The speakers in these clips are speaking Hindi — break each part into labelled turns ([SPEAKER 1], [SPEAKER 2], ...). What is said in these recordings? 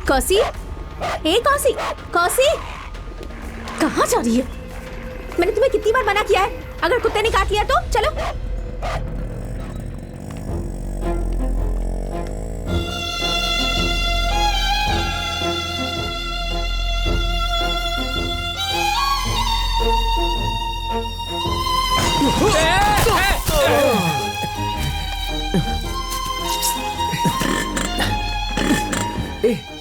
[SPEAKER 1] कौसी, ए कौसी, कौसी, कहाँ जा रही है? मैंने तुम्हें कितनी बार मना किया है, अगर कुत्ते ने काट लिया तो चलो।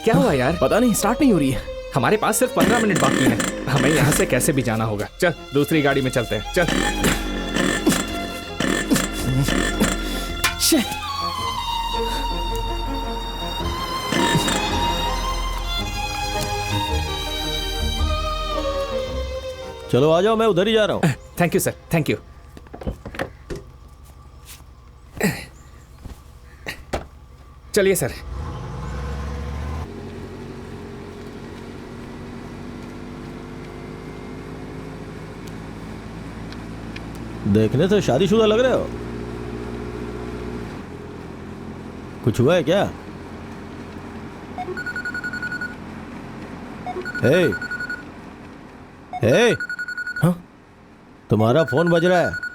[SPEAKER 2] क्या हुआ यार?
[SPEAKER 3] पता नहीं, स्टार्ट नहीं हो रही है।
[SPEAKER 2] हमारे पास सिर्फ 15 मिनट बाकी है, हमें यहाँ से कैसे भी जाना होगा। चल दूसरी गाड़ी में चलते हैं, चल।
[SPEAKER 4] चलो आ जाओ, मैं उधर ही जा रहा हूँ।
[SPEAKER 2] Thank you sir, thank you. चलिए सर।
[SPEAKER 4] देखने से शादीशुदा लग रहे हो। कुछ हुआ है क्या? हे, हे,
[SPEAKER 3] हाँ?
[SPEAKER 4] तुम्हारा फोन बज रहा है।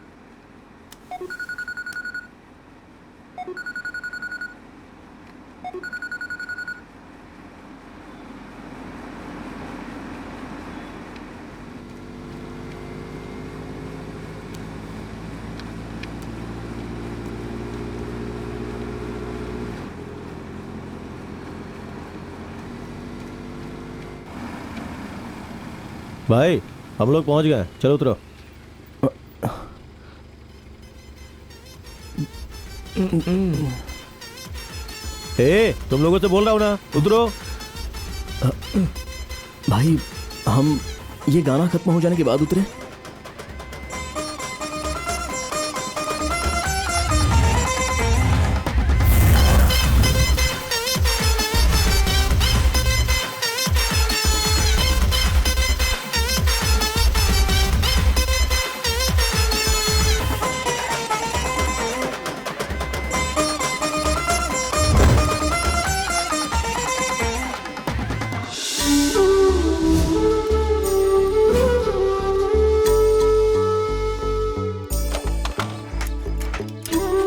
[SPEAKER 4] भाई हम लोग पहुंच गए, चलो उतरो। तुम लोगों से बोल रहा हूं ना, उतरो।
[SPEAKER 3] भाई हम ये गाना खत्म हो जाने के बाद उतरे।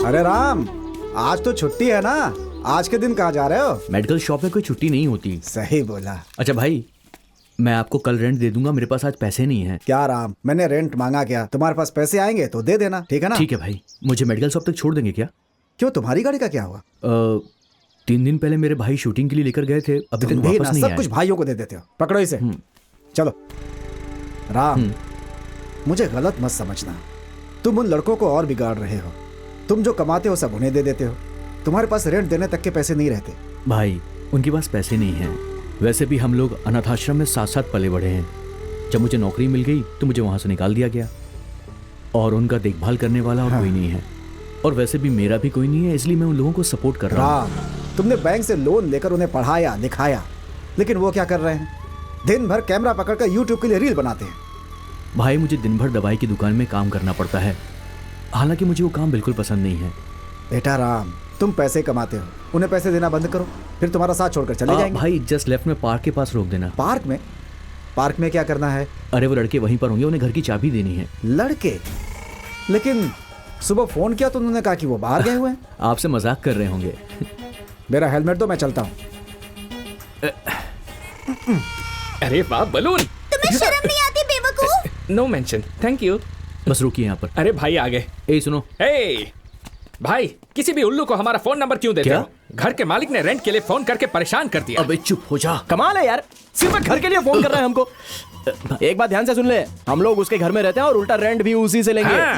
[SPEAKER 5] अरे राम, आज तो छुट्टी है ना, आज के दिन कहाँ जा रहे हो?
[SPEAKER 3] मेडिकल शॉप में कोई छुट्टी नहीं होती।
[SPEAKER 5] सही बोला।
[SPEAKER 3] अच्छा भाई, मैं आपको कल रेंट दे दूंगा, मेरे पास आज पैसे नहीं हैं।
[SPEAKER 5] क्या राम, मैंने रेंट मांगा क्या? तुम्हारे पास पैसे आएंगे तो दे देना, ठीक है ना?
[SPEAKER 3] ठीक है भाई, मुझे मेडिकल शॉप तक छोड़ देंगे क्या?
[SPEAKER 5] क्यों, तुम्हारी गाड़ी का क्या हुआ?
[SPEAKER 3] 3 दिन पहले मेरे भाई शूटिंग के लिए लेकर गए थे, अभी तक वापस नहीं आए।
[SPEAKER 5] सब कुछ भाइयों को दे देते हो, पकड़ो इसे। चलो राम, मुझे गलत मत समझना, तुम उन लड़कों को और बिगाड़ रहे हो। तुम जो कमाते हो सब उन्हें दे देते हो, तुम्हारे पास रेंट देने तक के पैसे नहीं रहते।
[SPEAKER 3] भाई उनके पास पैसे नहीं हैं। वैसे भी हम लोग अनाथ आश्रम में साथ साथ पले बढ़े हैं। जब मुझे नौकरी मिल गई तो मुझे वहां से निकाल दिया गया, और उनका देखभाल करने वाला और कोई नहीं है, और वैसे भी मेरा भी कोई नहीं है, इसलिए मैं उन लोगों को सपोर्ट कर रहा हूँ।
[SPEAKER 5] तुमने बैंक से लोन लेकर उन्हें पढ़ाया लिखाया, लेकिन वो क्या कर रहे हैं? दिन भर कैमरा पकड़कर यूट्यूब के लिए रील बनाते हैं।
[SPEAKER 3] भाई मुझे दिन भर दवाई की दुकान में काम करना पड़ता है, हालांकि मुझे वो काम बिल्कुल पसंद नहीं है।
[SPEAKER 5] बेटा राम, तुम पैसे कमाते हो, उन्हें पैसे देना बंद करो, फिर तुम्हारा साथ छोड़कर चले जाएंगे।
[SPEAKER 3] भाई जस्ट लेफ्ट में पार्क के पास रोक देना।
[SPEAKER 5] पार्क में? पार्क में क्या करना है?
[SPEAKER 3] अरे वो लड़के वहीं पर होंगे, उन्हें घर की चाबी देनी है।
[SPEAKER 5] लड़के? लेकिन सुबह फोन किया तो उन्होंने कहा कि वो बाहर गए हुए हैं।
[SPEAKER 3] आपसे मजाक कर रहे होंगे।
[SPEAKER 5] मेरा हेलमेट दो, मैं चलता हूँ।
[SPEAKER 2] अरे वाह बलून,
[SPEAKER 1] तुम्हें शर्म नहीं आती बेवकूफ?
[SPEAKER 2] No mention, thank you.
[SPEAKER 3] बस रुकिए यहाँ पर।
[SPEAKER 2] अरे भाई आ गए।
[SPEAKER 3] ए सुनो,
[SPEAKER 2] भाई किसी भी उल्लू को हमारा फोन नंबर क्यों देते हो? घर के मालिक ने रेंट के लिए फोन करके परेशान कर दिया।
[SPEAKER 3] अबे चुप हो जा।
[SPEAKER 6] कमाल है यार, सिर्फ घर के लिए फोन कर रहा है हमको। एक बात ध्यान से सुन ले, हम लोग उसके घर में रहते हैं और उल्टा रेंट भी उसी से लेंगे।
[SPEAKER 2] हाँ।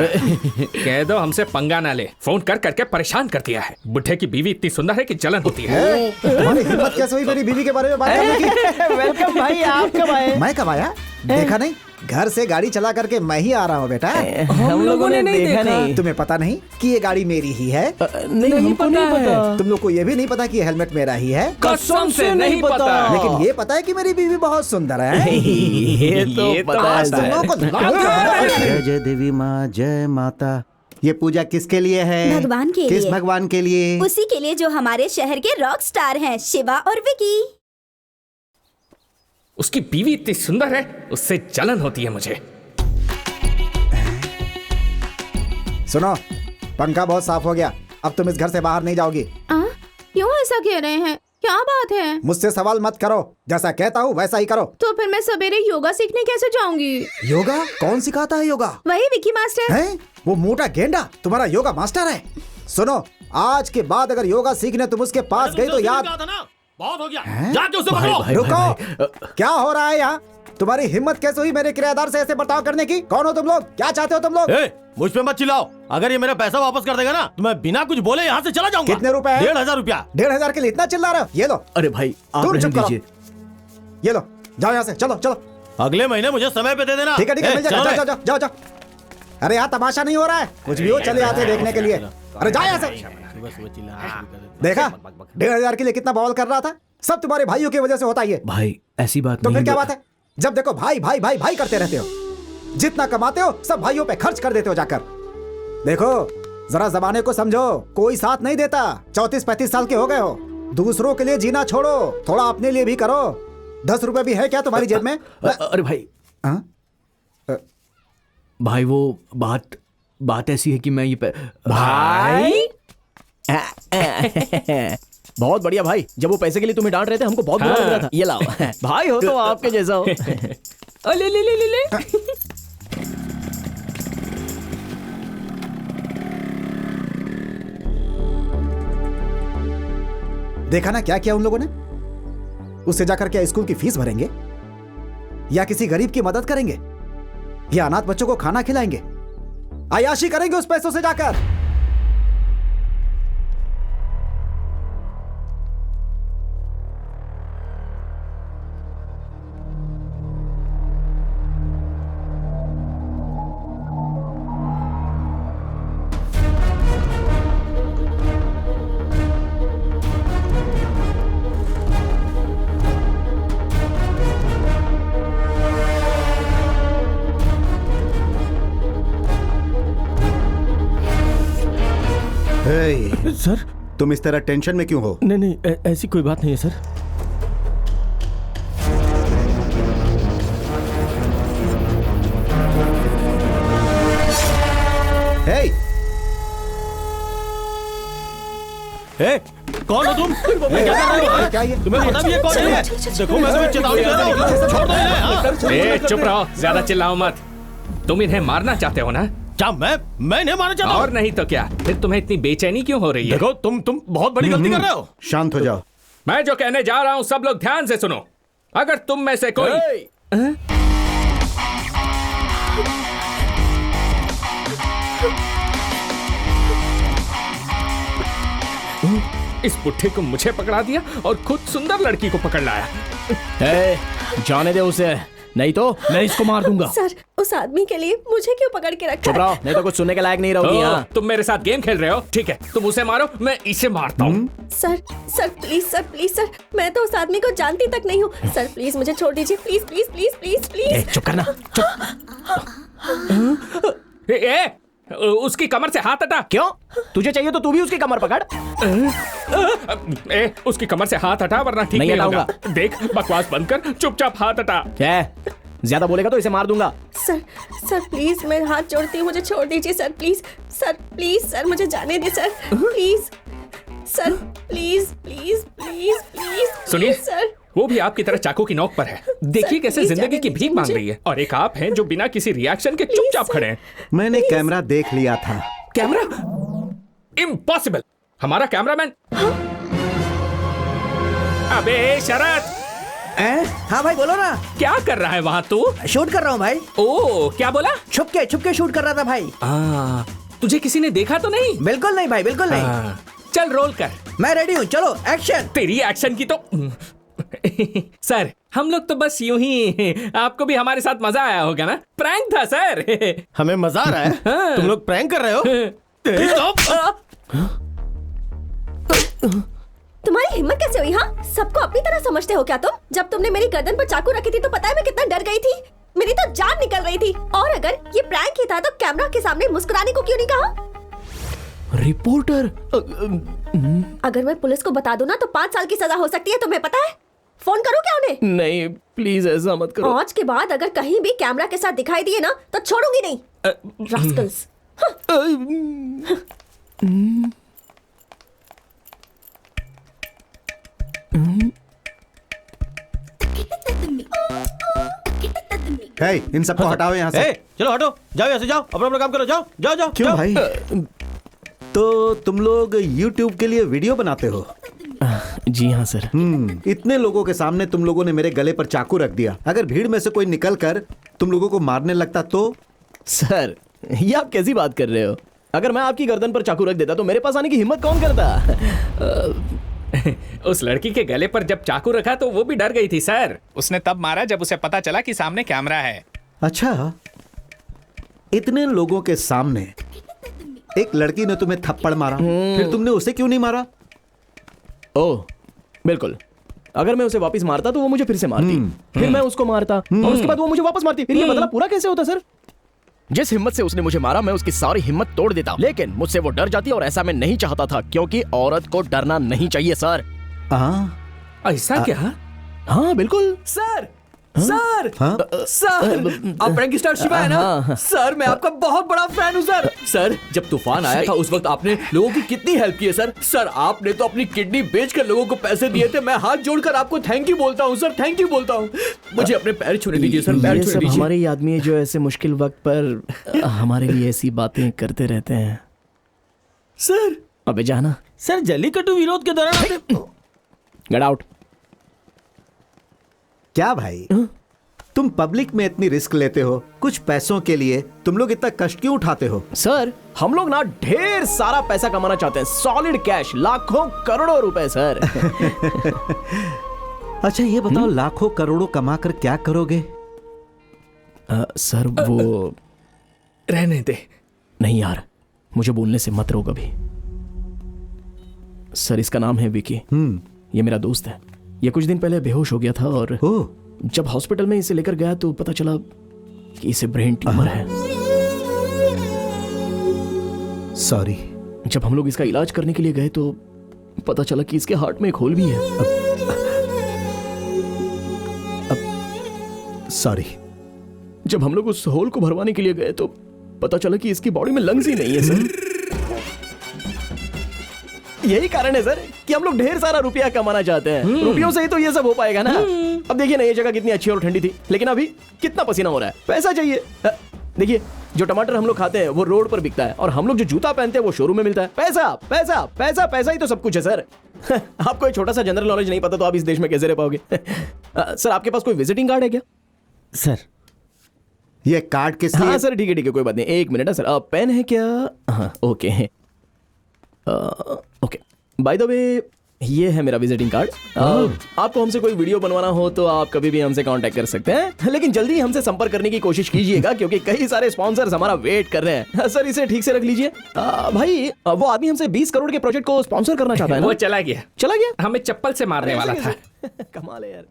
[SPEAKER 2] कह दो हमसे पंगा ना ले, फोन कर करके परेशान कर दिया है। बुढ़े की बीवी इतनी सुंदर है कि जलन होती है।
[SPEAKER 5] तुम्हारी हिम्मत कैसे हुई मेरी बीवी के बारे में बात करने की?
[SPEAKER 6] वेलकम भाई, आप कब आए?
[SPEAKER 5] मैं कब आया? देखा नहीं, घर से गाड़ी चला करके मैं ही आ रहा हूँ बेटा।
[SPEAKER 6] हम लोगों ने देखा नहीं।
[SPEAKER 5] तुम्हें पता नहीं कि ये गाड़ी मेरी ही है?
[SPEAKER 6] नहीं, हमको नहीं पता।
[SPEAKER 5] तुम लोग को ये भी नहीं पता कि ये हेलमेट मेरा ही है?
[SPEAKER 2] कसम से नहीं पता।
[SPEAKER 5] लेकिन ये पता है कि मेरी बीवी बहुत सुंदर है।
[SPEAKER 6] ये तो पता है
[SPEAKER 5] तुम
[SPEAKER 6] सर।
[SPEAKER 5] लोगों को लाल
[SPEAKER 7] जय जय देवी माँ, जय माता। ये पूजा किसके लिए है?
[SPEAKER 1] भगवान के
[SPEAKER 7] किस
[SPEAKER 1] लिए।
[SPEAKER 7] भगवान के लिए?
[SPEAKER 1] उसी के लिए जो हमारे शहर के रॉक स्टार हैं, शिवा और विकी।
[SPEAKER 2] उसकी बीवी इतनी सुंदर है, उससे जलन होती है मुझे।
[SPEAKER 5] सुनो, पंखा बहुत साफ हो गया, अब तुम इस घर से बाहर नहीं जाओगी।
[SPEAKER 1] क्यों ऐसा कह रहे हैं? क्या बात है?
[SPEAKER 5] मुझसे सवाल मत करो, जैसा कहता हूँ वैसा ही करो।
[SPEAKER 1] तो फिर मैं सवेरे योगा सीखने कैसे जाऊंगी?
[SPEAKER 5] योगा? कौन सिखाता है योगा?
[SPEAKER 1] वही विकी मास्टर।
[SPEAKER 5] हैं? वो मोटा गेंडा तुम्हारा योगा मास्टर है? सुनो, आज के बाद अगर योगा सीखने तुम उसके पास गई तो याद।
[SPEAKER 4] बहुत हो गया,
[SPEAKER 5] हैं?
[SPEAKER 4] जाके उसे पकड़ो।
[SPEAKER 5] रुको, क्या हो रहा है यहाँ? तुम्हारी हिम्मत कैसे हुई मेरे किराएदार से ऐसे बर्ताव करने की? कौन हो तुम लोग? क्या चाहते हो तुम लोग?
[SPEAKER 4] मुझ पे मत चिल्लाओ। अगर ये मेरा पैसा वापस कर देगा ना तो मैं बिना कुछ बोले यहाँ से चला जाऊंगा।
[SPEAKER 5] कितने रुपए हैं?
[SPEAKER 4] 1500 रुपया।
[SPEAKER 5] 1500 के लिए इतना चिल्ला रहे हो? ये लो।
[SPEAKER 3] अरे भाई आप
[SPEAKER 5] तुम
[SPEAKER 3] रहने
[SPEAKER 5] चुप करो।
[SPEAKER 3] दीजिए।
[SPEAKER 5] ये लो, जाओ यहाँ से, चलो चलो।
[SPEAKER 4] अगले महीने मुझे समय पे दे देना।
[SPEAKER 5] ठीक है ठीक है, मिल जाएगा।
[SPEAKER 4] चलो
[SPEAKER 5] जाओ जाओ जाओ जाओ। अरे यहाँ तमाशा नहीं हो रहा है, कुछ भी हो चले आते देखने के लिए। अरे जाओ यहाँ से। देखा, 1500 के लिए कितना बवाल कर रहा था? सब तुम्हारे भाइयों की वजह से होता ही है।
[SPEAKER 3] भाई ऐसी बात
[SPEAKER 5] तो
[SPEAKER 3] नहीं।
[SPEAKER 5] फिर क्या बात है? जब देखो भाई भाई भाई भाई करते रहते हो। जितना कमाते हो सब भाइयों पे खर्च कर देते हो जाकर। देखो, जरा जमाने को समझो, कोई साथ नहीं देता। 34-35 साल के हो गए हो, दूसरों के लिए जीना छोड़ो, थोड़ा अपने लिए भी करो। 10 रुपए भी है क्या तुम्हारी जेब में?
[SPEAKER 3] अरे भाई,
[SPEAKER 5] हाँ?
[SPEAKER 3] भाई वो बात ऐसी है कि मैं ये
[SPEAKER 6] भाई बहुत बढ़िया भाई। जब वो पैसे के लिए तुम्हें डांट रहे थे हमको बहुत बुरा लग रहा था। ये लाओ भाई, हो तो आपके जैसा हो।
[SPEAKER 2] ले ले ले ले ले।
[SPEAKER 5] देखा ना क्या किया उन लोगों ने? उससे जाकर क्या स्कूल की फीस भरेंगे, या किसी गरीब की मदद करेंगे, या अनाथ बच्चों को खाना खिलाएंगे, अय्याशी करेंगे उस पैसों से जाकर।
[SPEAKER 6] सर
[SPEAKER 7] तुम इस तरह टेंशन में क्यों हो?
[SPEAKER 6] नहीं नहीं, ऐसी कोई बात नहीं है सर।
[SPEAKER 7] हे,
[SPEAKER 4] कौन हो तुम? क्या कर रहे हो?
[SPEAKER 5] क्या ये?
[SPEAKER 4] तुम्हें पता भी है कौन है? देखो मैं तुम्हें चेतावनी दे रहा हूँ, छोड़ दो इन्हें, हाँ?
[SPEAKER 2] ए, चुप रहो, ज्यादा चिल्लाओ मत। तुम इन्हें मारना चाहते हो ना?
[SPEAKER 4] क्या मैं इन्हें मारना चाहता हूँ?
[SPEAKER 2] और नहीं तो क्या? फिर तुम्हें इतनी बेचैनी क्यों हो रही है?
[SPEAKER 4] देखो तुम बहुत बड़ी गलती कर रहे हो।
[SPEAKER 7] शांत हो जाओ।
[SPEAKER 2] मैं जो कहने जा रहा हूं सब लोग ध्यान से सुनो। अगर तुम में से कोई इस बुढ़े को मुझे पकड़ा दिया और खुद सुंदर लड़की को पकड़ लाया।
[SPEAKER 6] जाने दे उसे, नहीं तो मैं इसको मार दूंगा।
[SPEAKER 1] सर, उस आदमी के लिए मुझे क्यों पकड़ के रखा
[SPEAKER 6] चुप रहो, नहीं तो कुछ सुनने के लायक नहीं रहोगी। यहाँ
[SPEAKER 2] तुम मेरे साथ गेम खेल रहे हो? ठीक है, तुम उसे मारो, मैं इसे मारता हूँ।
[SPEAKER 1] सर प्लीज सर, मैं तो उस आदमी को जानती तक नहीं हूँ। सर प्लीज मुझे छोड़ दीजिए, please please please please please.
[SPEAKER 6] चुप करना,
[SPEAKER 2] उसकी कमर से हाथ हटा।
[SPEAKER 6] क्यों? तुझे चाहिए तो तू भी उसकी कमर पकड़।
[SPEAKER 2] उसकी कमर से हाथ हटा वरना ठीक नहीं होगा। देख, बकवास बंद कर, चुपचाप हाथ हटा।
[SPEAKER 6] क्या? ज्यादा बोलेगा तो इसे मार दूंगा।
[SPEAKER 1] सर प्लीज मैं हाथ जोड़ती हूँ, मुझे छोड़ दीजिए सर, प्लीज सर मुझे जाने दे sir, please sir, please please please please.
[SPEAKER 2] सुनिए
[SPEAKER 1] सर,
[SPEAKER 2] वो भी आपकी तरह चाकू की नोक पर है। देखिए कैसे जिंदगी की भीख मांग रही है, और एक आप हैं जो बिना किसी रिएक्शन के चुपचाप खड़े हैं।
[SPEAKER 7] मैंने कैमरा देख लिया था।
[SPEAKER 2] कैमरा? इम्पॉसिबल। हमारा कैमरामैन। अबे शरद,
[SPEAKER 8] हाँ भाई बोलो ना।
[SPEAKER 2] क्या कर रहा है वहाँ तू?
[SPEAKER 8] शूट कर रहा हूँ भाई।
[SPEAKER 2] ओ, क्या बोला?
[SPEAKER 8] छुप के शूट कर रहा था भाई।
[SPEAKER 2] तुझे किसी ने देखा तो नहीं?
[SPEAKER 8] बिल्कुल नहीं भाई, बिल्कुल नहीं।
[SPEAKER 2] चल रोल कर।
[SPEAKER 8] मैं रेडी हूँ, चलो एक्शन।
[SPEAKER 2] तेरी एक्शन की तो सर हम लोग तो बस यूं ही, आपको भी हमारे साथ मजा आया होगा ना, प्रैंक था सर।
[SPEAKER 4] हमें मजा आ रहा है?
[SPEAKER 2] हाँ।
[SPEAKER 4] तुम लोग प्रैंक कर रहे हो? तेरी तो
[SPEAKER 1] तुम्हारी हिम्मत कैसे हुई? हाँ, सबको अपनी तरह समझते हो क्या तुम? जब तुमने मेरी गर्दन पर चाकू रखी थी तो पता है मैं कितना डर गई थी। मेरी तो जान निकल रही थी। और अगर ये प्रैंक ही था तो कैमरा के सामने मुस्कुराने को क्यों नहीं कहा?
[SPEAKER 6] रिपोर्टर,
[SPEAKER 1] अगर मैं पुलिस को बता दूं ना तो 5 साल की सजा हो सकती है, तुम्हें पता है? फोन करो क्या उन्हें?
[SPEAKER 6] नहीं प्लीज ऐसा मत करो।
[SPEAKER 1] आज के बाद अगर कहीं भी कैमरा के साथ दिखाई दिए ना तो छोड़ूंगी नहीं। रास्कल्स।
[SPEAKER 5] हे, इन सबको हटाओ यहाँ से।
[SPEAKER 4] ए, चलो हटो, जाओ यहाँ से, जाओ अपना अपना काम करो, जाओ जाओ जाओ।
[SPEAKER 5] क्यों
[SPEAKER 4] जाओ।
[SPEAKER 5] भाई? तो तुम लोग YouTube के लिए वीडियो बनाते हो?
[SPEAKER 6] जी हाँ सर।
[SPEAKER 5] इतने लोगों के सामने तुम लोगों ने मेरे गले पर चाकू रख दिया। अगर भीड़ में से कोई निकल कर तुम लोगों को मारने लगता तो?
[SPEAKER 6] सर ये आप कैसी बात कर रहे हो? अगर मैं आपकी गर्दन पर चाकू रख देता तो मेरे पास आने की हिम्मत कौन करता?
[SPEAKER 2] उस लड़की के गले पर जब चाकू रखा तो वो भी डर गई थी सर। उसने तब मारा जब उसे पता चला कि सामने कैमरा है।
[SPEAKER 5] अच्छा, इतने लोगों के सामने एक लड़की ने तुम्हें थप्पड़ मारा, फिर तुमने उसे क्यों नहीं मारा?
[SPEAKER 6] ओह बिल्कुल, अगर मैं उसे वापस मारता तो वो मुझे फिर से मारती, फिर मैं उसको मारता और उसके बाद वो मुझे वापस मारती। फिर ये बदला पूरा कैसे होता सर? जिस हिम्मत से उसने मुझे मारा मैं उसकी सारी हिम्मत तोड़ देता, लेकिन मुझसे वो डर जाती और ऐसा मैं नहीं चाहता था क्योंकि औरत को डरना नहीं चाहिए सर।
[SPEAKER 2] ऐसा क्या?
[SPEAKER 6] हाँ बिल्कुल
[SPEAKER 8] सर सर सर, आप प्रैंक स्टार शिवा है ना? सर मैं आपका बहुत बड़ा फैन हूँ सर। सर जब तूफान आया था उस वक्त आपने लोगों की कितनी हेल्प की है सर। सर आपने तो अपनी किडनी बेचकर लोगों को पैसे दिए थे। मैं हाथ जोड़कर आपको थैंक यू बोलता हूँ सर, थैंक यू बोलता हूँ। मुझे अपने पैर छूने दीजिए सर, पैर
[SPEAKER 6] ये
[SPEAKER 8] छूने
[SPEAKER 6] सब
[SPEAKER 8] दीजिए।
[SPEAKER 6] हमारे ही आदमी है जो ऐसे मुश्किल वक्त पर हमारे लिए ऐसी बातें करते रहते हैं।
[SPEAKER 8] सर
[SPEAKER 6] अबे जाना
[SPEAKER 4] सर जल्लीकट्टू विरोध के दौरान
[SPEAKER 6] गेट आउट।
[SPEAKER 5] क्या भाई, तुम पब्लिक में इतनी रिस्क लेते हो कुछ पैसों के लिए? तुम लोग इतना कष्ट क्यों उठाते हो?
[SPEAKER 6] सर हम लोग ना ढेर सारा पैसा कमाना चाहते हैं, सॉलिड कैश, लाखों करोड़ों रुपए सर।
[SPEAKER 5] अच्छा ये बताओ, लाखों करोड़ों कमा कर क्या करोगे?
[SPEAKER 6] सर वो
[SPEAKER 2] रहने दे।
[SPEAKER 6] नहीं यार, मुझे बोलने से मत रोक अभी। सर इसका नाम है विकी। ये मेरा दोस्त है। ये कुछ दिन पहले बेहोश हो गया था और जब हॉस्पिटल में इसे लेकर गया तो पता चला कि इसे ब्रेन ट्यूमर है।
[SPEAKER 5] सॉरी।
[SPEAKER 6] जब हम लोग इसका इलाज करने के लिए गए तो पता चला कि इसके हार्ट में एक होल भी है।
[SPEAKER 5] सॉरी।
[SPEAKER 6] जब हम लोग उस होल को भरवाने के लिए गए तो पता चला कि इसकी बॉडी में लंग्स ही नहीं है सर। यही कारण है सर कि हम लोग ढेर सारा रुपया कमाना चाहते हैं। रुपयों से ही तो ये सब हो पाएगा ना। अब देखिए ना, ये जगह कितनी अच्छी और ठंडी थी, लेकिन अभी कितना पसीना हो रहा है। पैसा चाहिए। देखिए जो टमाटर हम लोग खाते हैं वो रोड पर बिकता है और हम लोग जो जूता पहनते हैं वो शोरूम में मिलता है। पैसा पैसा पैसा पैसा ही तो सब कुछ है सर। आपको एक छोटा सा जनरल नॉलेज नहीं पता तो आप इस देश में कैसे रह पाओगे? सर आपके पास कोई विजिटिंग कार्ड है क्या?
[SPEAKER 5] सर ये कार्ड किस लिए?
[SPEAKER 6] हाँ सर ठीक है कोई बात नहीं, एक मिनट है सर। पेन है क्या? हाँ okay okay. By the way ये है मेरा विजिटिंग कार्ड। आपको हमसे कोई वीडियो बनवाना हो तो आप कभी भी हमसे कांटेक्ट कर सकते हैं, लेकिन जल्दी हमसे संपर्क करने की कोशिश कीजिएगा क्योंकि कई सारे स्पॉन्सर्स हमारा वेट कर रहे हैं। सर इसे ठीक से रख लीजिए। भाई वो आदमी हमसे 20 करोड़ के प्रोजेक्ट को स्पॉन्सर करना चाहता है ना?
[SPEAKER 2] वो चला गया।
[SPEAKER 6] चला गया?
[SPEAKER 2] हमें चप्पल से मारने वाला था।
[SPEAKER 6] कमाल है यार।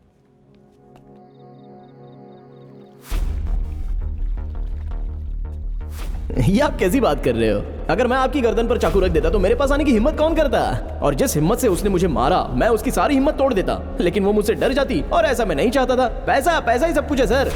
[SPEAKER 6] ये आप कैसी बात कर रहे हो? अगर मैं आपकी गर्दन पर चाकू रख देता तो मेरे पास आने की हिम्मत कौन करता? और जिस हिम्मत से उसने मुझे मारा मैं उसकी सारी हिम्मत तोड़ देता, लेकिन वो मुझसे डर जाती और ऐसा मैं नहीं चाहता था। पैसा पैसा ही सब कुछ है सर।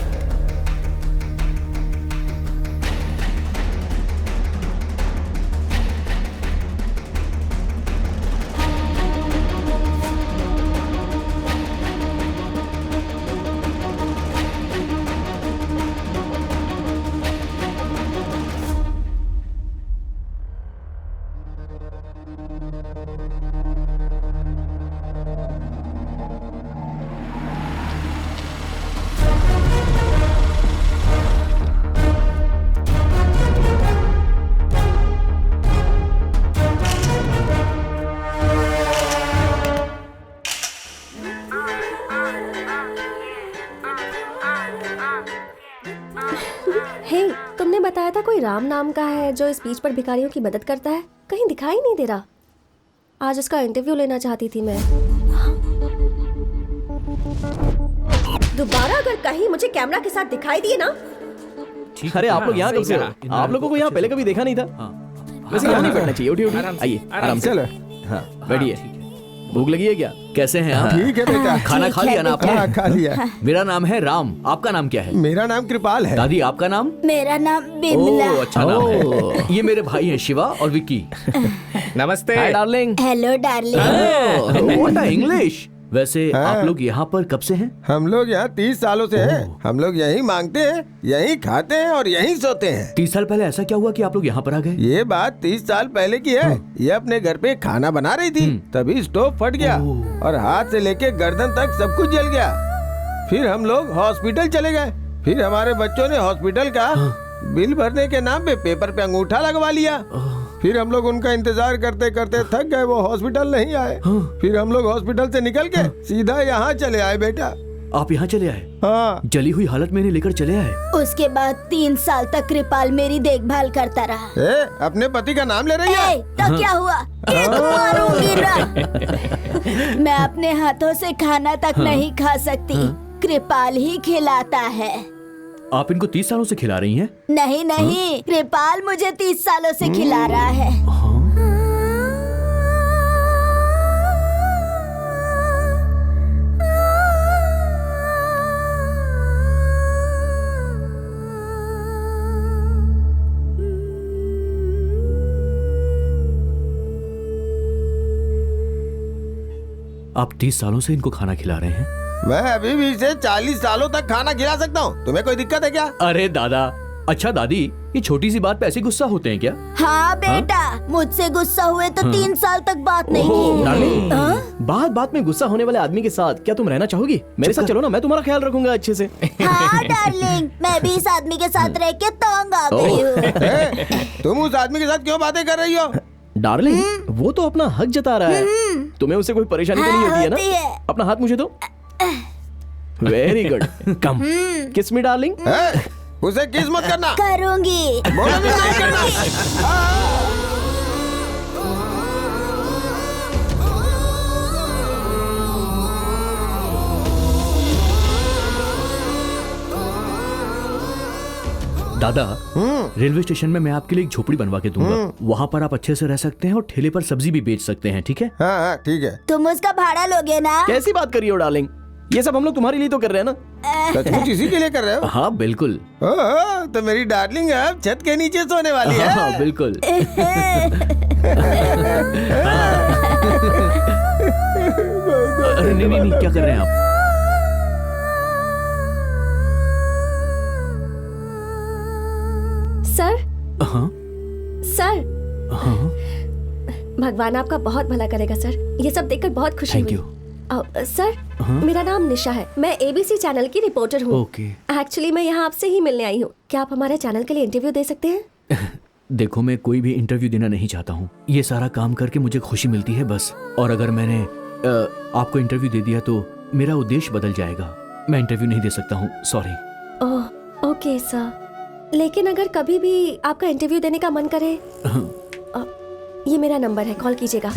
[SPEAKER 1] हे, तुमने बताया था कोई राम नाम का है जो इस बीच पर भिखारियों की मदद करता है, कहीं दिखाई नहीं दे रहा। आज उसका इंटरव्यू लेना चाहती थी मैं। दोबारा अगर कहीं मुझे कैमरा के साथ दिखाई दिए ना।
[SPEAKER 6] अरे आप लोग यहाँ कब से हो? आप लोगों को यहाँ पहले कभी देखा नहीं था। वैसे यहाँ नहीं बैठना चाहिए। उठिए उठिए, आइए आराम से। हाँ बैठिए। भूख लगी है क्या?
[SPEAKER 3] कैसे हैं आप?
[SPEAKER 9] ठीक है बेटा।
[SPEAKER 3] खाना खा लिया ना आपने?
[SPEAKER 9] हाँ, खा लिया।
[SPEAKER 3] मेरा नाम है राम, आपका नाम क्या है?
[SPEAKER 9] मेरा नाम कृपाल है।
[SPEAKER 3] दादी आपका नाम?
[SPEAKER 10] मेरा नाम बिमला।
[SPEAKER 3] ओह अच्छा नाम है। ये मेरे भाई हैं शिवा और विक्की।
[SPEAKER 2] नमस्ते।
[SPEAKER 6] Hi darling.
[SPEAKER 10] Hello darling.
[SPEAKER 3] What a English. वैसे आप लोग यहाँ पर कब से हैं?
[SPEAKER 9] हम लोग यहाँ 30 सालों से हैं। हम लोग यहीं मांगते हैं, यहीं खाते हैं और यहीं सोते हैं।
[SPEAKER 3] 30 साल पहले ऐसा क्या हुआ कि आप लोग यहाँ पर आ गए?
[SPEAKER 9] ये बात 30 साल पहले की है। ये अपने घर पे खाना बना रही थी, तभी स्टोव फट गया और हाथ से लेके गर्दन तक सब कुछ जल गया। फिर हम लोग हॉस्पिटल चले गए। फिर हमारे बच्चों ने हॉस्पिटल का बिल भरने के नाम पे पेपर पे अंगूठा लगवा लिया। फिर हम लोग उनका इंतजार करते करते थक गए, वो हॉस्पिटल नहीं आए। फिर हम लोग हॉस्पिटल से निकल के सीधा यहाँ चले आए बेटा।
[SPEAKER 3] आप यहाँ चले आए?
[SPEAKER 9] हाँ।
[SPEAKER 3] जली हुई हालत में इन्हें लेकर चले आए?
[SPEAKER 10] उसके बाद 3 साल तक कृपाल मेरी देखभाल करता रहा।
[SPEAKER 9] अपने पति का नाम ले रही है?
[SPEAKER 10] तो क्या हुआ? ये तो मारूंगी ना। मैं अपने हाथों से खाना तक नहीं खा सकती, कृपाल ही खिलाता है।
[SPEAKER 3] आप इनको 30 सालों से खिला रही हैं?
[SPEAKER 10] नहीं नहीं, कृपाल मुझे 30 सालों से खिला रहा है।
[SPEAKER 3] आप 30 सालों से इनको खाना खिला रहे हैं?
[SPEAKER 9] मैं अभी भी इसे 40 सालों तक खाना खिला सकता हूँ। तुम्हें कोई दिक्कत है क्या?
[SPEAKER 3] अरे दादा, अच्छा दादी, ये छोटी सी बात पे ऐसे गुस्सा होते हैं क्या?
[SPEAKER 10] हाँ बेटा, मुझसे गुस्सा हुए तो 3 साल तक बात नहीं की।
[SPEAKER 6] डार्लिंग, बात बात में गुस्सा होने वाले आदमी के साथ क्या तुम रहना चाहोगी? मेरे साथ चलो ना, मैं तुम्हारा ख्याल रखूंगा अच्छे से।
[SPEAKER 10] हाँ डार्लिंग, मैं भी इस आदमी के साथ रह के तंग आ गई हूँ।
[SPEAKER 9] तुम उस आदमी के साथ क्यों बातें कर रही हो?
[SPEAKER 6] डार्लिंग, वो तो अपना हक जता रहा है। तुम्हें उससे कोई परेशानी तो नहीं होती है ना? अपना हाथ मुझे दो। वेरी गुड, कम किस मी डार्लिंग।
[SPEAKER 9] उसे किस मत करना।
[SPEAKER 10] करूंगी।
[SPEAKER 9] बोलो भी नहीं करना।
[SPEAKER 3] दादा, रेलवे स्टेशन में मैं आपके लिए एक झोपड़ी बनवा के दूंगा। वहाँ पर आप अच्छे से रह सकते हैं और ठेले पर सब्जी भी बेच सकते हैं, ठीक है?
[SPEAKER 9] हाँ ठीक है।
[SPEAKER 10] तुम उसका भाड़ा लोगे ना?
[SPEAKER 6] कैसी बात कर रही हो डार्लिंग? ये सब हम लोग तुम्हारे लिए तो कर रहे हैं ना।
[SPEAKER 9] सचमुच इसी के लिए कर रहे हो?
[SPEAKER 3] हाँ बिल्कुल।
[SPEAKER 9] तो मेरी डार्लिंग अब छत के नीचे सोने वाली है।
[SPEAKER 3] हाँ बिल्कुल। अरे नहीं नहीं नहीं, क्या कर रहे हैं आप?
[SPEAKER 1] सर,
[SPEAKER 3] हाँ
[SPEAKER 1] सर,
[SPEAKER 3] हाँ,
[SPEAKER 1] भगवान आपका बहुत भला करेगा सर। ये सब देखकर बहुत खुशी
[SPEAKER 3] थैंक
[SPEAKER 1] हुई।
[SPEAKER 3] यू।
[SPEAKER 1] सर, मेरा नाम निशा है। मैं एबीसी चैनल की रिपोर्टर हूँ।
[SPEAKER 3] ओके।
[SPEAKER 1] एक्चुअली मैं यहाँ आपसे ही मिलने आई हूँ। क्या आप हमारे चैनल के लिए इंटरव्यू दे सकते हैं?
[SPEAKER 3] देखो, मैं कोई भी इंटरव्यू देना नहीं चाहता हूँ। ये सारा काम करके मुझे खुशी मिलती है बस। और अगर मैंने आपको इंटरव्यू दे दिया तो मेरा उद्देश्य बदल जाएगा। मैं इंटरव्यू नहीं दे सकता हूँ, सॉरी।
[SPEAKER 1] ओह ओके सर, लेकिन अगर कभी भी आपका इंटरव्यू देने का मन करे, ये मेरा नंबर है, कॉल कीजिएगा।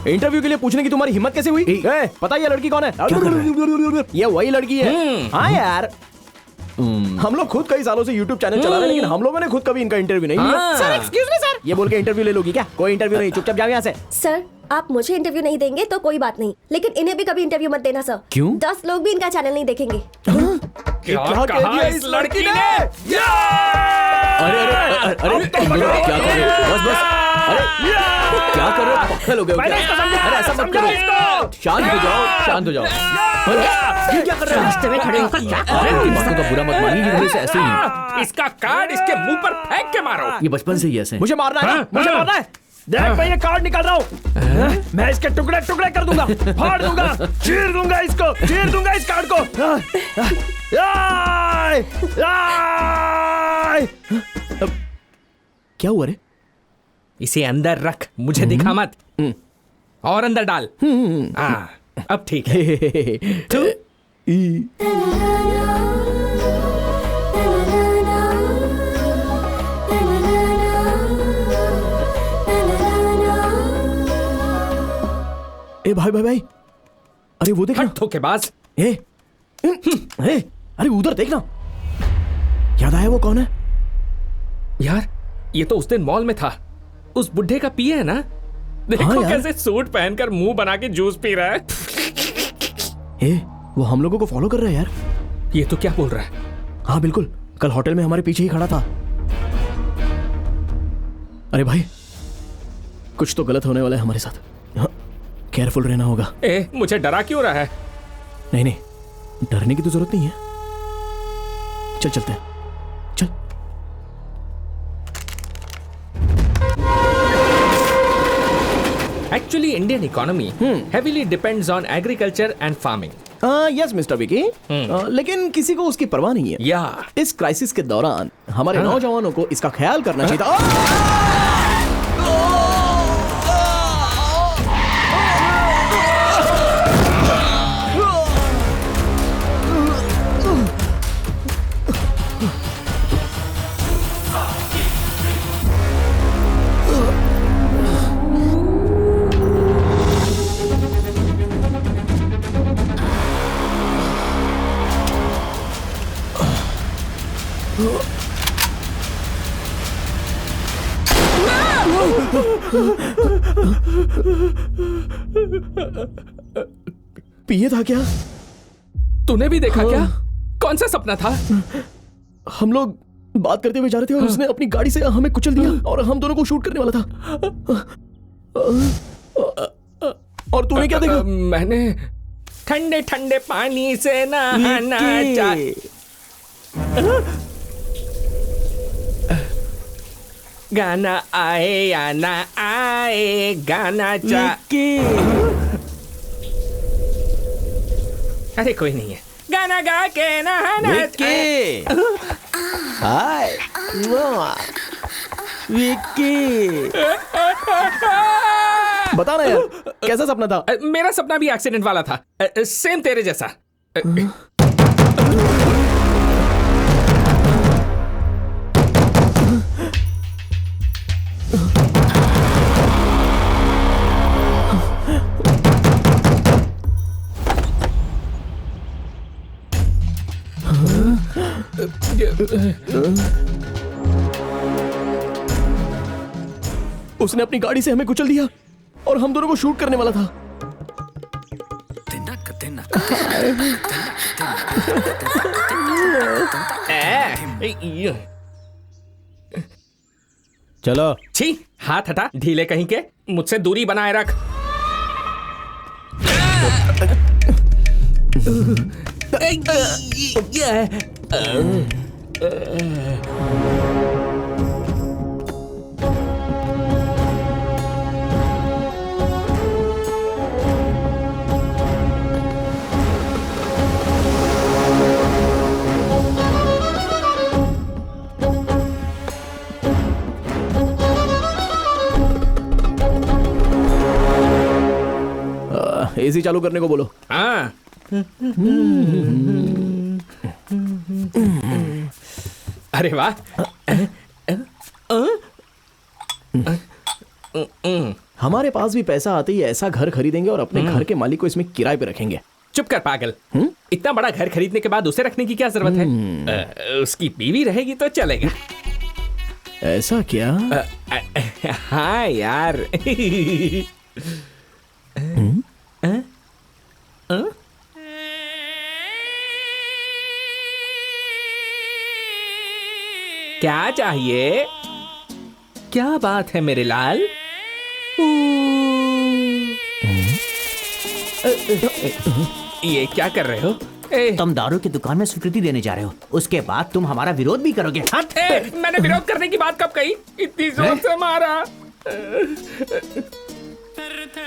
[SPEAKER 6] इंटरव्यू के लिए पूछने की तुम्हारी हिम्मत कैसे हुई? पता है ये लड़की कौन है? ये वही लड़की है। हाँ यार, हम लोग खुद कई सालों से YouTube चैनल चला रहे हैं, लेकिन हम लोगों ने खुद कभी इनका इंटरव्यू नहीं लिया। सर एक्सक्यूज मी सर, ये बोल के इंटरव्यू ले लोगी क्या? कोई इंटरव्यू नहीं, चुपचाप जाओ यहाँ से।
[SPEAKER 1] सर, आप मुझे इंटरव्यू नहीं देंगे तो कोई बात नहीं, लेकिन इन्हें भी कभी इंटरव्यू मत देना सर।
[SPEAKER 3] क्यों?
[SPEAKER 1] 10 लोग भी इनका चैनल नहीं देखेंगे।
[SPEAKER 2] क्या कहा इस लड़की ने?
[SPEAKER 3] अरे अरे अरे अरे, तुम लोग क्या कर रहे हो? बस बस, अरे क्या कर रहे हो? पक्का लोगे? अरे ऐसा मत करो, शांत हो जाओ, शांत हो जाओ। ये क्या कर रहे हो?
[SPEAKER 2] रास्ते में खड़े होकर क्या कर रहे हो?
[SPEAKER 3] इस बातों का बुरा मत मानिए, ये हमेशा ऐसे ही है।
[SPEAKER 2] इसका कार्ड इसके मुंह पर फेंक के मारो।
[SPEAKER 3] ये बचपन से ही ऐसे हैं।
[SPEAKER 6] मुझे मारना है ना? मुझे मारना है। देख मैं ये कार्ड निकाल रहा हूँ, मैं इसके टुकड़े टुकड़े कर दूंगा, फाड़ दूंगा, चीर दूंगा इसको, चीर दूंगा इस कार्ड को। क्या हुआ रे?
[SPEAKER 2] इसे अंदर रख, मुझे दिखा मत। और अंदर डाल। अब ठीक है।
[SPEAKER 6] भाई भाई भाई, अरे वो देखना।
[SPEAKER 2] धोखेबाज।
[SPEAKER 6] ए, अरे उधर देखना। याद आया वो कौन है?
[SPEAKER 2] यार ये तो उस दिन मॉल में था, उस बुढ़े का पिए है ना। देखो कैसे सूट पहनकर मुंह बना के जूस पी रहा है।
[SPEAKER 6] वो हम लोगों को फॉलो कर रहा है यार।
[SPEAKER 2] ये तो क्या बोल रहा है?
[SPEAKER 6] हाँ बिल्कुल, कल होटल में हमारे पीछे ही खड़ा था। अरे भाई, कुछ तो गलत होने वाला है हमारे साथ। हाँ, केयरफुल रहना होगा।
[SPEAKER 2] मुझे डरा क्यों रहा है?
[SPEAKER 6] नहीं नहीं, डरने की तो जरूरत नहीं है। चल चलते हैं, चल।
[SPEAKER 2] Actually, Indian economy heavily depends on agriculture and farming.
[SPEAKER 6] Yes mister Vicky, लेकिन किसी को उसकी परवाह नहीं है। इस क्राइसिस के दौरान हमारे नौजवानों को इसका ख्याल करना चाहिए था। पिए था क्या?
[SPEAKER 2] तूने भी देखा क्या? कौन सा सपना था?
[SPEAKER 6] हम लोग बात करते हुए जा रहे थे और उसने अपनी गाड़ी से हमें कुचल दिया और हम दोनों को शूट करने वाला था। और तूने क्या देखा?
[SPEAKER 2] मैंने ठंडे ठंडे पानी से नहाना चाहिए। गाना आए या ना आए, गाना अरे कोई नहीं है, गाना गा के नहाना।
[SPEAKER 9] हाय विक्की,
[SPEAKER 6] बता ना यार, कैसा सपना था?
[SPEAKER 2] मेरा सपना भी एक्सीडेंट वाला था, सेम तेरे जैसा।
[SPEAKER 6] उसने अपनी गाड़ी से हमें कुचल दिया और हम दोनों को शूट करने वाला था।
[SPEAKER 9] चलो।
[SPEAKER 2] छी, हाथ हटा, ढीले कहीं के, मुझसे दूरी बनाए रख।
[SPEAKER 6] एसी चालू करने को बोलो।
[SPEAKER 2] हाँ। अरे वाह।
[SPEAKER 6] हमारे पास भी पैसा आते ही ऐसा घर खरीदेंगे और अपने घर के मालिक को इसमें किराए पे रखेंगे।
[SPEAKER 2] चुप कर पागल। इतना बड़ा घर खरीदने के बाद उसे रखने की क्या जरूरत है? उसकी बीवी रहेगी तो चलेगा।
[SPEAKER 6] ऐसा क्या?
[SPEAKER 2] हाँ यार। क्या चाहिए? क्या बात है मेरे लाल? ये क्या कर रहे हो?
[SPEAKER 11] तुम दारू की दुकान में स्वीकृति देने जा रहे हो, उसके बाद तुम हमारा विरोध भी करोगे।
[SPEAKER 2] मैंने विरोध करने की बात कब कही? इतनी जोर से मारा।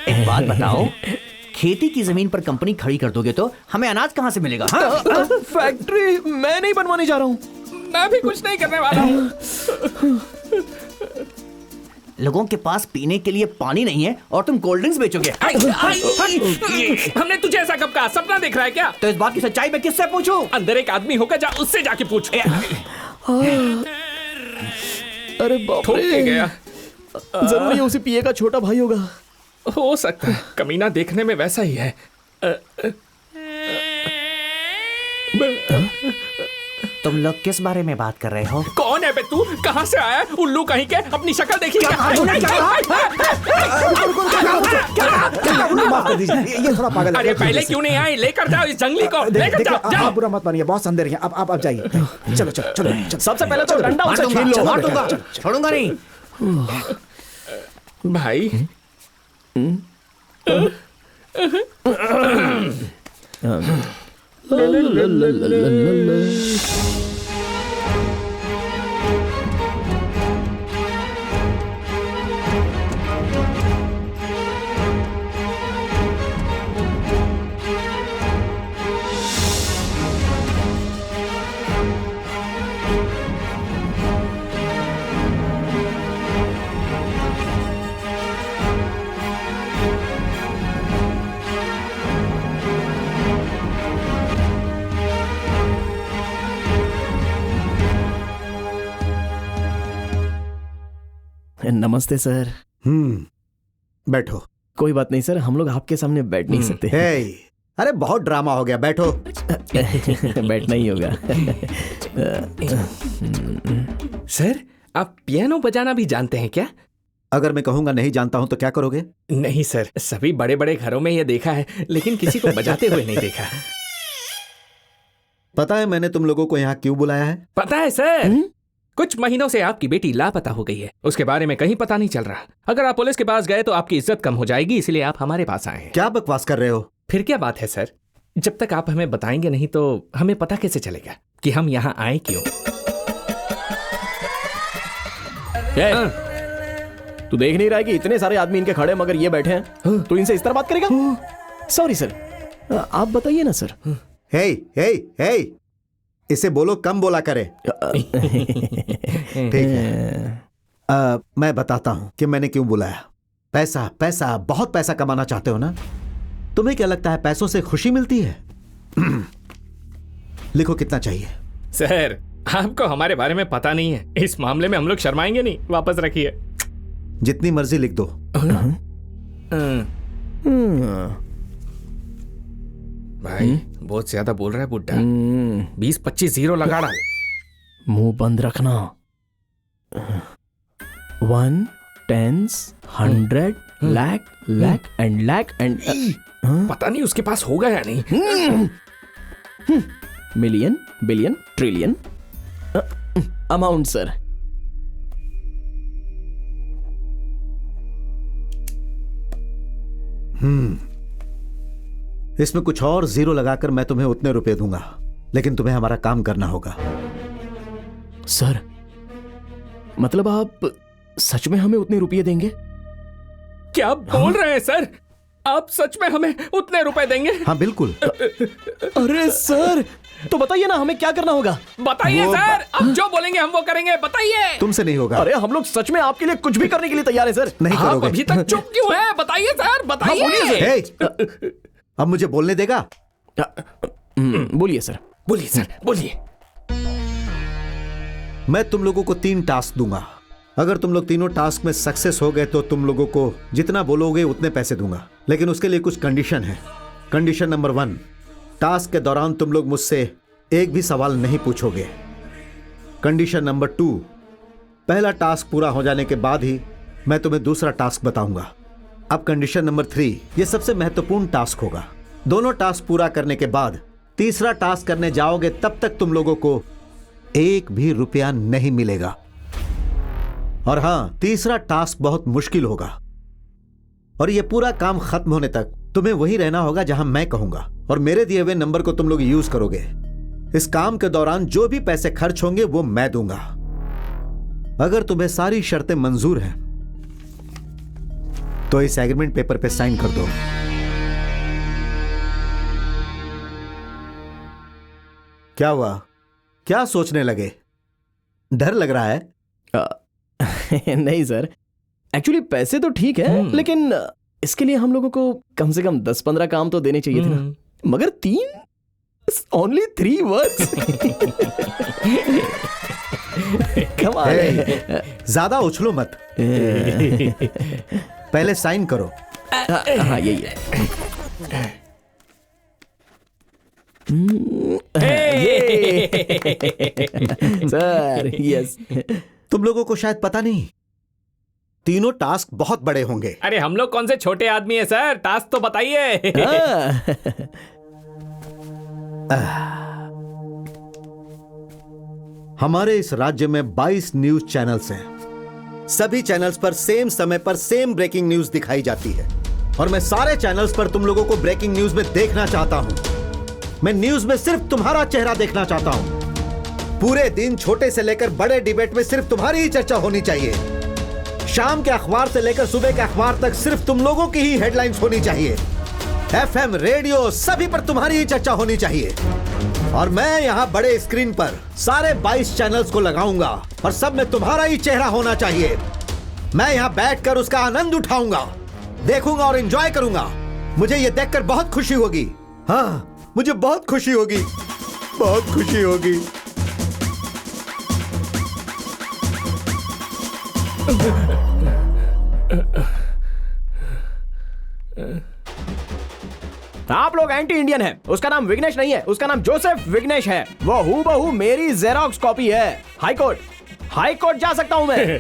[SPEAKER 11] एक बात बताओ, खेती की जमीन पर कंपनी खड़ी कर दोगे तो हमें अनाज कहाँ से मिलेगा?
[SPEAKER 6] फैक्ट्री मैं नहीं बनवाने जा रहा हूँ।
[SPEAKER 2] मैं भी कुछ नहीं करने वाला हूँ।
[SPEAKER 11] लोगों के पास पीने के लिए पानी नहीं है और तुम कोल्ड ड्रिंक्स बेचोगे।
[SPEAKER 2] हमने तुझे ऐसा कब कहा? सपना देख रहा है क्या?
[SPEAKER 11] तो इस बात की सच्चाई मैं किससे पूछूं?
[SPEAKER 2] अंदर एक आदमी होगा, जा उससे जाके पूछ।
[SPEAKER 6] अरे बाप रे,
[SPEAKER 2] गया।
[SPEAKER 6] जरूर ये उसी पिए का छोटा भाई होगा।
[SPEAKER 2] हो सकता है, कमीना देखने में वैसा ही है।
[SPEAKER 11] तुम लोग किस बारे में बात कर रहे हो?
[SPEAKER 2] कौन है बे तू? कहाँ से आया? उल्लू कहीं के, अपनी शक्ल देखी क्या?
[SPEAKER 5] माफ कर दीजिए, ये थोड़ा पागल है।
[SPEAKER 2] अरे पहले क्यों नहीं आए? लेकर जाओ इस जंगली को, लेकर जाओ, जाओ।
[SPEAKER 5] आप बुरा मत मानिए, बहुत अंदर हैं। आप जाइए। चलो चलो चलो।
[SPEAKER 6] सबसे पहले तो डंडा उसे छीन लो।
[SPEAKER 11] मार दूंगा, छोड़ूंगा नहीं।
[SPEAKER 2] भाई
[SPEAKER 6] नमस्ते सर।
[SPEAKER 5] बैठो।
[SPEAKER 6] कोई बात नहीं सर, हम लोग आपके सामने बैठ नहीं सकते।
[SPEAKER 5] अरे बहुत ड्रामा हो गया, बैठो।
[SPEAKER 6] बैठना ही होगा।
[SPEAKER 2] सर, आप पियानो बजाना भी जानते हैं क्या?
[SPEAKER 5] अगर मैं कहूंगा नहीं जानता हूं तो क्या करोगे?
[SPEAKER 2] नहीं सर, सभी बड़े बड़े घरों में ये देखा है, लेकिन किसी को बजाते हुए नहीं देखा।
[SPEAKER 5] पता है मैंने तुम लोगों को यहाँ क्यों बुलाया है?
[SPEAKER 2] पता है सर, कुछ महीनों से आपकी बेटी लापता हो गई है, उसके बारे में कहीं पता नहीं चल रहा। अगर आप पुलिस के पास गए तो आपकी इज्जत कम हो जाएगी, इसलिए आप हमारे पास आए हैं।
[SPEAKER 5] क्या बकवास कर रहे हो?
[SPEAKER 2] फिर क्या बात है सर, जब तक आप हमें बताएंगे नहीं तो हमें पता कैसे चलेगा कि हम यहाँ आए क्यों?
[SPEAKER 6] तू देख नहीं रहा है कि इतने सारे आदमी इनके खड़े मगर ये बैठे हैं? तू इनसे इस तरह बात करेगा? सॉरी सर, आप बताइए ना सर।
[SPEAKER 5] हे हे हे, इसे बोलो कम बोला करे। ठीक है, मैं बताता हूं कि मैंने क्यों बुलाया। पैसा पैसा, बहुत पैसा कमाना चाहते हो ना? तुम्हें क्या लगता है पैसों से खुशी मिलती है? लिखो कितना चाहिए।
[SPEAKER 2] सर, आपको हमारे बारे में पता नहीं है, इस मामले में हम लोग शर्माएंगे नहीं। वापस रखिए।
[SPEAKER 5] जितनी मर्जी लिख दो।
[SPEAKER 2] भाई बहुत ज्यादा बोल रहा है बुड्ढा। 20-25 जीरो लगा डाल।
[SPEAKER 6] मुंह बंद रखना। 1 10 100 लाख लाख एंड
[SPEAKER 2] पता नहीं उसके पास होगा या नहीं।
[SPEAKER 6] Million billion trillion amount sir.
[SPEAKER 5] इसमें कुछ और जीरो लगाकर मैं तुम्हें उतने रुपए दूंगा, लेकिन तुम्हें हमारा काम करना होगा।
[SPEAKER 6] सर, मतलब आप सच में हमें उतने रुपये देंगे?
[SPEAKER 2] क्या बोल रहे हैं सर? आप सच में हमें उतने रुपए देंगे?
[SPEAKER 5] हाँ बिल्कुल।
[SPEAKER 6] अरे सर, तो बताइए ना हमें क्या करना होगा।
[SPEAKER 2] बताइए सर, आप जो बोलेंगे हम वो करेंगे, बताइए।
[SPEAKER 5] तुमसे नहीं होगा।
[SPEAKER 6] अरे हम लोग सच में आपके लिए कुछ भी करने के लिए तैयार है सर।
[SPEAKER 5] नहीं
[SPEAKER 2] आप
[SPEAKER 5] करोगे।
[SPEAKER 2] अभी तक चुप क्यों है? बताइए सर, बताइए।
[SPEAKER 5] अब मुझे बोलने देगा?
[SPEAKER 6] बोलिए सर।
[SPEAKER 2] बोलिए सर, बोलिए।
[SPEAKER 5] मैं तुम लोगों को 3 टास्क दूंगा। अगर तुम लोग तीनों टास्क में सक्सेस हो गए तो तुम लोगों को जितना बोलोगे उतने पैसे दूंगा, लेकिन उसके लिए कुछ कंडीशन है। कंडीशन नंबर 1, टास्क के दौरान तुम लोग मुझसे एक भी सवाल नहीं पूछोगे। कंडीशन नंबर 2, पहला टास्क पूरा हो जाने के बाद ही मैं तुम्हें दूसरा टास्क बताऊंगा। अब कंडीशन नंबर 3, यह सबसे महत्वपूर्ण टास्क होगा। दोनों टास्क पूरा करने के बाद तीसरा टास्क करने जाओगे तब तक तुम लोगों को एक भी रुपया नहीं मिलेगा। और हां, तीसरा टास्क बहुत मुश्किल होगा और यह पूरा काम खत्म होने तक तुम्हें वहीं रहना होगा जहां मैं कहूंगा, और मेरे दिए हुए नंबर को तुम लोग यूज करोगे। इस काम के दौरान जो भी पैसे खर्च होंगे वो मैं दूंगा। अगर तुम्हें सारी शर्तें मंजूर हैं तो इस एग्रीमेंट पेपर पे साइन कर दो। क्या हुआ? क्या सोचने लगे? डर लग रहा है?
[SPEAKER 6] नहीं सर, एक्चुअली पैसे तो ठीक है, लेकिन इसके लिए हम लोगों को कम से कम 10-15 काम तो देने चाहिए थे ना। मगर 3, ओनली 3 वर्ड्स।
[SPEAKER 5] ज्यादा उछलो मत। पहले साइन करो,
[SPEAKER 6] हाँ यही है। Sir yes.
[SPEAKER 7] तुम लोगों को शायद पता नहीं, तीनों टास्क बहुत बड़े होंगे।
[SPEAKER 2] अरे हम लोग कौन से छोटे आदमी है सर, टास्क तो बताइए।
[SPEAKER 7] हमारे इस राज्य में 22 न्यूज चैनल्स हैं। सभी चैनल्स पर सेम समय पर सेम ब्रेकिंग न्यूज दिखाई जाती है और मैं सारे चैनल्स पर तुम लोगों को ब्रेकिंग न्यूज में देखना चाहता हूं। मैं न्यूज में सिर्फ तुम्हारा चेहरा देखना चाहता हूं। पूरे दिन छोटे से लेकर बड़े डिबेट में सिर्फ तुम्हारी ही चर्चा होनी चाहिए। शाम के अखबार से लेकर सुबह के अखबार तक सिर्फ तुम लोगों की ही हेडलाइंस होनी चाहिए। एफएम, रेडियो, सभी पर तुम्हारी ही चर्चा होनी चाहिए। और मैं यहाँ बड़े स्क्रीन पर सारे 22 चैनल्स को लगाऊंगा और सब में तुम्हारा ही चेहरा होना चाहिए। मैं यहाँ बैठकर उसका आनंद उठाऊंगा, देखूंगा और एंजॉय करूंगा। मुझे ये देखकर बहुत खुशी होगी। हाँ, मुझे बहुत खुशी होगी, बहुत खुशी होगी।
[SPEAKER 6] आप लोग एंटी इंडियन हैं। उसका नाम विघ्नेश नहीं है, उसका नाम जोसेफ विघ्नेश है। वो हूबहू मेरी जेरोक्स कॉपी है। हाई कोर्ट जा सकता हूं मैं।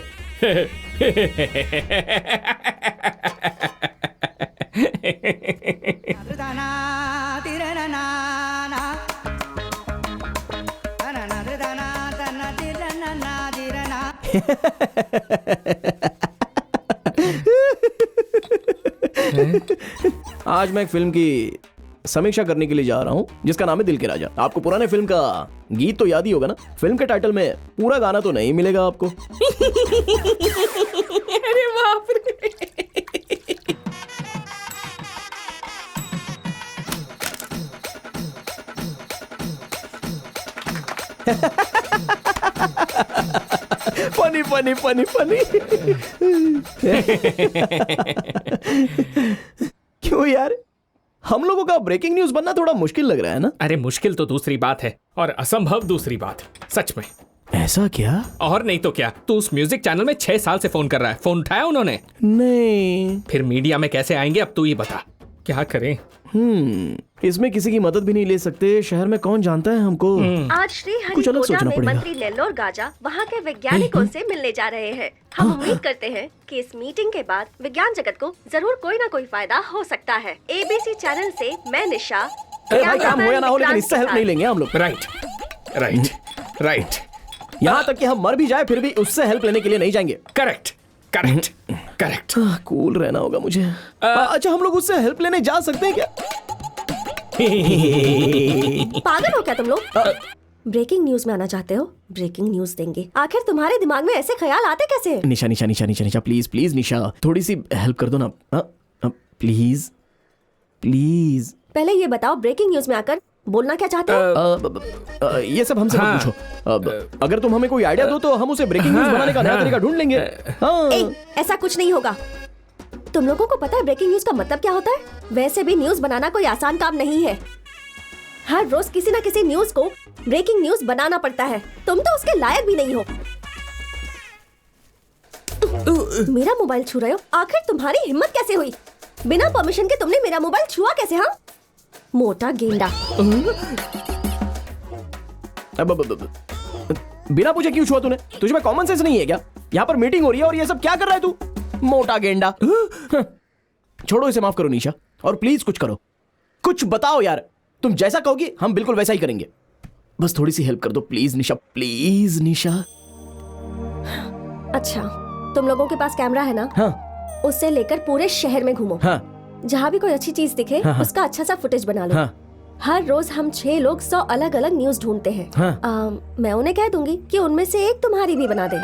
[SPEAKER 6] आज मैं एक फिल्म की समीक्षा करने के लिए जा रहा हूं जिसका नाम है दिल के राजा। आपको पुराने फिल्म का गीत तो याद ही होगा ना। फिल्म के टाइटल में पूरा गाना तो नहीं मिलेगा आपको।
[SPEAKER 2] अरे बाप रे।
[SPEAKER 6] Funny funny funny funny. क्यों यार, हम लोगों का ब्रेकिंग न्यूज बनना थोड़ा मुश्किल लग रहा है ना?
[SPEAKER 2] अरे मुश्किल तो दूसरी बात है और असंभव दूसरी बात। सच में।
[SPEAKER 6] ऐसा क्या?
[SPEAKER 2] और नहीं तो क्या। तू उस म्यूजिक चैनल में 6 साल से फोन कर रहा है। फोन उठाया उन्होंने?
[SPEAKER 6] नहीं।
[SPEAKER 2] फिर मीडिया में कैसे आएंगे अब तू ही बता। क्या करें?
[SPEAKER 6] इसमें किसी की मदद भी नहीं ले सकते। शहर में कौन जानता है हमको।
[SPEAKER 1] आज श्री हरिकोटा में मंत्री लेल्लोर गाजा वहाँ के वैज्ञानिकों से मिलने जा रहे हैं। हम उम्मीद करते हैं कि इस मीटिंग के बाद विज्ञान जगत को जरूर कोई ना कोई फायदा हो सकता है। एबीसी चैनल से मैं निशा।
[SPEAKER 6] काम हो या ना हो लेकिन इससे हेल्प नहीं लेंगे हम लोग।
[SPEAKER 2] राइट।
[SPEAKER 6] यहाँ तक कि हम मर भी जाए फिर भी उससे हेल्प लेने के लिए नहीं जाएंगे।
[SPEAKER 2] करेक्ट।
[SPEAKER 6] कूल रहना होगा मुझे। अच्छा, हम लोग उससे हेल्प लेने जा सकते हैं क्या?
[SPEAKER 1] पागल हो क्या तुम लोग? ब्रेकिंग न्यूज में आना चाहते हो? ब्रेकिंग न्यूज देंगे। आखिर तुम्हारे दिमाग में ऐसे ख्याल आते कैसे?
[SPEAKER 6] निशा प्लीज निशा, थोड़ी सी हेल्प कर दो ना प्लीज।
[SPEAKER 1] पहले ये बताओ, ब्रेकिंग न्यूज में आकर बोलना क्या चाहते हो?
[SPEAKER 6] ये सब हमसे मत पूछो। अगर तुम हमें कोई आइडिया दो तो हम उसे ब्रेकिंग न्यूज बनाने का नया तरीका ढूंढ लेंगे।
[SPEAKER 1] ऐसा कुछ नहीं होगा। तुम लोगों को पता है ब्रेकिंग न्यूज का मतलब क्या होता है? वैसे भी न्यूज बनाना कोई आसान काम नहीं है। हर रोज किसी न किसी न्यूज को ब्रेकिंग न्यूज बनाना पड़ता है। तुम तो उसके लायक भी नहीं हो। मेरा मोबाइल छू रहे हो? आखिर तुम्हारी हिम्मत कैसे हुई? बिना परमिशन के तुमने मेरा मोबाइल छुआ कैसे? हाँ, मोटा गेंडा।
[SPEAKER 6] बिना पूछे क्यों छुआ तूने? तुझे में कॉमन सेंस नहीं है क्या? यहाँ पर मीटिंग हो रही है और ये सब क्या कर रहा है तू? मोटा गेंडा। छोड़ो इसे, माफ करो निशा, और प्लीज कुछ करो, कुछ बताओ यार। तुम जैसा कहोगी हम बिल्कुल वैसा ही करेंगे। बस थोड़ी सी हेल्प कर दो प्लीज निशा, प्लीज निशा।
[SPEAKER 1] अच्छा, तुम लोगों के पास कैमरा है ना?
[SPEAKER 6] हाँ।
[SPEAKER 1] उससे लेकर पूरे शहर में घूमो।
[SPEAKER 6] हाँ।
[SPEAKER 1] जहाँ भी कोई अच्छी चीज दिखे उसका अच्छा सा फुटेज बना लो। हर रोज हम 6 लोग 100 अलग अलग न्यूज ढूंढते हैं। मैं उन्हें कह दूंगी कि उनमें से एक तुम्हारी भी बना दे।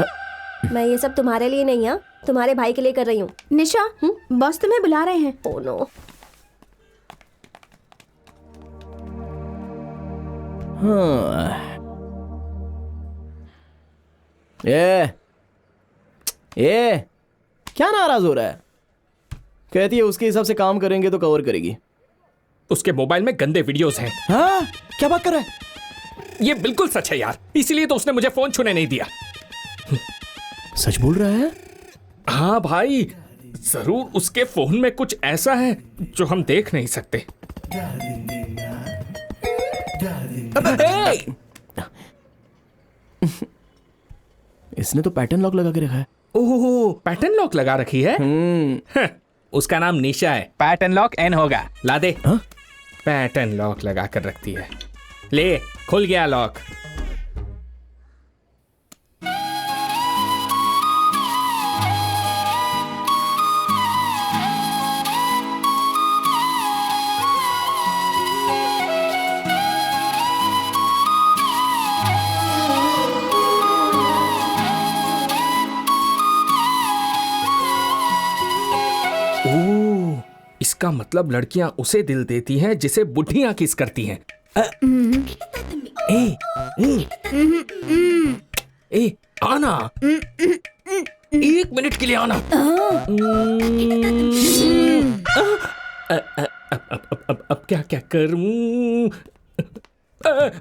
[SPEAKER 1] मैं ये सब तुम्हारे लिए नहीं है, तुम्हारे भाई के लिए कर रही हूँ।
[SPEAKER 10] निशा, बॉस तुम्हें बुला रहे हैं।
[SPEAKER 1] Oh no.
[SPEAKER 6] ये क्या नाराज हो रहा है? कहती है उसके हिसाब से काम करेंगे तो कवर करेगी।
[SPEAKER 2] उसके मोबाइल में गंदे वीडियोस हैं।
[SPEAKER 6] हाँ, क्या बात कर रहा है?
[SPEAKER 2] ये बिल्कुल सच है यार, इसीलिए तो उसने मुझे फोन छूने नहीं दिया।
[SPEAKER 6] सच बोल रहा है?
[SPEAKER 2] हाँ भाई, जरूर उसके फोन में कुछ ऐसा है जो हम देख नहीं सकते।
[SPEAKER 6] इसने तो पैटर्न लॉक लगा के रखा है।
[SPEAKER 2] ओह, पैटर्न लॉक लगा रखी है। उसका नाम निशा है, पैटर्न लॉक एन होगा। ला दे। पैटर्न लॉक लगा कर रखती है। ले, खुल गया लॉक। इसका मतलब लड़कियां उसे दिल देती हैं जिसे बुढ़ियां किस करती हैं। ए, आना। 1 मिनट के लिए आना। अब क्या क्या करूं?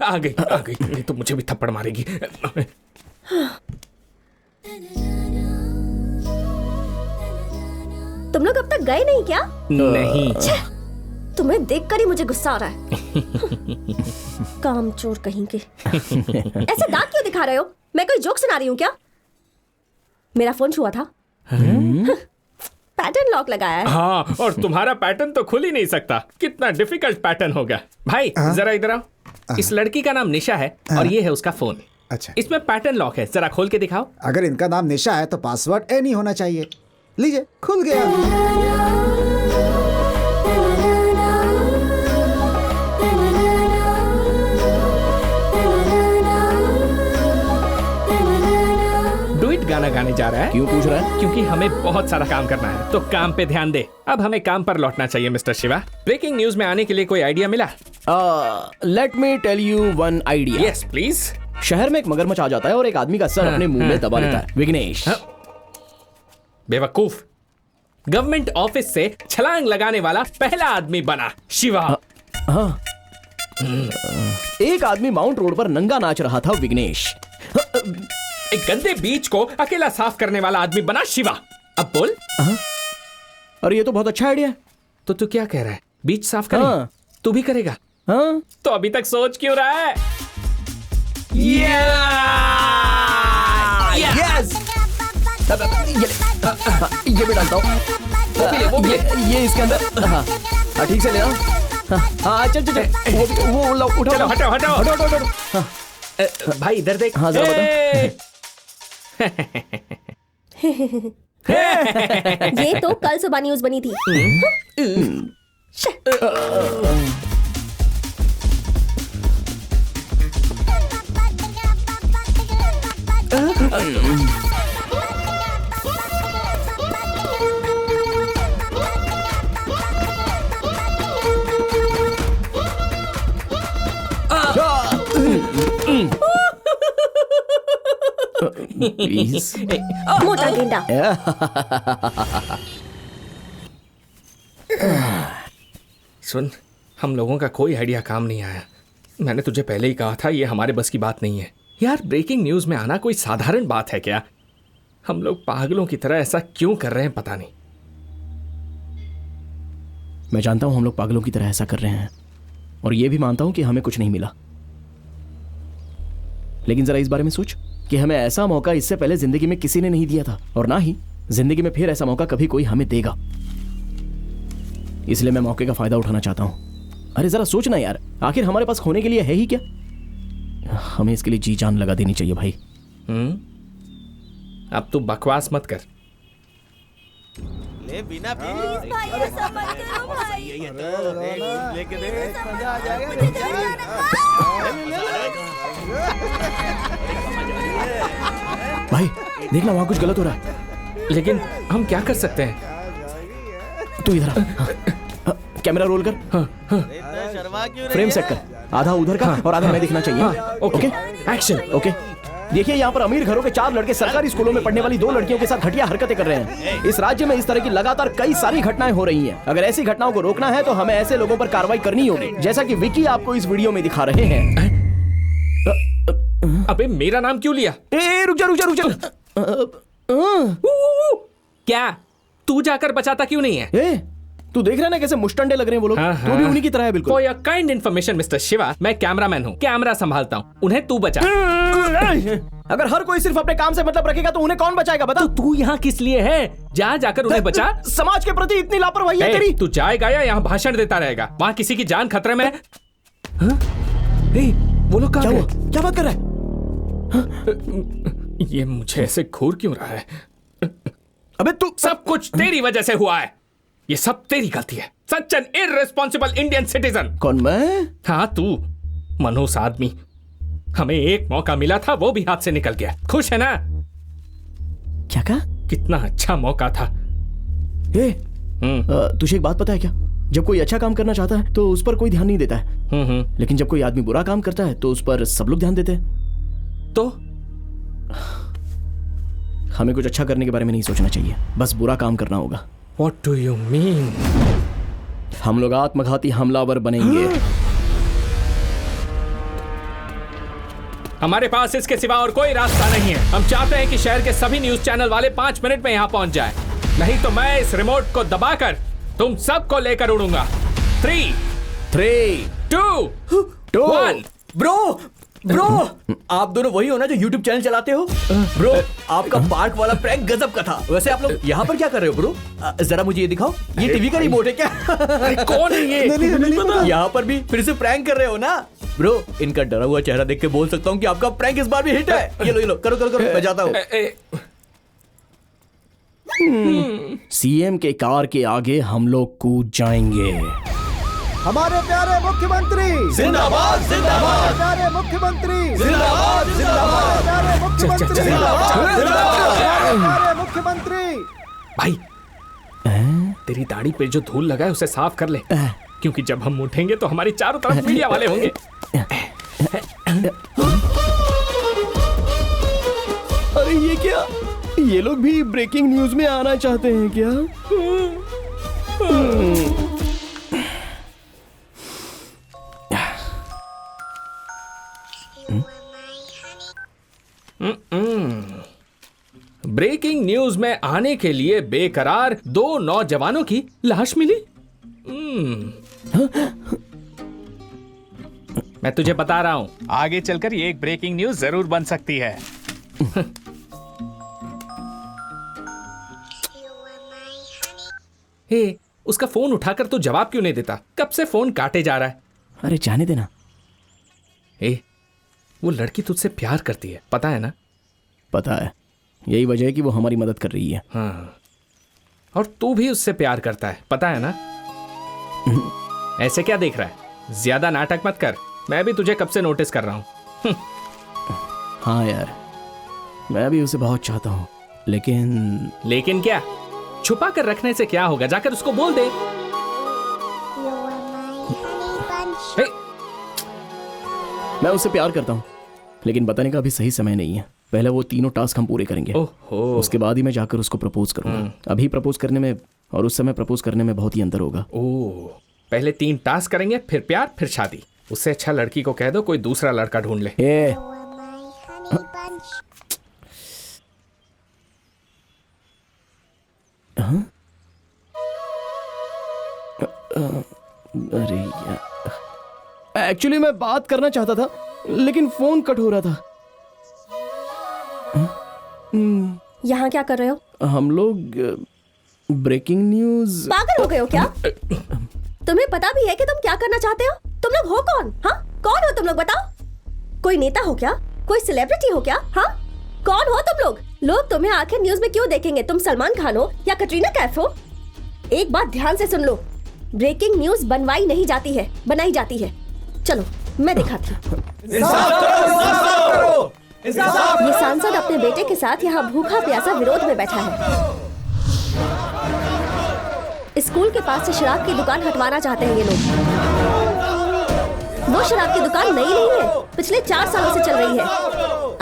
[SPEAKER 2] आ गई। नहीं तो मुझे भी थप्पड़ मारेगी।
[SPEAKER 1] तुम लोग अब तक गए नहीं क्या?
[SPEAKER 2] नहीं।
[SPEAKER 1] तुम्हें देखकर ही मुझे गुस्सा आ रहा है। कामचोर कहीं के। ऐसे दांत क्यों दिखा रहे हो? मैं कोई जोक सुना रही हूँ क्या? मेरा फोन छुआ था। पैटर्न लॉक लगाया है।
[SPEAKER 2] हाँ, और तुम्हारा पैटर्न तो खुल ही नहीं सकता। कितना डिफिकल्ट पैटर्न होगा। भाई जरा इधर आओ। इस लड़की का नाम निशा है और ये है उसका फोन।
[SPEAKER 5] अच्छा,
[SPEAKER 2] इसमें पैटर्न लॉक है, जरा खोल के दिखाओ।
[SPEAKER 5] अगर इनका नाम निशा है तो पासवर्ड ए नहीं होना चाहिए। लीजिए, खुल गया।
[SPEAKER 2] डुइट गाना गाने जा रहा है।
[SPEAKER 6] क्यों पूछ रहा है?
[SPEAKER 2] क्योंकि हमें बहुत सारा काम करना है, तो काम पे ध्यान दे। अब हमें काम पर लौटना चाहिए मिस्टर शिवा। ब्रेकिंग न्यूज में आने के लिए कोई आइडिया मिला?
[SPEAKER 6] Let me tell you one idea.
[SPEAKER 2] Yes please.
[SPEAKER 6] शहर में एक मगरमच्छ आ जाता है और एक आदमी का सर अपने मुंह में दबा लेता है। विघ्नेश।
[SPEAKER 2] बेवकूफ। गवर्नमेंट ऑफिस से छलांग लगाने वाला पहला आदमी बना शिवा।
[SPEAKER 6] एक आदमी माउंट रोड पर नंगा नाच रहा था। विघ्नेश।
[SPEAKER 2] एक गंदे बीच को अकेला साफ करने वाला आदमी बना शिवा। अब बोल।
[SPEAKER 6] अरे ये तो बहुत अच्छा आइडिया है।
[SPEAKER 2] तो तू क्या कह रहा है? बीच साफ करें? तू भी करेगा? तो अभी तक सोच क्यों रहा है?
[SPEAKER 6] यस। ये भी डालता हूँ। ये इसके अंदर। हाँ, ठीक से लेना। हाँ, चल। वो उठाओ।
[SPEAKER 2] हटाओ। भाई इधर देख।
[SPEAKER 6] हाँ, जरा बता।
[SPEAKER 1] ये तो कल सुबह न्यूज बनी थी।
[SPEAKER 6] प्लीज।
[SPEAKER 1] मोटा गेंडा।
[SPEAKER 2] सुन, हम लोगों का कोई आइडिया काम नहीं आया। मैंने तुझे पहले ही कहा था ये हमारे बस की बात नहीं है। यार, ब्रेकिंग न्यूज में आना कोई साधारण बात है क्या? हम लोग पागलों की तरह ऐसा क्यों कर रहे हैं पता नहीं।
[SPEAKER 6] मैं जानता हूं हम लोग पागलों की तरह ऐसा कर रहे हैं, और ये भी मानता हूं कि हमें कुछ नहीं मिला। लेकिन जरा इस बारे में सोच कि हमें ऐसा मौका इससे पहले जिंदगी में किसी ने नहीं दिया था, और ना ही जिंदगी में फिर ऐसा मौका कभी कोई हमें देगा। इसलिए मैं मौके का फायदा उठाना चाहता हूं। अरे जरा सोचना यार, आखिर हमारे पास खोने के लिए है ही क्या? हमें इसके लिए जी जान लगा देनी चाहिए भाई।
[SPEAKER 2] अब तू बकवास मत कर।
[SPEAKER 4] ले बिना पी लेके दे, मजा आ जाएगा।
[SPEAKER 6] भाई देखना, वहां कुछ गलत हो रहा है।
[SPEAKER 2] लेकिन हम क्या कर सकते हैं?
[SPEAKER 6] तू इधर आ। कैमरा रोल कर। फ्रेम सेट कर। आधा उधर का और आधा मैं दिखना चाहिए।
[SPEAKER 2] Okay, action.
[SPEAKER 6] ओके, देखिए यहाँ पर अमीर घरों के 4 लड़के सरकारी स्कूलों में पढ़ने वाली 2 लड़कियों के साथ घटिया हरकतें कर रहे हैं। इस राज्य में इस तरह की लगातार कई सारी घटनाएं हो रही हैं। अगर ऐसी घटनाओं को रोकना है तो हमें ऐसे लोगों पर कार्रवाई करनी होगी, जैसा कि विकी आपको इस वीडियो में दिखा रहे हैं।
[SPEAKER 2] अबे मेरा नाम क्यों लिया?
[SPEAKER 6] रुक जा।
[SPEAKER 2] क्या तू जाकर बचाता क्यों नहीं है?
[SPEAKER 6] ए, तू देख रहा है ना कैसे मुश्तंडे लग रहे हैं वो लोग। तू भी उन्हीं की तरह है बिल्कुल।
[SPEAKER 2] For your kind information mister Shiva, मैं कैमरामैन हूँ, कैमरा संभालता हूँ, उन्हें तू बचा।
[SPEAKER 6] अगर हर कोई सिर्फ अपने काम से मतलब रखेगा तो उन्हें कौन बचाएगा बता?
[SPEAKER 2] तो तू यहाँ किस लिए है? जा जाकर उन्हें बचा।
[SPEAKER 6] समाज के प्रति इतनी लापरवाही है तेरी।
[SPEAKER 2] तू जाएगा या यहाँ भाषण देता रहेगा? वहाँ किसी की जान खतरे में है। वो लोग कहाँ गए?
[SPEAKER 6] क्या बात कर रहा है?
[SPEAKER 2] ये मुझे ऐसे घूर क्यों रहा है?
[SPEAKER 6] अबे तू,
[SPEAKER 2] सब कुछ तेरी वजह से हुआ है। ये सब तेरी गलती है। Such an irresponsible Indian citizen.
[SPEAKER 6] कौन मैं?
[SPEAKER 2] हाँ तू, मनहूस आदमी। हमें एक मौका मिला था, वो भी हाथ से निकल गया। खुश है ना?
[SPEAKER 6] क्या कहा?
[SPEAKER 2] कितना अच्छा मौका था।
[SPEAKER 6] तुझे एक बात पता है क्या? जब कोई अच्छा काम करना चाहता है तो उस पर कोई ध्यान नहीं देता है, लेकिन जब कोई आदमी बुरा काम करता है तो उस पर सब लोग ध्यान देते हैं।
[SPEAKER 2] तो
[SPEAKER 6] हमें कुछ अच्छा करने के बारे में नहीं सोचना चाहिए, बस बुरा काम करना होगा।
[SPEAKER 2] What do you mean?
[SPEAKER 6] हम लोग आत्मघाती हमलावर बनेंगे।
[SPEAKER 2] हमारे पास इसके सिवा और कोई रास्ता नहीं है। हम चाहते हैं कि शहर के सभी न्यूज चैनल वाले 5 मिनट में यहाँ पहुंच जाए, नहीं तो मैं इस रिमोट को दबाकर तुम सबको लेकर उड़ूंगा। 3, 2, 1।
[SPEAKER 8] ब्रो, आप दोनों वही हो ना जो YouTube चैनल चलाते हो? ब्रो, आपका पार्क वाला प्रैंक गजब का था। वैसे आप लोग यहाँ पर क्या कर रहे हो ब्रो? जरा मुझे ये दिखाओ, ये टीवी का रिमोट है क्या?
[SPEAKER 2] कौन है ये?
[SPEAKER 8] नहीं पता। यहाँ पर भी फिर से प्रैंक कर रहे हो ना? ब्रो, इनका डरा हुआ चेहरा देख के बोल सकता हूँ कि आपका प्रैंक इस बार भी हिट है। ये लो, करो, मैं जाता हूँ। सीएम के कार के आगे हम लोग कूद जाएंगे।
[SPEAKER 5] हमारे प्यारे मुख्यमंत्री
[SPEAKER 4] जिंदाबाद, जिंदाबाद।
[SPEAKER 5] प्यारे मुख्यमंत्री
[SPEAKER 4] जिंदाबाद, जिंदाबाद।
[SPEAKER 5] प्यारे मुख्यमंत्री प्यारे मुख्यमंत्री।
[SPEAKER 2] भाई, तेरी दाढ़ी पे जो धूल लगा है उसे साफ कर ले, क्योंकि जब हम उठेंगे तो हमारी चारों तरफ मीडिया वाले होंगे।
[SPEAKER 6] अरे ये क्या? ये लोग भी ब्रेकिंग न्यूज में आना चाहते हैं क्या?
[SPEAKER 2] ब्रेकिंग न्यूज में आने के लिए बेकरार 2 नौजवानों की लाश मिली। मैं तुझे बता रहा हूं, आगे चलकर ये एक ब्रेकिंग न्यूज जरूर बन सकती है। हे, उसका फोन उठाकर तू जवाब क्यों नहीं देता? कब से फोन काटे जा रहा है?
[SPEAKER 6] अरे जाने देना।
[SPEAKER 2] वो लड़की तुझसे प्यार करती है, पता है ना?
[SPEAKER 6] पता है, यही वजह है कि वो हमारी मदद कर रही है।
[SPEAKER 2] हाँ, और तू भी उससे प्यार करता है, पता है ना? ऐसे क्या देख रहा है? ज्यादा नाटक मत कर, मैं भी तुझे कब से नोटिस कर रहा हूँ।
[SPEAKER 6] हाँ यार, मैं भी उसे बहुत चाहता हूँ, लेकिन
[SPEAKER 2] क्या? छुपा कर रखने से क्या होगा? जाकर उसको बोल दे।
[SPEAKER 6] मैं उससे प्यार करता हूँ, लेकिन बताने का अभी सही समय नहीं है। पहले वो 3 टास्क हम पूरे करेंगे, उसके बाद ही मैं जाकर उसको प्रपोज करूंगा। अभी प्रपोज करने में और उस समय प्रपोज करने में बहुत ही अंतर होगा।
[SPEAKER 2] पहले 3 टास्क करेंगे, फिर प्यार, फिर शादी। उससे अच्छा लड़की को कह दो कोई दूसरा लड़का ढूंढ ले।
[SPEAKER 6] अरे यार, एक्चुअली मैं बात करना चाहता था, लेकिन फोन कट हो रहा था।
[SPEAKER 1] यहाँ क्या कर रहे हो?
[SPEAKER 6] हम लोग ब्रेकिंग न्यूज।
[SPEAKER 1] पागल हो गए हो क्या? तुम्हें पता भी है कि तुम क्या करना चाहते हो? तुम लोग हो कौन? हाँ, कौन हो तुम लोग? बताओ। कोई नेता हो क्या? कोई सेलिब्रिटी हो क्या? हाँ, कौन हो तुम लोग? लोग तुम्हें आखिर न्यूज में क्यों देखेंगे? तुम सलमान खान हो या कटरीना कैफ हो? एक बात ध्यान से सुन लो, ब्रेकिंग न्यूज बनवाई नहीं जाती है, बनाई जाती है। चलो मैं दिखाती हूँ। ये सांसद अपने बेटे के साथ यहाँ भूखा प्यासा विरोध में बैठा है। स्कूल के पास से शराब की दुकान हटवाना चाहते हैं ये लोग। वो शराब की दुकान नई नहीं है, पिछले 4 सालों से चल रही है।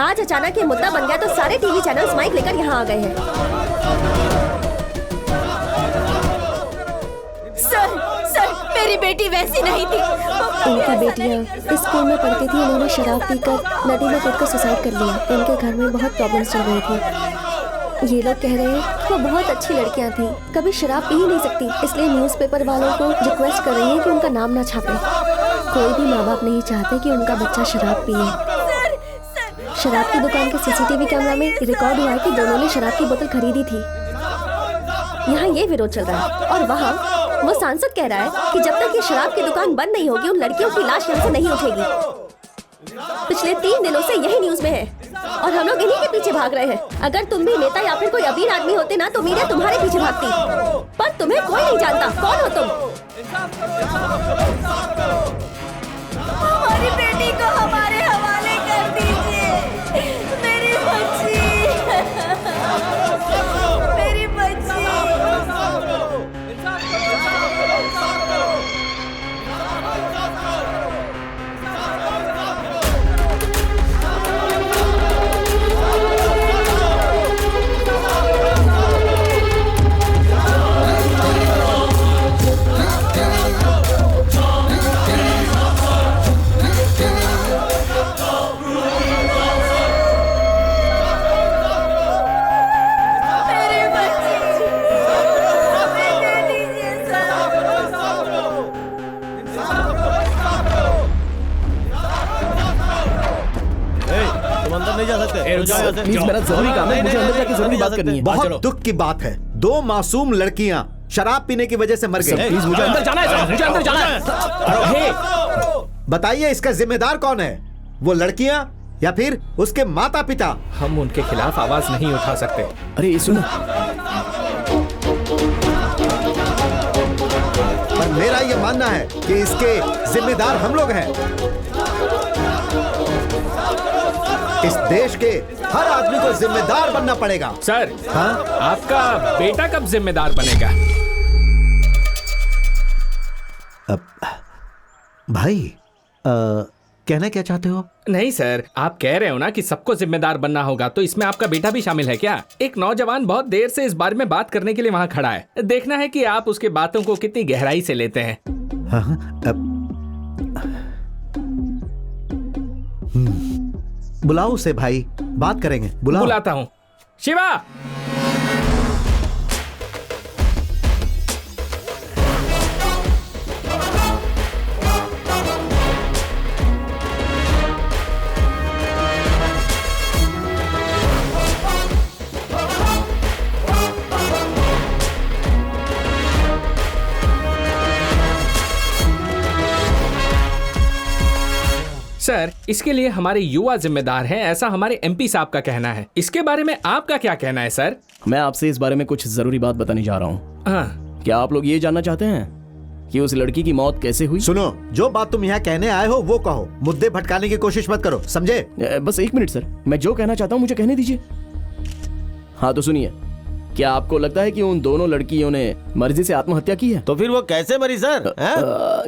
[SPEAKER 1] आज अचानक ये मुद्दा बन गया तो सारे टीवी चैनल्स माइक लेकर यहाँ आ गए हैं।
[SPEAKER 10] सर, मेरी बेटी वैसी नहीं थी।
[SPEAKER 1] इनकी बेटियाँ इस स्कूल में पढ़ती थी, उन्होंने शराब पीकर नदी में कूदकर सुसाइड कर लिया। इनके घर में बहुत प्रॉब्लम्स चल रही थी। ये लोग कह रहे हैं वो बहुत अच्छी लड़कियां थी, कभी शराब पी ही नहीं सकती, इसलिए न्यूज़पेपर वालों को रिक्वेस्ट कर रही है कि उनका नाम ना छापे। कोई भी माँ बाप नहीं चाहते कि उनका बच्चा शराब पिए। शराब की दुकान के सीसीटीवी कैमरा में रिकॉर्ड हुआ है कि दोनों ने शराब की बोतल खरीदी थी। यहाँ ये विरोध चल रहा है और वहाँ वो सांसद कह रहा है कि जब तक ये शराब की दुकान बंद नहीं होगी उन लड़कियों की लाश यहाँ से नहीं उठेगी। पिछले 3 दिनों से यही न्यूज में है और हम लोग इन्हीं के पीछे भाग रहे हैं। अगर तुम भी नेता या फिर कोई अमीर आदमी होते ना तो मीडिया तुम्हारे पीछे भागती, पर तुम्हें कोई नहीं जानता। कौन हो तुम?
[SPEAKER 10] हमारी बेटी को हमारे हवाले कर दीजिए। मेरी बच्ची, मेरी बच्ची।
[SPEAKER 6] प्लीज मेरा जरूरी काम है, मुझे अंदर जाके जरूरी बात करनी है।
[SPEAKER 7] बहुत दुख की बात है, 2 मासूम लड़कियां शराब पीने की वजह से मर गई।
[SPEAKER 6] प्लीज मुझे अंदर जाना है, मुझे अंदर जाना है।
[SPEAKER 7] बताइए इसका जिम्मेदार कौन है? वो लड़कियां या फिर उसके माता पिता?
[SPEAKER 2] हम उनके खिलाफ आवाज नहीं उठा सकते।
[SPEAKER 6] अरे सुनो,
[SPEAKER 7] पर मेरा ये मानना है कि इसके जिम्मेदार हम लोग हैं। इस देश के हर आदमी को जिम्मेदार बनना पड़ेगा।
[SPEAKER 2] सर,
[SPEAKER 7] हाँ?
[SPEAKER 2] आपका बेटा कब जिम्मेदार बनेगा?
[SPEAKER 7] भाई कहना क्या चाहते हो?
[SPEAKER 2] नहीं सर, आप कह रहे हो ना कि सबको जिम्मेदार बनना होगा, तो इसमें आपका बेटा भी शामिल है क्या? एक नौजवान बहुत देर से इस बारे में बात करने के लिए वहाँ खड़ा है। देखना है कि आप उसके बातों को कितनी गहराई से लेते हैं।
[SPEAKER 7] बुलाओ उसे भाई, बात करेंगे।
[SPEAKER 2] बुलाता हूँ। शिवा, सर, इसके लिए हमारे युवा जिम्मेदार हैं, ऐसा हमारे एमपी साहब का कहना है। इसके बारे में आपका क्या कहना है सर?
[SPEAKER 6] मैं आपसे इस बारे में कुछ जरूरी बात बताने जा रहा हूँ।
[SPEAKER 2] हाँ।
[SPEAKER 6] क्या आप लोग ये जानना चाहते हैं कि उस लड़की की मौत कैसे हुई?
[SPEAKER 7] सुनो, जो बात तुम यहाँ कहने आए हो वो कहो, मुद्दे भटकाने की कोशिश मत करो, समझे?
[SPEAKER 6] बस 1 मिनट सर, मैं जो कहना चाहता हूँ मुझे कहने दीजिए। हाँ तो सुनिए, क्या आपको लगता है कि उन दोनों लड़कियों ने मर्जी से आत्महत्या की है?
[SPEAKER 4] तो फिर वो कैसे मरी सर?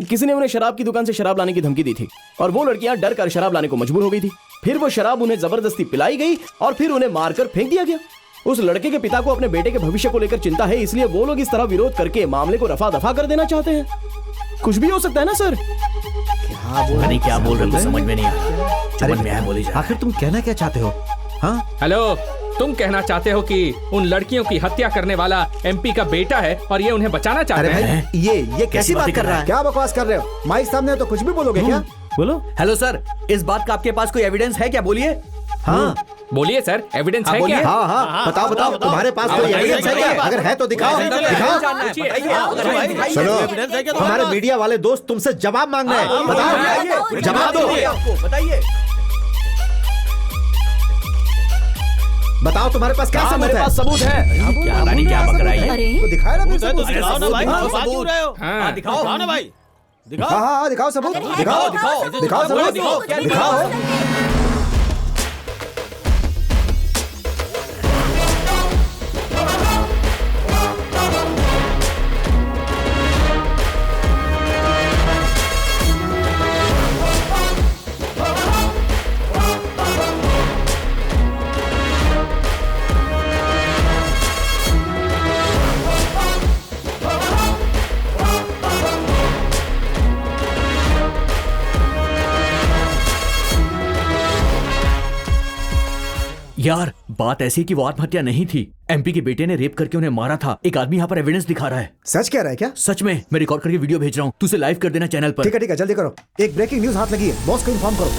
[SPEAKER 6] किसी ने उन्हें शराब की दुकान से शराब लाने की धमकी दी थी और वो लड़कियां डर कर शराब लाने को मजबूर हो गई थी। फिर वो शराब उन्हें जबरदस्ती पिलाई गई और फिर उन्हें मारकर फेंक दिया गया। उस लड़के के पिता को अपने बेटे के भविष्य को लेकर चिंता है, इसलिए वो लोग इस तरह विरोध करके मामले को रफा दफा कर देना चाहते हैं। कुछ भी हो सकता है ना सर?
[SPEAKER 3] क्या बोल रहे हो समझ में नहीं आ रहा।
[SPEAKER 7] आखिर तुम कहना क्या चाहते हो? हाँ
[SPEAKER 2] हेलो, तुम कहना चाहते हो कि उन लड़कियों की हत्या करने वाला एमपी का बेटा है और ये उन्हें बचाना चाहते हैं?
[SPEAKER 7] ये कैसी बात कर रहा है?
[SPEAKER 5] क्या बकवास कर रहे हो? माइक सामने है तो कुछ भी बोलोगे क्या?
[SPEAKER 6] बोलो।
[SPEAKER 8] हेलो सर, इस बात का आपके पास कोई एविडेंस है क्या? बोलिए।
[SPEAKER 7] हाँ
[SPEAKER 2] बोलिए सर, एविडेंस है क्या?
[SPEAKER 7] हाँ हाँ, बताओ बताओ, तुम्हारे पास कोई एविडेंस है क्या? अगर है तो दिखाओ, दिखाओ। सुनो, हमारे मीडिया वाले दोस्त तुमसे जवाब मांग रहे हैं, बताओ, जवाब दो।
[SPEAKER 6] बताइए,
[SPEAKER 7] बताओ तुम्हारे पास क्या सबूत
[SPEAKER 6] मेरे
[SPEAKER 7] है?
[SPEAKER 6] पास सबूत है।
[SPEAKER 3] क्या पता नहीं क्या बक रहा है।
[SPEAKER 10] अरे
[SPEAKER 5] तो दिखाए ना फिर सबूत।
[SPEAKER 4] दिखाओ ना भाई,
[SPEAKER 6] हाँ,
[SPEAKER 4] बात क्यों रहे हो?
[SPEAKER 2] हाँ,
[SPEAKER 4] दिखाओ ना भाई, दिखाओ।
[SPEAKER 5] हाँ हाँ दिखाओ सबूत, दिखाओ दिखाओ सबूत, दिखाओ।
[SPEAKER 3] यार बात ऐसी है कि वो आत्महत्या नहीं थी, एमपी के बेटे ने रेप करके उन्हें मारा था। एक आदमी यहाँ पर एविडेंस दिखा रहा है।
[SPEAKER 5] सच कह रहा है क्या?
[SPEAKER 3] सच में, मैं रिकॉर्ड करके वीडियो भेज रहा हूँ, तू उसे लाइव कर देना चैनल पर।
[SPEAKER 5] ठीक है जल्दी करो, एक ब्रेकिंग न्यूज हाथ लगी है, बॉस को इन्फॉर्म करो।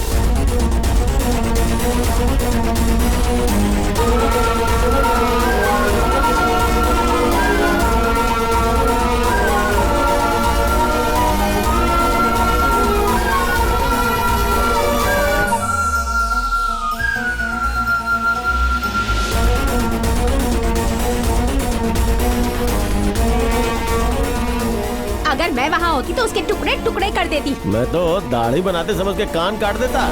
[SPEAKER 1] अगर मैं वहाँ होती तो उसके टुकड़े टुकड़े कर देती।
[SPEAKER 4] मैं तो दाढ़ी बनाते समझ के कान काट देता।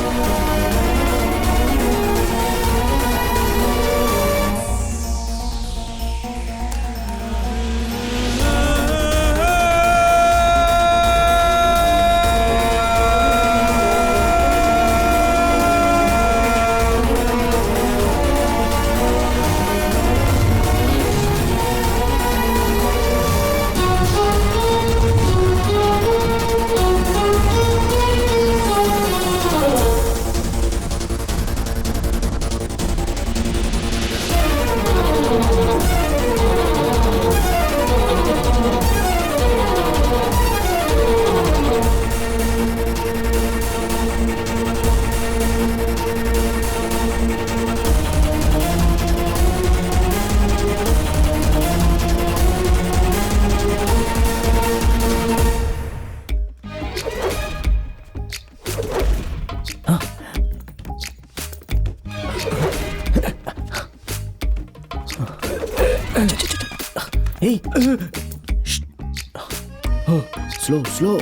[SPEAKER 6] स्लो।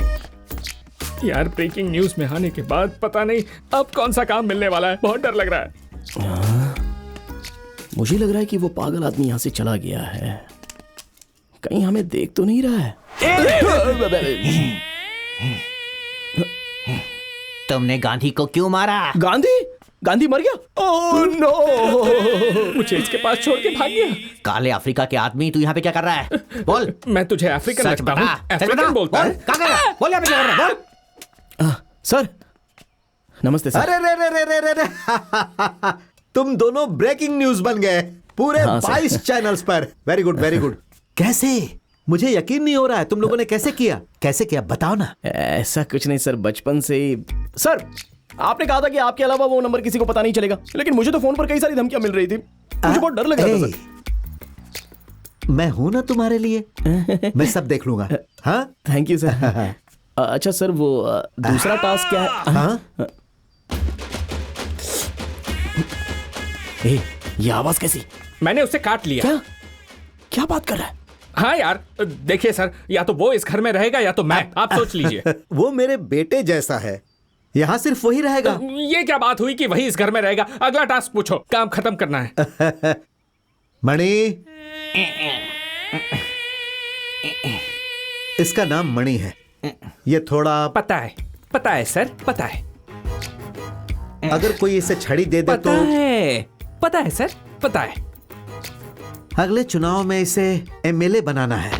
[SPEAKER 2] यार ब्रेकिंग न्यूज में आने के बाद पता नहीं अब कौन सा काम मिलने वाला है, बहुत डर लग रहा है।
[SPEAKER 6] मुझे लग रहा है कि वो पागल आदमी यहाँ से चला गया है, कहीं हमें देख तो नहीं रहा है।
[SPEAKER 11] तुमने गांधी को क्यों मारा?
[SPEAKER 6] गांधी मर गया? Oh no!
[SPEAKER 2] मुझे इसके पास छोड़ के भाग गया।
[SPEAKER 11] काले अफ्रीका के आदमी, तू यहाँ पे क्या कर रहा है? बोल।
[SPEAKER 2] मैं तुझे अफ्रीकन
[SPEAKER 11] सच
[SPEAKER 2] लगता हूँ?
[SPEAKER 11] बता।
[SPEAKER 2] अफ्रीकन बोलता है?
[SPEAKER 11] कहाँ गया? बोल यहाँ पे क्या कर रहा है? बोल।
[SPEAKER 6] सर नमस्ते सर।
[SPEAKER 7] अरे तुम दोनों ब्रेकिंग न्यूज बन गए पूरे
[SPEAKER 6] हाँ,
[SPEAKER 7] 22 चैनल्स पर। Very good very good. कैसे? मुझे यकीन नहीं हो रहा है, तुम लोगों ने कैसे किया बताओ ना।
[SPEAKER 6] ऐसा कुछ नहीं सर, बचपन से ही। सर आपने कहा था कि आपके अलावा वो नंबर किसी को पता नहीं चलेगा, लेकिन मुझे तो फोन पर कई सारी धमकियां मिल रही थी, मुझे बहुत डर लग रहा था सर।
[SPEAKER 7] मैं हूं ना तुम्हारे लिए, मैं सब देख लूंगा। हाँ
[SPEAKER 6] थैंक यू सर। अच्छा सर वो दूसरा टास्क क्या है?
[SPEAKER 7] हाँ?
[SPEAKER 6] ये आवाज कैसी?
[SPEAKER 2] मैंने उसे काट लिया।
[SPEAKER 6] क्या बात कर रहा है?
[SPEAKER 2] हाँ यार देखिए सर, या तो वो इस घर में रहेगा या तो मैं, आप सोच लीजिए।
[SPEAKER 7] वो मेरे बेटे जैसा है, यहाँ सिर्फ वही रहेगा।
[SPEAKER 2] ये क्या बात हुई कि वही इस घर में रहेगा? अगला टास्क पूछो, काम खत्म करना है।
[SPEAKER 7] मणि, इसका नाम मणि है। ये थोड़ा
[SPEAKER 2] पता है सर, पता है।
[SPEAKER 7] अगर कोई इसे छड़ी दे दे तो
[SPEAKER 2] पता है सर, पता है।
[SPEAKER 7] अगले चुनाव में इसे एमएलए बनाना है।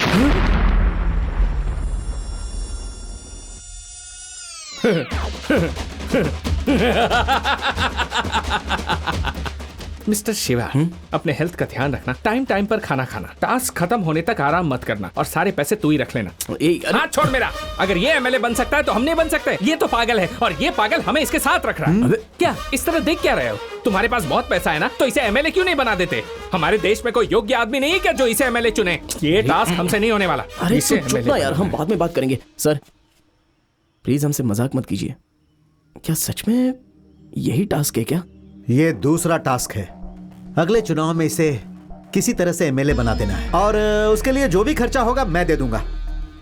[SPEAKER 2] मिस्टर शिवा, अपने हेल्थ का ध्यान रखना, टाइम टाइम पर खाना खाना, टास्क खत्म होने तक आराम मत करना और सारे पैसे तू ही रख लेना। हाथ छोड़ मेरा। अगर ये एमएलए बन सकता है तो हम नहीं बन सकते। ये तो पागल है और ये पागल हमें इसके साथ रख रहा है। क्या इस तरह देख क्या रहे हो? तुम्हारे पास बहुत पैसा है ना, तो इसे एमएलए क्यों नहीं बना देते? हमारे देश में कोई योग्य आदमी नहीं है क्या जो इसे एमएलए चुने? ये टास्क हमसे नहीं होने वाला।
[SPEAKER 6] अरे
[SPEAKER 2] इसे
[SPEAKER 6] चुप ना यार, हम बाद में बात करेंगे। सर प्लीज हमसे मजाक मत कीजिए। क्या सच में यही टास्क है क्या?
[SPEAKER 7] ये दूसरा टास्क है। अगले चुनाव में इसे किसी तरह से एमएलए बना देना है और उसके लिए जो भी खर्चा होगा मैं दे दूंगा।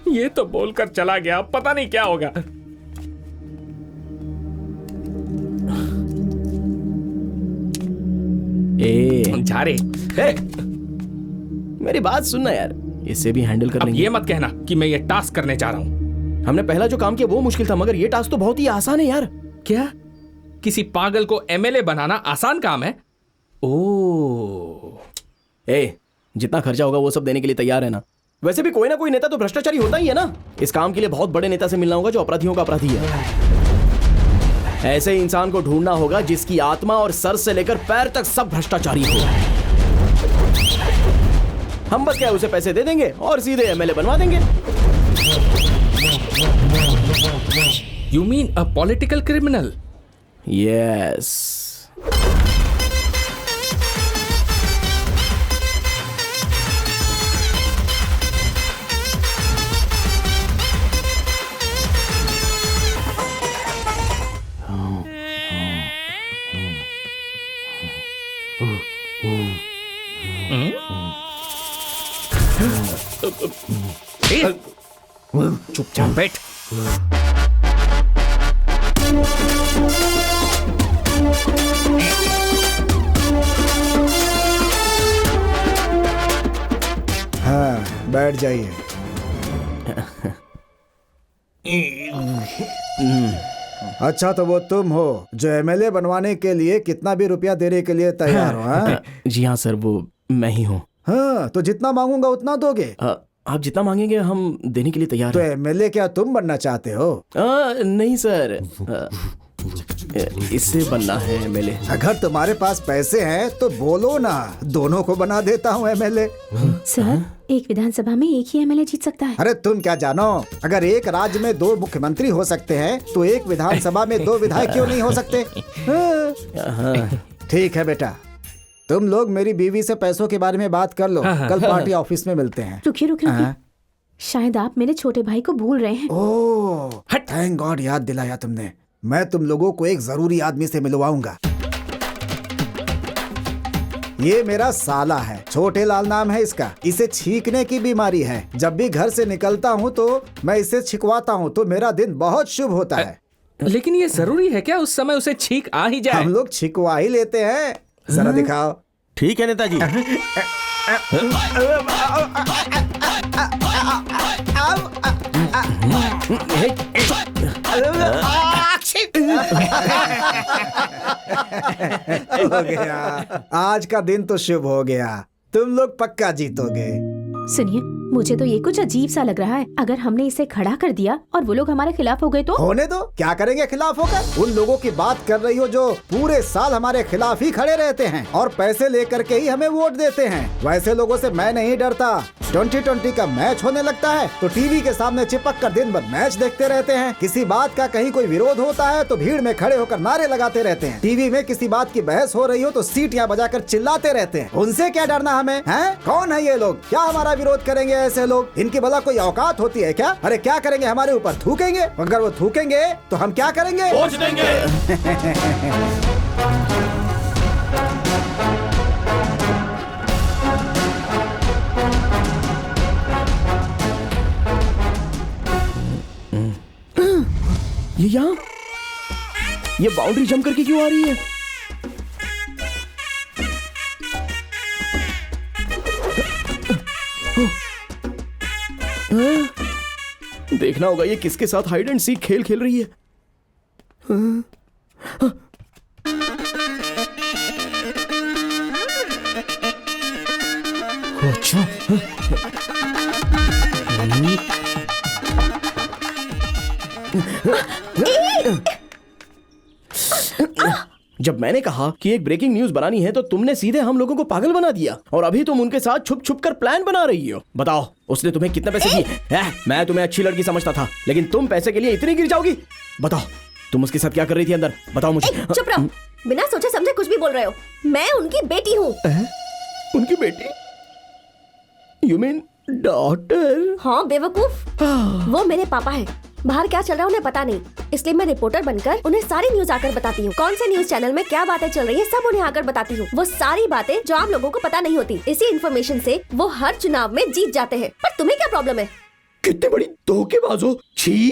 [SPEAKER 2] ये तो बोलकर चला गया, पता नहीं क्या होगा। जा रे।
[SPEAKER 6] मेरी बात सुनना यार, इसे भी हैंडल कर लेंगे।
[SPEAKER 2] ये मत कहना कि मैं ये टास्क करने जा रहा हूँ।
[SPEAKER 6] हमने पहला जो काम किया वो मुश्किल था, मगर ये टास्क तो बहुत ही आसान है यार।
[SPEAKER 2] क्या किसी पागल को एमएलए बनाना आसान काम है?
[SPEAKER 6] जितना खर्चा होगा वो सब देने के लिए तैयार है ना? वैसे भी कोई ना कोई नेता तो भ्रष्टाचारी होता ही है ना। इस काम के लिए बहुत बड़े नेता से मिलना होगा जो अपराधियों का अपराधी है। ऐसे इंसान को ढूंढना होगा जिसकी आत्मा और सर से लेकर पैर तक सब भ्रष्टाचारी हो। हम बस क्या उसे पैसे दे देंगे और सीधे एमएलए बनवा देंगे।
[SPEAKER 2] You mean a political criminal?
[SPEAKER 6] Yes.
[SPEAKER 2] चुपचाप बैठ।
[SPEAKER 5] हाँ, बैठ जाइए। अच्छा, तो वो तुम हो जो एमएलए बनवाने के लिए कितना भी रुपया देने के लिए तैयार हो? हाँ?
[SPEAKER 6] जी हाँ सर, वो मैं ही हूँ।
[SPEAKER 5] हाँ, तो जितना मांगूंगा उतना दोगे?
[SPEAKER 6] आप जितना मांगेंगे हम देने के लिए तैयार
[SPEAKER 5] तो
[SPEAKER 6] हैं।
[SPEAKER 5] एमएलए क्या तुम बनना चाहते हो?
[SPEAKER 6] नहीं सर, इससे बनना है एमएलए।
[SPEAKER 5] अगर तुम्हारे पास पैसे हैं तो बोलो ना, दोनों को बना देता हूँ एमएलए।
[SPEAKER 12] सर, एक विधानसभा में एक ही एमएलए जीत सकता है।
[SPEAKER 5] अरे तुम क्या जानो, अगर एक राज्य में 2 मुख्यमंत्री हो सकते हैं तो एक विधानसभा में 2 विधायक क्यों नहीं हो सकते? ठीक है बेटा, तुम लोग मेरी बीवी से पैसों के बारे में बात कर लो। कल पार्टी ऑफिस में मिलते हैं।
[SPEAKER 12] रुकिए। शायद आप मेरे छोटे भाई को भूल रहे हैं।
[SPEAKER 5] ओह, थैंक गॉड, याद दिलाया तुमने। मैं तुम लोगों को एक जरूरी आदमी से मिलवाऊंगा। ये मेरा साला है, छोटे लाल नाम है इसका। इसे छींकने की बीमारी है। जब भी घर से निकलता हूँ तो मैं इसे छिकवाता हूँ तो मेरा दिन बहुत शुभ होता है।
[SPEAKER 2] लेकिन ये जरूरी है क्या उस समय उसे छींक आ ही जाए?
[SPEAKER 5] हम लोग छिकवा ही लेते हैं। जरा दिखाओ।
[SPEAKER 4] ठीक है नेताजी।
[SPEAKER 5] हो गया, आज का दिन तो शुभ हो गया। तुम लोग पक्का जीतोगे।
[SPEAKER 12] सुनिए, मुझे तो ये कुछ अजीब सा लग रहा है। अगर हमने इसे खड़ा कर दिया और वो लोग हमारे खिलाफ हो गए तो?
[SPEAKER 5] होने दो, क्या करेंगे खिलाफ होकर? उन लोगों की बात कर रही हो जो पूरे साल हमारे खिलाफ ही खड़े रहते हैं और पैसे लेकर के ही हमें वोट देते हैं। वैसे लोगों से मैं नहीं डरता। 2020 का मैच होने लगता है तो टीवी के सामने चिपक कर दिन भर मैच देखते रहते हैं। किसी बात का कहीं कोई विरोध होता है तो भीड़ में खड़े होकर नारे लगाते रहते हैं। टीवी में किसी बात की बहस हो रही हो तो सीटियां बजाकर चिल्लाते रहते हैं। उनसे क्या डरना हमें? हैं? कौन है ये लोग? क्या हमारा विरोध करेंगे ऐसे लोग? इनकी भला कोई औकात होती है क्या? अरे क्या करेंगे? हमारे ऊपर थूकेंगे? अगर वो थूकेंगे तो हम क्या करेंगे?
[SPEAKER 4] पहुंच देंगे।
[SPEAKER 6] ये यहाँ, ये बाउंड्री जंप करके क्यों आ रही है? देखना होगा ये किसके साथ हाइड एंड सीक खेल खेल रही है। अच्छा, जब मैंने कहा कि एक ब्रेकिंग न्यूज बनानी है तो तुमने सीधे हम लोगों को पागल बना दिया और अभी तुम उनके साथ छुप छुप कर प्लान बना रही हो। बताओ, उसने तुम्हें कितने पैसे दिए? मैं तुम्हें अच्छी लड़की समझता था, लेकिन तुम पैसे के लिए इतनी गिर जाओगी? बताओ, तुम उसके साथ क्या कर रही थी अंदर? बताओ मुझे।
[SPEAKER 1] चुप रहो, बिना सोचे समझे कुछ भी बोल रहे हो। मैं उनकी बेटी हूँ।
[SPEAKER 6] उनकी बेटी? You mean daughter?
[SPEAKER 1] हाँ बेवकूफ, वो मेरे पापा है। बाहर क्या चल रहा है उन्हें पता नहीं, इसलिए मैं रिपोर्टर बनकर उन्हें सारी न्यूज आकर बताती हूँ। कौन से न्यूज चैनल में क्या बातें चल रही है सब उन्हें आकर बताती हूँ। वो सारी बातें जो आम लोगों को पता नहीं होती। इसी इन्फॉर्मेशन से वो हर चुनाव में जीत जाते हैं। पर तुम्हें क्या प्रॉब्लम है?
[SPEAKER 6] कितनी बड़ी धोखेबाज हो। छी!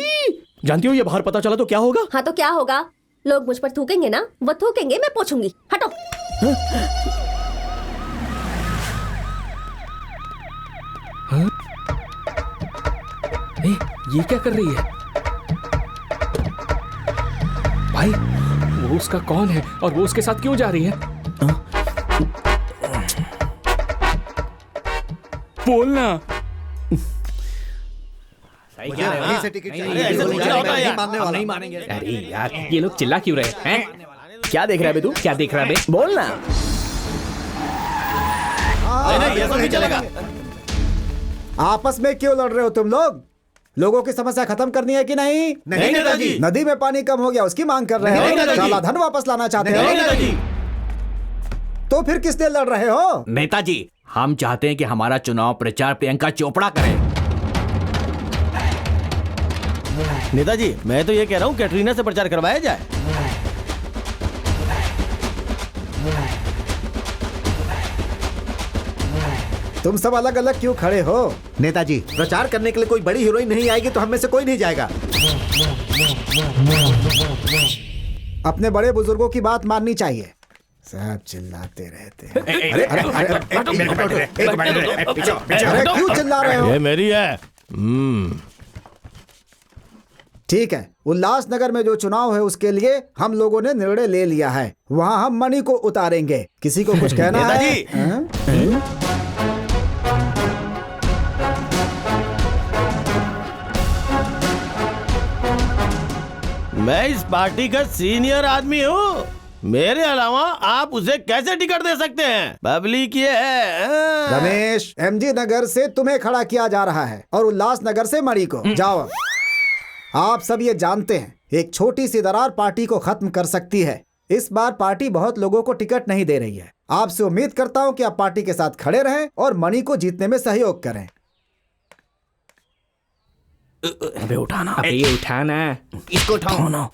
[SPEAKER 6] जानती हो ये बाहर पता चला तो क्या होगा?
[SPEAKER 1] हाँ तो क्या होगा? लोग मुझ पर थूकेंगे ना, वो थूकेंगे, मैं पूछूंगी। हटो।
[SPEAKER 2] ये क्या कर रही है? भाई, वो उसका कौन है और वो उसके साथ क्यों जा रही है?
[SPEAKER 13] बोलना।
[SPEAKER 7] मुझे वहीं से टिकट चाहिए।
[SPEAKER 4] ऐसे
[SPEAKER 7] मैं
[SPEAKER 4] कुछ नहीं होता
[SPEAKER 7] नहीं
[SPEAKER 4] यार।
[SPEAKER 7] मानने
[SPEAKER 8] हम
[SPEAKER 7] वाला
[SPEAKER 8] नहीं
[SPEAKER 7] हूं।
[SPEAKER 8] मानेंगे।
[SPEAKER 2] अरे यार ये लोग चिल्ला क्यों रहे हैं?
[SPEAKER 6] क्या देख रहा है बे तू?
[SPEAKER 2] क्या देख रहा है बे?
[SPEAKER 6] बोल ना।
[SPEAKER 4] नहीं, ये सब नहीं चलेगा।
[SPEAKER 5] आपस में क्यों लड़ रहे हो तुम लोग? लोगों की समस्या खत्म करनी है कि नहीं?
[SPEAKER 7] नहीं नेताजी।
[SPEAKER 5] नदी में पानी कम हो गया उसकी मांग कर रहे
[SPEAKER 4] नहीं,
[SPEAKER 5] हो?
[SPEAKER 4] नेताजी।
[SPEAKER 5] काला धन वापस लाना चाहते
[SPEAKER 7] नहीं,
[SPEAKER 5] हो?
[SPEAKER 7] नेताजी।
[SPEAKER 5] तो फिर किस लिए लड़ रहे हो?
[SPEAKER 3] नेताजी, हम चाहते हैं कि हमारा चुनाव प्रचार प्रियंका चोपड़ा करे।
[SPEAKER 4] नेताजी, मैं तो ये कह रहा हूँ कैटरीना से प्रचार करवाया जाए।
[SPEAKER 5] तुम सब अलग अलग क्यों खड़े हो?
[SPEAKER 7] नेताजी, प्रचार करने के लिए कोई बड़ी हीरोइन नहीं आएगी तो हम में से कोई नहीं जाएगा।
[SPEAKER 5] अपने बड़े बुजुर्गों की बात माननी चाहिए। सब चिल्लाते रहते हैं। अरे क्यों चिल्ला रहे हो?
[SPEAKER 4] ये मेरी है।
[SPEAKER 5] ठीक है, उल्लासनगर में जो चुनाव है उसके लिए हम लोगों ने निर्णय ले लिया है। वहाँ हम मणि को उतारेंगे। किसी को कुछ कहना है?
[SPEAKER 4] नेताजी।
[SPEAKER 5] हाँ?
[SPEAKER 4] मैं इस पार्टी का सीनियर आदमी हूँ। मेरे अलावा आप उसे कैसे टिकट दे सकते हैं? पब्लिक ये है।
[SPEAKER 5] रमेश, एमजी नगर से तुम्हें खड़ा किया जा रहा है और उल्लासनगर से मणि को। जाओ। आप सब ये जानते हैं एक छोटी सी दरार पार्टी को खत्म कर सकती है। इस बार पार्टी बहुत लोगों को टिकट नहीं दे रही है। आपसे उम्मीद करता हूँ कि आप पार्टी के साथ खड़े रहें और मणि को जीतने में सहयोग करें।
[SPEAKER 6] अबे उठाना।
[SPEAKER 2] अबे ये उठाना।
[SPEAKER 11] इसको उठाओ ना।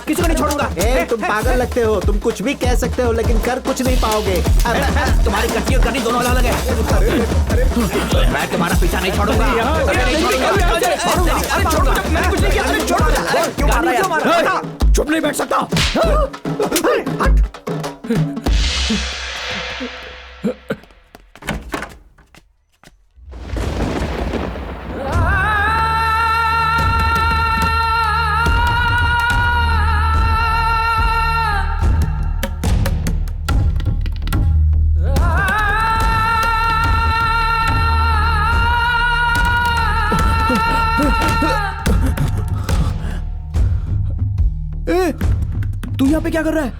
[SPEAKER 11] किसी को नहीं छोड़ूंगा।
[SPEAKER 7] तुम पागल लगते हो। तुम कुछ भी कह सकते हो लेकिन कर कुछ नहीं पाओगे।
[SPEAKER 11] तुम्हारी कच्ची और करनी दोनों अलग अलग है। मैं तुम्हारा पीछा नहीं छोड़ूंगा।
[SPEAKER 6] चुप नहीं बैठ सकता। तू यहाँ पे क्या कर रहा है?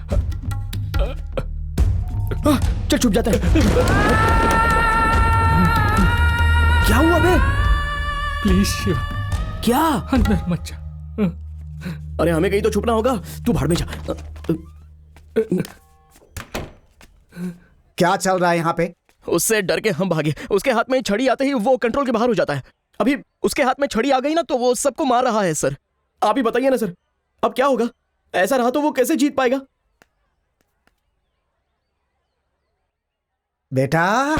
[SPEAKER 6] चल छुप जाता है। क्या हुआ बे?
[SPEAKER 2] प्लीज शिव,
[SPEAKER 6] क्या?
[SPEAKER 2] अंदर मत जा।
[SPEAKER 6] अरे हमें कहीं तो छुपना होगा। तू भाड़ में जा।
[SPEAKER 5] क्या चल रहा है यहाँ पे?
[SPEAKER 6] उससे डर के हम भागे। उसके हाथ में छड़ी आते ही वो कंट्रोल के बाहर हो जाता है। अभी उसके हाथ में छड़ी आ गई ना तो वो सबको मार रहा है सर। आप ही बताइए ना सर, अब क्या होगा? ऐसा रहा तो वो कैसे जीत पाएगा?
[SPEAKER 5] बेटा,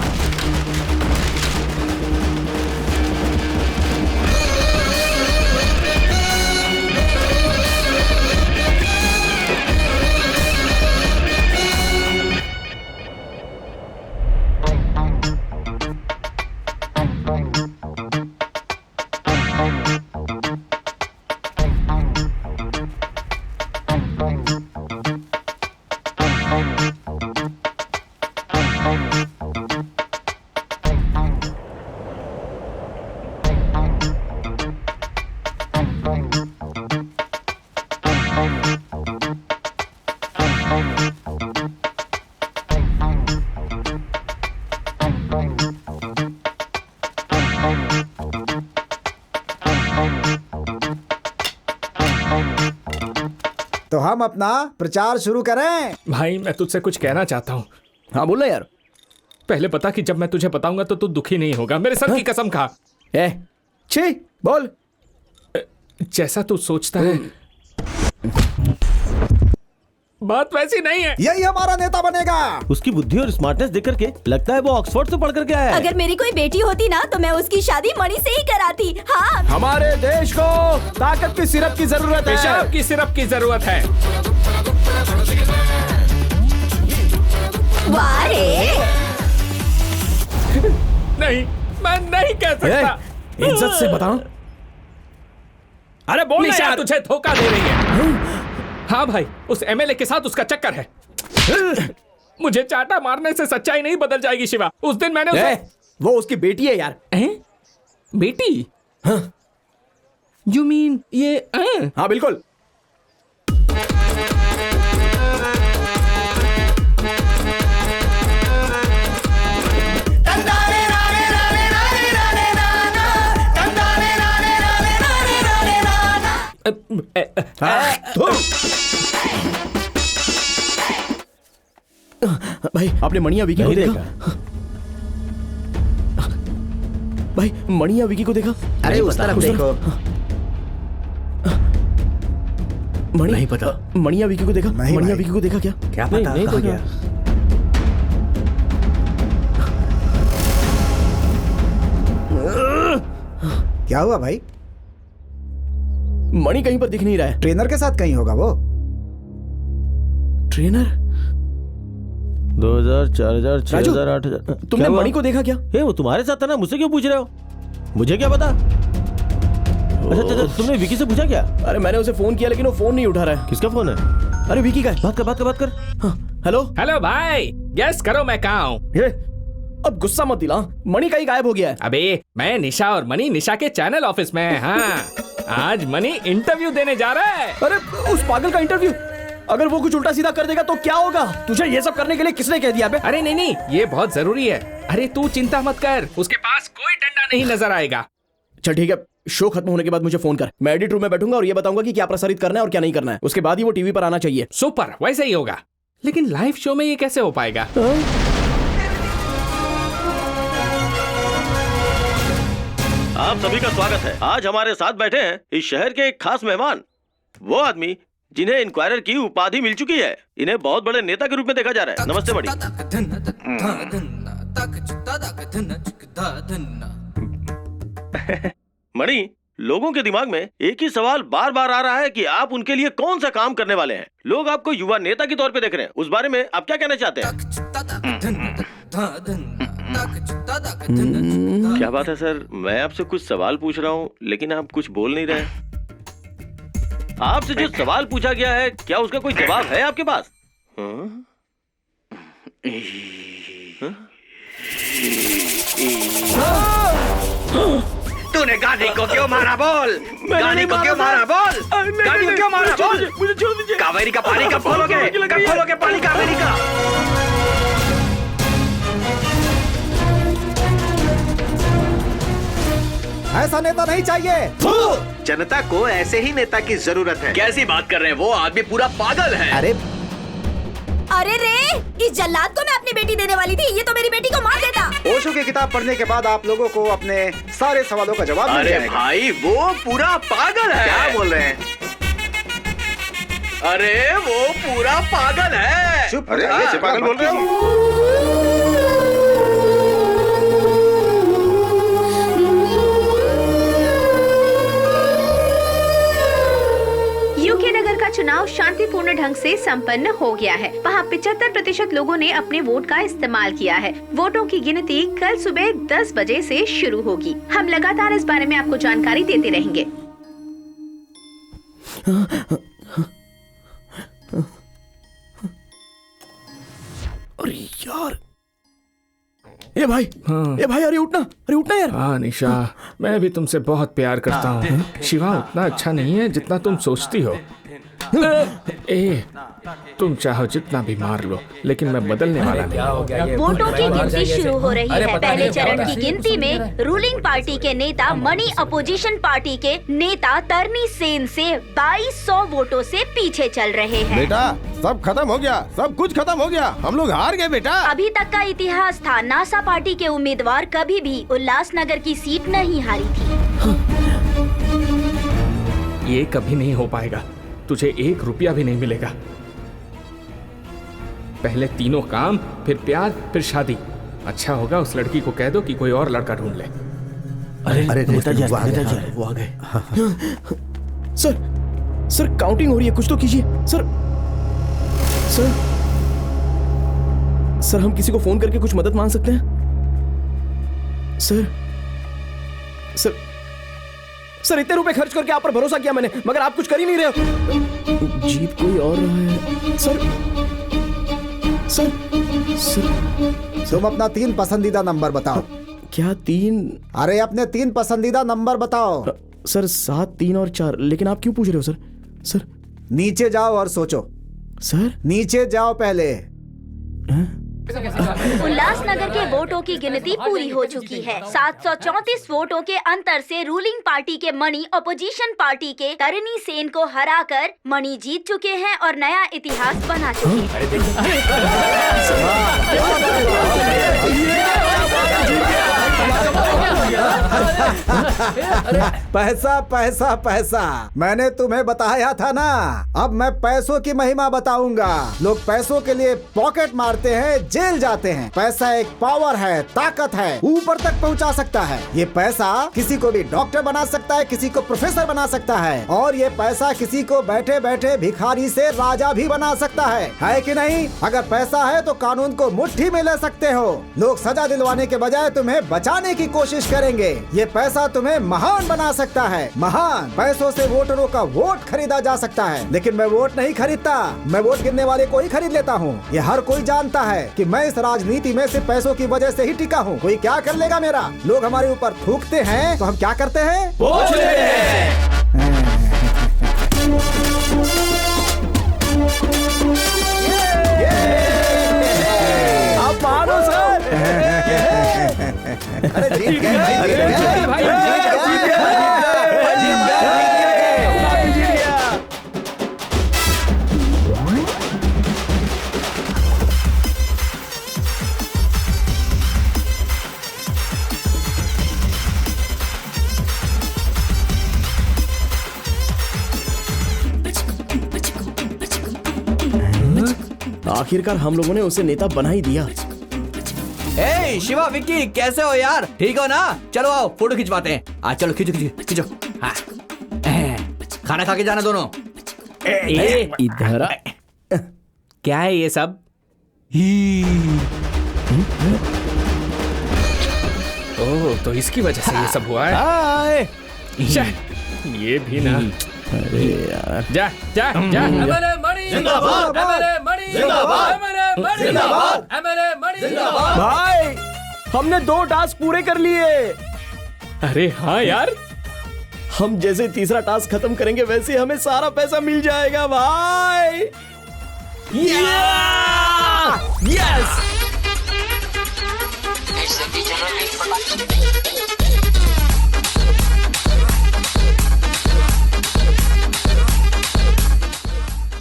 [SPEAKER 5] तो हम अपना प्रचार शुरू करें।
[SPEAKER 2] भाई मैं तुझसे कुछ कहना चाहता हूँ।
[SPEAKER 6] हाँ बोलना यार।
[SPEAKER 2] पहले बता कि जब मैं तुझे बताऊंगा तो तू दुखी नहीं होगा। मेरे सर की कसम खा।
[SPEAKER 6] छी बोल।
[SPEAKER 2] जैसा तू सोचता है बात वैसी नहीं है।
[SPEAKER 5] यही हमारा नेता बनेगा।
[SPEAKER 4] उसकी बुद्धि और स्मार्टनेस देख करके लगता है वो ऑक्सफोर्ड से पढ़ करके आया है।
[SPEAKER 10] अगर मेरी कोई बेटी होती ना तो मैं उसकी शादी मणि से ही कराती। हाँ।
[SPEAKER 6] हमारे देश को ताकत की सिरप की जरूरत है।
[SPEAKER 2] पेशाब की सिरप की जरूरत है।
[SPEAKER 10] वाह रे।
[SPEAKER 2] नहीं, मैं नहीं कह सकता।
[SPEAKER 6] इज्जत से बताओ।
[SPEAKER 2] अरे बोल निशा, तुझे धोखा दे रही है। हाँ भाई, उस एमएलए के साथ उसका चक्कर है। मुझे चाटा मारने से सच्चाई नहीं बदल जाएगी शिवा। उस दिन मैंने उसे...
[SPEAKER 6] वो उसकी बेटी है यार।
[SPEAKER 2] बेटी? हाँ। You mean ये?
[SPEAKER 6] हाँ बिल्कुल। भाई आपने मणिया विकी को देखा? भाई मणिया विकी को देखा?
[SPEAKER 7] अरे उस तरफ देखो।
[SPEAKER 6] नहीं पता। मणिया विकी को देखा? मणिया विकी को देखा क्या?
[SPEAKER 5] क्या पता कहाँ गया? क्या हुआ भाई?
[SPEAKER 6] मणि कहीं पर दिख नहीं रहा है।
[SPEAKER 5] ट्रेनर के साथ कहीं होगा वो।
[SPEAKER 6] ट्रेनर?
[SPEAKER 4] 2000, 4000, 6000, 8000।
[SPEAKER 6] तुमने मणि को देखा क्या?
[SPEAKER 4] वो तुम्हारे साथ था ना, मुझसे क्यों पूछ रहे हो? मुझे क्या पता? अच्छा, तुमने विकी से पूछा क्या?
[SPEAKER 6] अरे मैंने उसे फोन किया लेकिन वो फोन नहीं उठा रहा है।
[SPEAKER 4] किसका फोन है?
[SPEAKER 6] अरे विकी का।
[SPEAKER 4] बात कर।
[SPEAKER 6] हेलो
[SPEAKER 2] हेलो भाई, गेस करो मैं कहाँ हूँ?
[SPEAKER 6] अब गुस्सा मत दिला, मणि कहीं गायब हो गया है।
[SPEAKER 2] अबे मैं निशा और मणि निशा के चैनल ऑफिस में। हाँ, आज मणि इंटरव्यू देने जा रहा है।
[SPEAKER 6] अरे उस पागल का इंटरव्यू? अगर वो कुछ उल्टा सीधा कर देगा तो क्या होगा? तुझे ये सब करने के लिए किसने कह दिया बे?
[SPEAKER 2] अरे नहीं, ये बहुत जरूरी है। अरे तू चिंता मत कर, उसके पास कोई डंडा नहीं नजर आएगा।
[SPEAKER 6] चल ठीक है, शो खत्म होने के बाद मुझे फोन कर। मैं एडिट रूम में बैठूंगा और ये बताऊंगा कि क्या प्रसारित करना है और क्या नहीं करना है। उसके बाद ही वो टीवी पर आना चाहिए।
[SPEAKER 2] सुपर, वैसे ही होगा। लेकिन लाइव शो में ये कैसे हो पाएगा?
[SPEAKER 4] आप सभी का स्वागत है। आज हमारे साथ बैठे हैं इस शहर के एक खास मेहमान, वो आदमी जिन्हें इंक्वायरर की उपाधि मिल चुकी है। इन्हें बहुत बड़े नेता के रूप में देखा जा रहा है। नमस्ते मणि। मणि, लोगों के दिमाग में एक ही सवाल बार बार आ रहा है कि आप उनके लिए कौन सा काम करने वाले हैं। लोग आपको युवा नेता के तौर पे देख रहे हैं, उस बारे में आप क्या कहना चाहते हैं? क्या बात है सर, मैं आपसे कुछ सवाल पूछ रहा हूँ लेकिन आप कुछ बोल नहीं रहे। आपसे जो सवाल पूछा गया है, क्या उसका कोई जवाब है आपके पास?
[SPEAKER 13] तूने गांधी को क्यों मारा बोल? गांधी को क्यों मारा बोल? गांधी को क्यों मारा बोल?
[SPEAKER 4] मुझे छोड़ दीजिए।
[SPEAKER 13] कावेरी का पानी कब खोलोगे? कब खोलोगे पानी कावेरी का?
[SPEAKER 5] ऐसा नेता नहीं चाहिए।
[SPEAKER 13] जनता को ऐसे ही नेता की जरूरत है। कैसी बात कर रहे हैं? वो आदमी पूरा पागल है।
[SPEAKER 10] अरे रे, इस जल्लाद को मैं अपनी बेटी देने वाली थी, ये तो मेरी बेटी को मार देता।
[SPEAKER 5] ओशो की किताब पढ़ने के बाद आप लोगों को अपने सारे सवालों का जवाब मिल जाएगा।
[SPEAKER 13] भाई वो पूरा पागल है। क्या बोल रहे हैं? अरे वो पूरा पागल है।
[SPEAKER 5] चुप।
[SPEAKER 13] अरे ये पागल बोल रहे हो?
[SPEAKER 12] यूके नगर का चुनाव शांतिपूर्ण ढंग से संपन्न हो गया है। वहाँ 75% लोगों ने अपने वोट का इस्तेमाल किया है। वोटों की गिनती कल सुबह 10 बजे से शुरू होगी। हम लगातार इस बारे में आपको जानकारी देते रहेंगे।
[SPEAKER 6] अरे यार, ए भाई, अरे उठना यार।
[SPEAKER 2] हाँ निशा, मैं भी तुमसे बहुत प्यार करता हूँ। शिवा उतना अच्छा नहीं है जितना तुम सोचती हो। तुम चाहो जितना भी मार लो, लेकिन मैं बदलने वाला नहीं।
[SPEAKER 10] वोटों की गिनती शुरू हो रही है। पहले चरण की गिनती में रूलिंग पार्टी के नेता मणि अपोजिशन पार्टी के नेता तरनी सेन से 2200 वोटों से पीछे चल रहे हैं।
[SPEAKER 9] बेटा सब खत्म हो गया, सब कुछ खत्म हो गया, हम लोग हार गए बेटा।
[SPEAKER 10] अभी तक का इतिहास था, नासा पार्टी के उम्मीदवार कभी भी उल्लासनगर की सीट नहीं हारी थी।
[SPEAKER 2] ये कभी नहीं हो पाएगा। तुझे 1 रुपया भी नहीं मिलेगा। पहले तीनों काम, फिर प्यार, फिर शादी। अच्छा होगा उस लड़की को कह दो कि कोई और लड़का ढूंढ ले।
[SPEAKER 6] अरे नेताजी वो आ गए। सर काउंटिंग हो रही है, कुछ तो कीजिए। सर हम किसी को फोन करके कुछ मदद मांग सकते हैं? सर सर सर इतने रुपए खर्च करके आप पर भरोसा किया मैंने, मगर आप कुछ कर ही नहीं रहे हो। जीत कोई और रहा है। सर सर सर
[SPEAKER 5] तुम अपना 3 पसंदीदा नंबर बताओ।
[SPEAKER 6] क्या 3?
[SPEAKER 5] अरे अपने 3 पसंदीदा नंबर बताओ।
[SPEAKER 6] सर 7, 3 और 4। लेकिन आप क्यों पूछ रहे हो सर? सर
[SPEAKER 5] नीचे जाओ और सोचो।
[SPEAKER 6] सर
[SPEAKER 5] नीचे जाओ पहले।
[SPEAKER 10] उल्लासनगर के वोटों की गिनती पूरी हो चुकी है। 734 वोटों के अंतर से रूलिंग पार्टी के मणि अपोजिशन पार्टी के तरनी सेन को हराकर मणि जीत चुके हैं और नया इतिहास बना चुके हैं।
[SPEAKER 5] पैसा पैसा पैसा, मैंने तुम्हें बताया था ना। अब मैं पैसों की महिमा बताऊंगा। लोग पैसों के लिए पॉकेट मारते हैं, जेल जाते हैं। पैसा एक पावर है, ताकत है, ऊपर तक पहुंचा सकता है। ये पैसा किसी को भी डॉक्टर बना सकता है, किसी को प्रोफेसर बना सकता है, और ये पैसा किसी को बैठे बैठे भिखारी से राजा भी बना सकता है कि नहीं? अगर पैसा है तो कानून को मुट्ठी में ले सकते हो। लोग सजा दिलवाने के बजाय तुम्हें बचाने की कोशिश करेंगे। ये पैसा तुम्हें महान बना सकता है, महान। पैसों से वोटरों का वोट खरीदा जा सकता है, लेकिन मैं वोट नहीं खरीदता, मैं वोट गिनने वाले को ही खरीद लेता हूँ। ये हर कोई जानता है कि मैं इस राजनीति में सिर्फ पैसों की वजह से ही टिका हूँ। कोई क्या कर लेगा मेरा? लोग हमारे ऊपर थूकते हैं तो हम क्या करते हैं?
[SPEAKER 6] वोट लेते हैं। आप मानो सर।
[SPEAKER 5] अरे जीत गए भाई, जीत गए।
[SPEAKER 6] आखिरकार हम लोगों ने उसे नेता बना ही दिया।
[SPEAKER 8] ए शिवा, विक्की, कैसे हो यार? ठीक हो ना? चलो आओ फोटो खिंचवाते हैं। आ चलो, खींचो खींचो खींचो। हाँ। खाना खा के जाना दोनों।
[SPEAKER 6] इधर
[SPEAKER 2] क्या है ये सब? ओह, तो इसकी वजह से ये सब हुआ है। ये भी ना।
[SPEAKER 6] अरे यार,
[SPEAKER 2] जा जा जा।
[SPEAKER 8] एमएलए मणि जिंदाबाद, एमएलए मणि जिंदाबाद, एमएलए मणि जिंदाबाद, एमएलए मणि जिंदाबाद।
[SPEAKER 6] भाई हमने 2 टास्क पूरे कर लिए।
[SPEAKER 2] अरे हाँ यार,
[SPEAKER 6] हम जैसे तीसरा टास्क खत्म करेंगे वैसे हमें सारा पैसा मिल जाएगा भाई।
[SPEAKER 8] यस।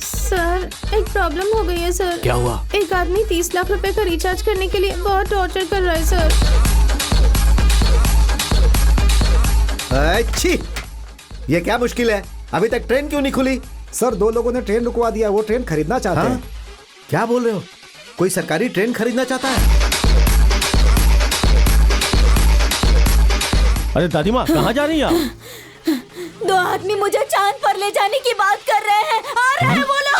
[SPEAKER 14] सर एक प्रॉब्लम हो गई है सर।
[SPEAKER 3] क्या हुआ?
[SPEAKER 14] एक आदमी 30 लाख रुपए का रिचार्ज करने के लिए बहुत टॉर्चर कर रहा है सर।
[SPEAKER 7] अच्छी, ये क्या मुश्किल है? अभी तक ट्रेन क्यों नहीं खुली?
[SPEAKER 5] सर 2 लोगों ने ट्रेन रुकवा दिया, वो ट्रेन खरीदना चाहते हैं।
[SPEAKER 7] क्या बोल रहे हो? कोई सरकारी ट्रेन खरीदना चाहता है?
[SPEAKER 6] अरे दादी माँ, कहाँ जा रही हैं आप?
[SPEAKER 1] 2 आदमी मुझे चांद पर ले जाने की बात कर रहे हैं। आ रहे हैं वो लोग।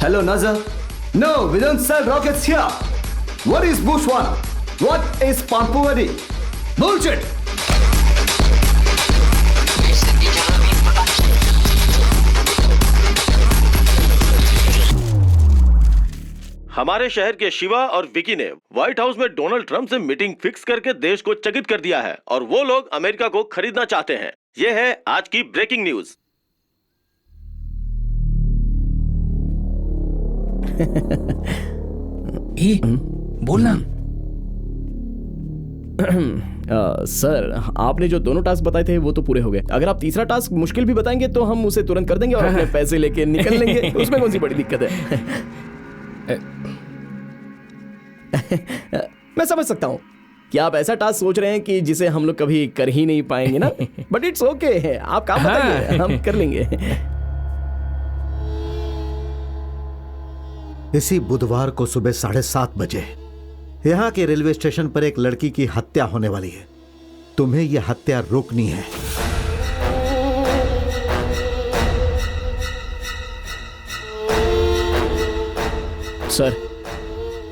[SPEAKER 15] Hello, Nazar. No, we don't sell rockets here. What is Bushwana? What is Pampuradi? Bullshit!
[SPEAKER 4] हमारे शहर के शिवा और विकी ने व्हाइट हाउस में डोनाल्ड ट्रंप से मीटिंग फिक्स करके देश को चकित कर दिया है और वो लोग अमेरिका को खरीदना चाहते हैं। ये है आज की ब्रेकिंग न्यूज।
[SPEAKER 8] बोलना।
[SPEAKER 6] सर आपने जो दोनों टास्क बताए थे वो तो पूरे हो गए। अगर आप तीसरा टास्क मुश्किल भी बताएंगे तो हम उसे तुरंत कर देंगे और अपने पैसे लेके निकल लेंगे। उसमें कौन सी बड़ी दिक्कत है? मैं समझ सकता हूँ कि आप ऐसा टास्क सोच रहे हैं कि जिसे हम लोग कभी कर ही नहीं पाएंगे ना, बट इट्स ओके है। आप काम बताइए, हम कर लेंगे।
[SPEAKER 7] इसी बुधवार को सुबह 7:30 बजे यहाँ के रेलवे स्टेशन पर एक लड़की की हत्या होने वाली है। तुम्हें यह हत्या रोकनी है।
[SPEAKER 6] सर